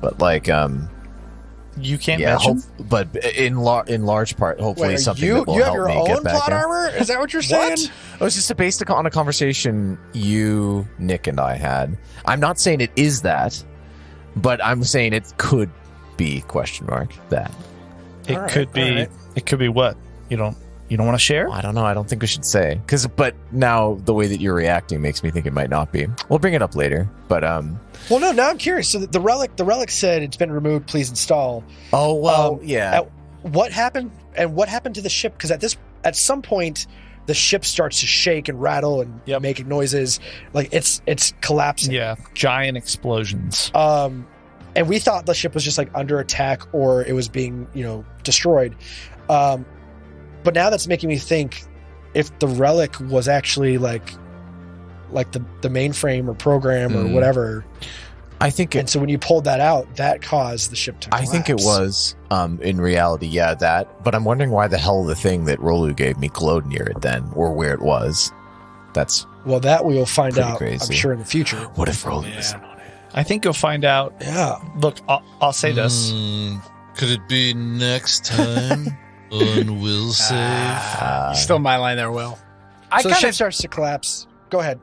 But like, you can't mention? But in large part, hopefully Wait, something you that will have help your me own get back plot in. armor? Is that what you're saying? It was just based on a conversation you, Nick, and I had. I'm not saying it is that, but I'm saying it could be that. It could be. right. It could be what? You don't want to share? I don't know. I don't think we should say but now the way that you're reacting makes me think it might not be. We'll bring it up later. But Well, no. Now I'm curious. So the relic said it's been removed. Please install. oh well, yeah. What happened? And what happened to the ship? Because at some point, the ship starts to shake and rattle and making noises. Like it's collapsing. Yeah, giant explosions. And we thought the ship was just like under attack or it was being destroyed. But now that's making me think if the relic was actually like the mainframe or program or whatever. I think and so when you pulled that out, that caused the ship to collapse. I think it was in reality, that. But I'm wondering why the hell the thing that Rolu gave me glowed near it then, or where it was. That we will find out. Crazy. I'm sure in the future. What if Rolu was in on it? I think you'll find out. Yeah. Look, I'll say this. Could it be next time on Will Save? You stole my line there, Will. So the ship starts to collapse. Go ahead.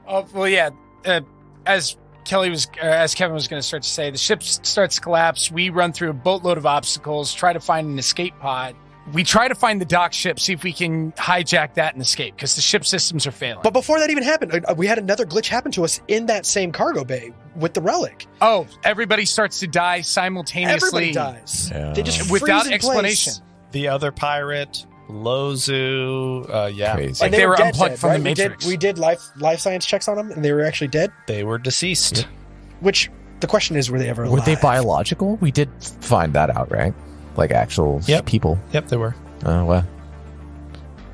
Oh well, yeah. As Kevin was going to start to say, the ship starts to collapse. We run through a boatload of obstacles, try to find an escape pod. We try to find the dock ship, see if we can hijack that and escape, because the ship systems are failing. But before that even happened, we had another glitch happen to us in that same cargo bay with the relic. Oh, everybody starts to die simultaneously. Everybody dies. Yeah. They just without freeze in explanation. place. The other pirate, Lozu, Crazy. Like they were dead, unplugged from right? the Matrix. We did life science checks on them, and they were actually dead. they were deceased. Which the question is, were they ever alive? Were they biological? We did find that out, right? Like actual people. Yep, they were. Oh, well.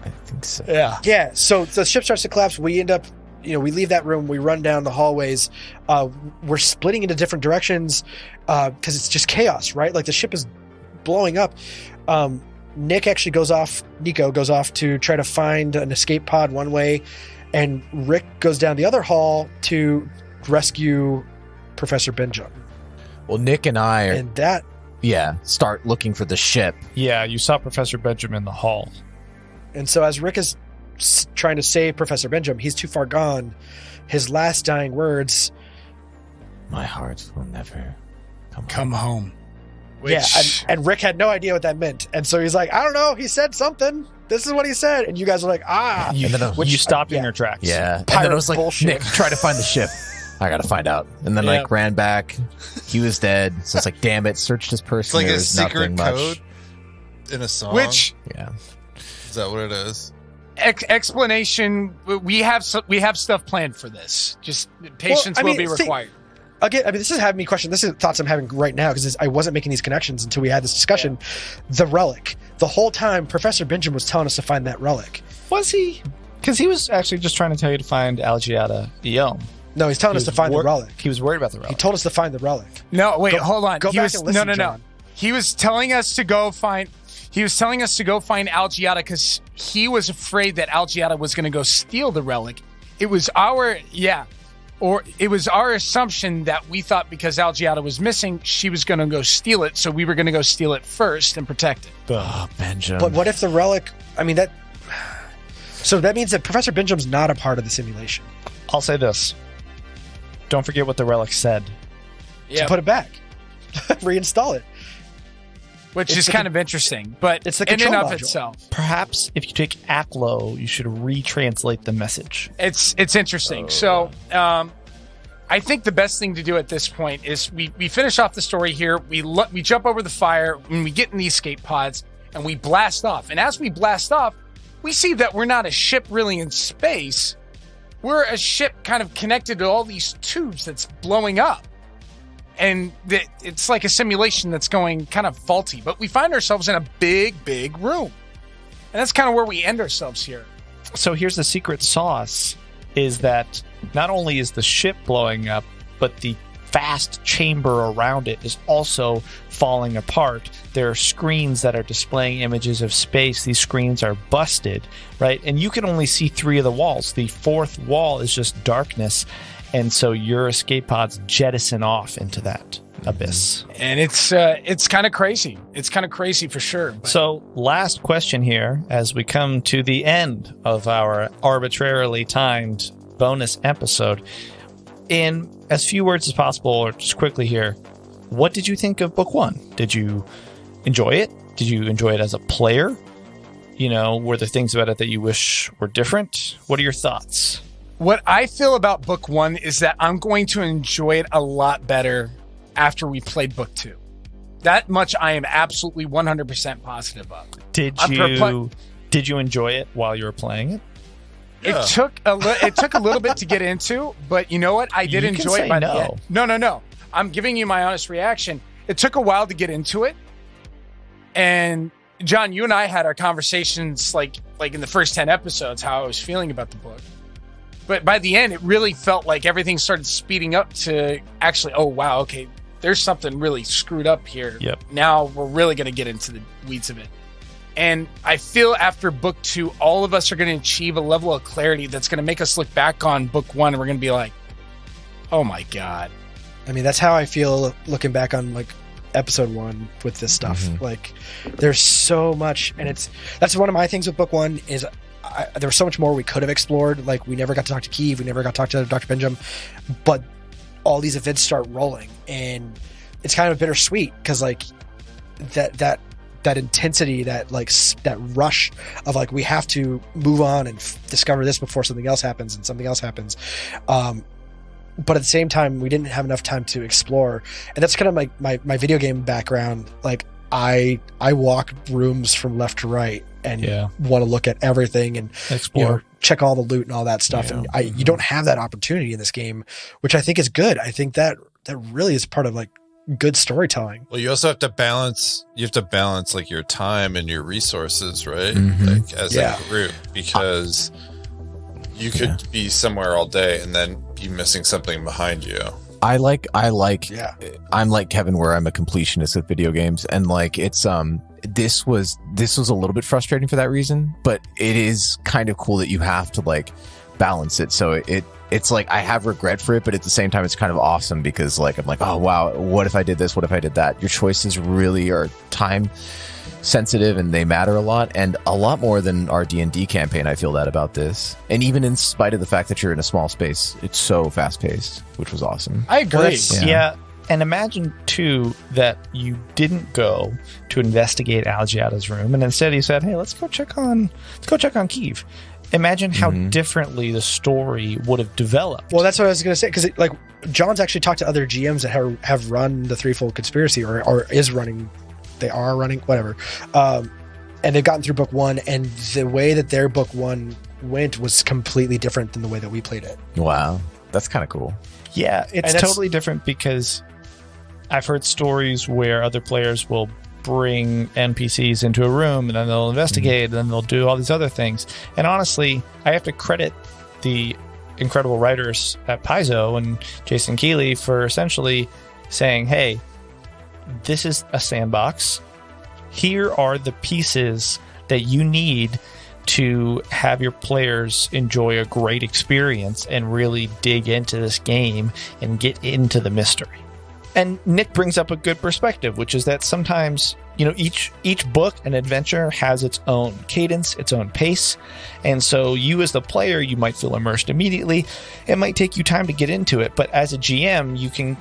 I think so. Yeah. Yeah. So the ship starts to collapse. We end up, we leave that room. We run down the hallways. We're splitting into different directions because it's just chaos, right? Like the ship is blowing up. Nico goes off to try to find an escape pod one way, and Rick goes down the other hall to rescue Professor Benjamin. Well, Nick and I start looking for the ship. Yeah, you saw Professor Benjamin in the hall. And so as Rick is trying to save Professor Benjamin, he's too far gone. His last dying words, "My heart will never come home." And Rick had no idea what that meant. And so he's like, I don't know. He said something. This is what he said. And you guys are like, You stopped in your tracks. Yeah. And then I was like, bullshit. Nick, try to find the ship. I got to find out. And then ran back. He was dead. So it's like, damn it. Searched his person. It's like there a was secret nothing code much. in a song. Which Is that what it is? Explanation? We have stuff planned for this. Just patience will be required. Again, this is having me question. This is thoughts I'm having right now because I wasn't making these connections until we had this discussion. The relic. The whole time, Professor Benjamin was telling us to find that relic. Was he? Because he was actually just trying to tell you to find Algiata Eom. No, he's telling us to find the relic. He was worried about the relic. He told us to find the relic. No, wait, hold on. Go back and listen, no. John. He was telling us to go find. He was telling us to go find Algiata because he was afraid that Algiata was going to go steal the relic. It was our assumption that we thought because Algiata was missing, she was going to go steal it. So we were going to go steal it first and protect it. Oh, Benjamin. But what if the relic? So that means that Professor Benjamin's not a part of the simulation. I'll say this. Don't forget what the relic said. So put it back. Reinstall it. Which is kind of interesting, but it's the in and control of module. itself. Perhaps if you take ACLO, you should retranslate the message. It's interesting. So I think the best thing to do at this point is we finish off the story here. We jump over the fire and we get in the escape pods and we blast off. And as we blast off, we see that we're not a ship really in space. We're a ship kind of connected to all these tubes that's blowing up. And it's like a simulation that's going kind of faulty. But we find ourselves in a big, big room. And that's kind of where we end ourselves here. So here's the secret sauce, is that not only is the ship blowing up, but the vast chamber around it is also falling apart. There are screens that are displaying images of space. These screens are busted, right? And you can only see 3 of the walls. The 4th wall is just darkness. And so your escape pods jettison off into that abyss. And it's kind of crazy. It's kind of crazy for sure. But. So last question here as we come to the end of our arbitrarily timed bonus episode. In as few words as possible, or just quickly here, what did you think of book 1? Did you enjoy it? Did you enjoy it as a player? You know, were there things about it that you wish were different? What are your thoughts? What I feel about book 1 is that I'm going to enjoy it a lot better after we played book 2. That much I am absolutely 100% positive of. Did you enjoy it while you were playing it? Yeah. It took a little bit to get into, but you know what? I did enjoy it by the end. No. I'm giving you my honest reaction. It took a while to get into it. And John, you and I had our conversations like in the first 10 episodes, how I was feeling about the book. But by the end, it really felt like everything started speeding up to actually, oh, wow, okay, there's something really screwed up here. Yep. Now we're really going to get into the weeds of it. And I feel after book 2, all of us are going to achieve a level of clarity that's going to make us look back on book 1 and we're going to be like, oh my God. I mean, that's how I feel looking back on like episode 1 with this stuff. Mm-hmm. Like there's so much, and that's one of my things with book 1 is there was so much more we could have explored. Like we never got to talk to Keeve, we never got to talk to Dr. Benjamin, but all these events start rolling, and it's kind of bittersweet because like that intensity, that rush of like we have to move on and discover this before something else happens and something else happens. But at the same time, we didn't have enough time to explore, and that's kind of my video game background. Like I walk rooms from left to right and want to look at everything and explore, check all the loot and all that stuff. Yeah. And you don't have that opportunity in this game, which I think is good. I think that really is part of like good storytelling. Well, you also have to balance. You have to balance like your time and your resources, right? Mm-hmm. Like as a group, because you could be somewhere all day and then be missing something behind you. I'm like Kevin, where I'm a completionist with video games, and like it's this was a little bit frustrating for that reason, but it is kind of cool that you have to like balance it. So it's like I have regret for it, but at the same time it's kind of awesome because like I'm like, oh wow, what if I did this? What if I did that? Your choices really are time sensitive and they matter a lot, and a lot more than our D&D campaign. I feel that about this, and even in spite of the fact that you're in a small space, it's so fast paced, which was awesome. I agree. Yeah. And imagine too that you didn't go to investigate Algiata's room, and instead he said, hey, let's go check on Keeve. Imagine how differently the story would have developed. Well, that's what I was going to say, because like John's actually talked to other GMs that have run the Threefold Conspiracy or is running. They are running, whatever. And they've gotten through book 1, and the way that their book 1 went was completely different than the way that we played it. Wow. That's kind of cool. Yeah, it's totally different because I've heard stories where other players will bring NPCs into a room and then they'll investigate and then they'll do all these other things. And honestly, I have to credit the incredible writers at Paizo and Jason Keeley for essentially saying, hey, this is a sandbox. Here are the pieces that you need to have your players enjoy a great experience and really dig into this game and get into the mystery. And Nick brings up a good perspective, which is that sometimes, each book and adventure has its own cadence, its own pace. And so you as the player, you might feel immersed immediately. It might take you time to get into it. But as a GM, you can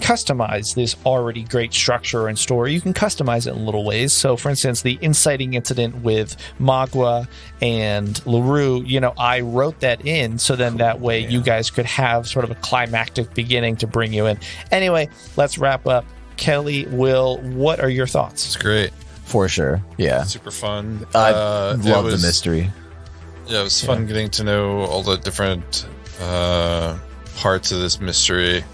customize this already great structure and story. You can customize it in little ways. So for instance, the inciting incident with Magua and LaRue, I wrote that in so then that way you guys could have sort of a climactic beginning to bring you in. Anyway, let's wrap up. Kelly, Will, what are your thoughts? It's great. For sure. Yeah. Super fun. I love the mystery. Yeah, it was fun getting to know all the different parts of this mystery.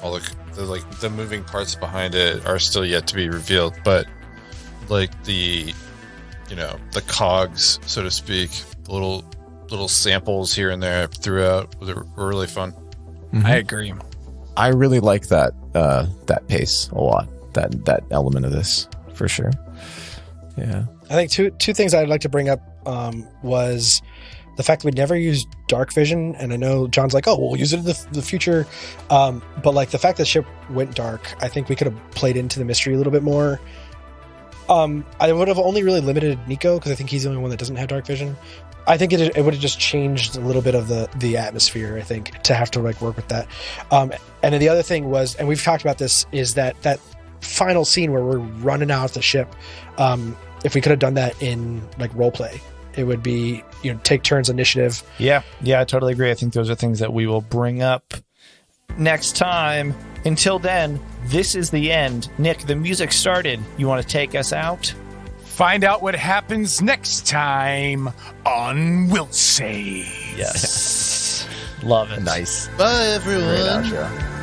All the moving parts behind it are still yet to be revealed, but like the cogs, so to speak, the little samples here and there throughout were really fun. I agree. I really like that pace a lot. That element of this for sure. Yeah. I think two things I'd like to bring up was the fact that we never used dark vision, and I know John's like, oh, we'll use it in the future, but like the fact that the ship went dark, I think we could have played into the mystery a little bit more. I would have only really limited Nico because I think he's the only one that doesn't have dark vision. I think it would have just changed a little bit of the atmosphere, I think, to have to like work with that. And then the other thing was, and we've talked about this, is that final scene where we're running out the ship. If we could have done that in like role play, it would be, take turns initiative. Yeah, I totally agree. I think those are things that we will bring up next time. Until then, this is the end. Nick, the music started. You want to take us out? Find out what happens next time on Will Save. Yes. Love it. Nice. Bye, everyone. Great outro.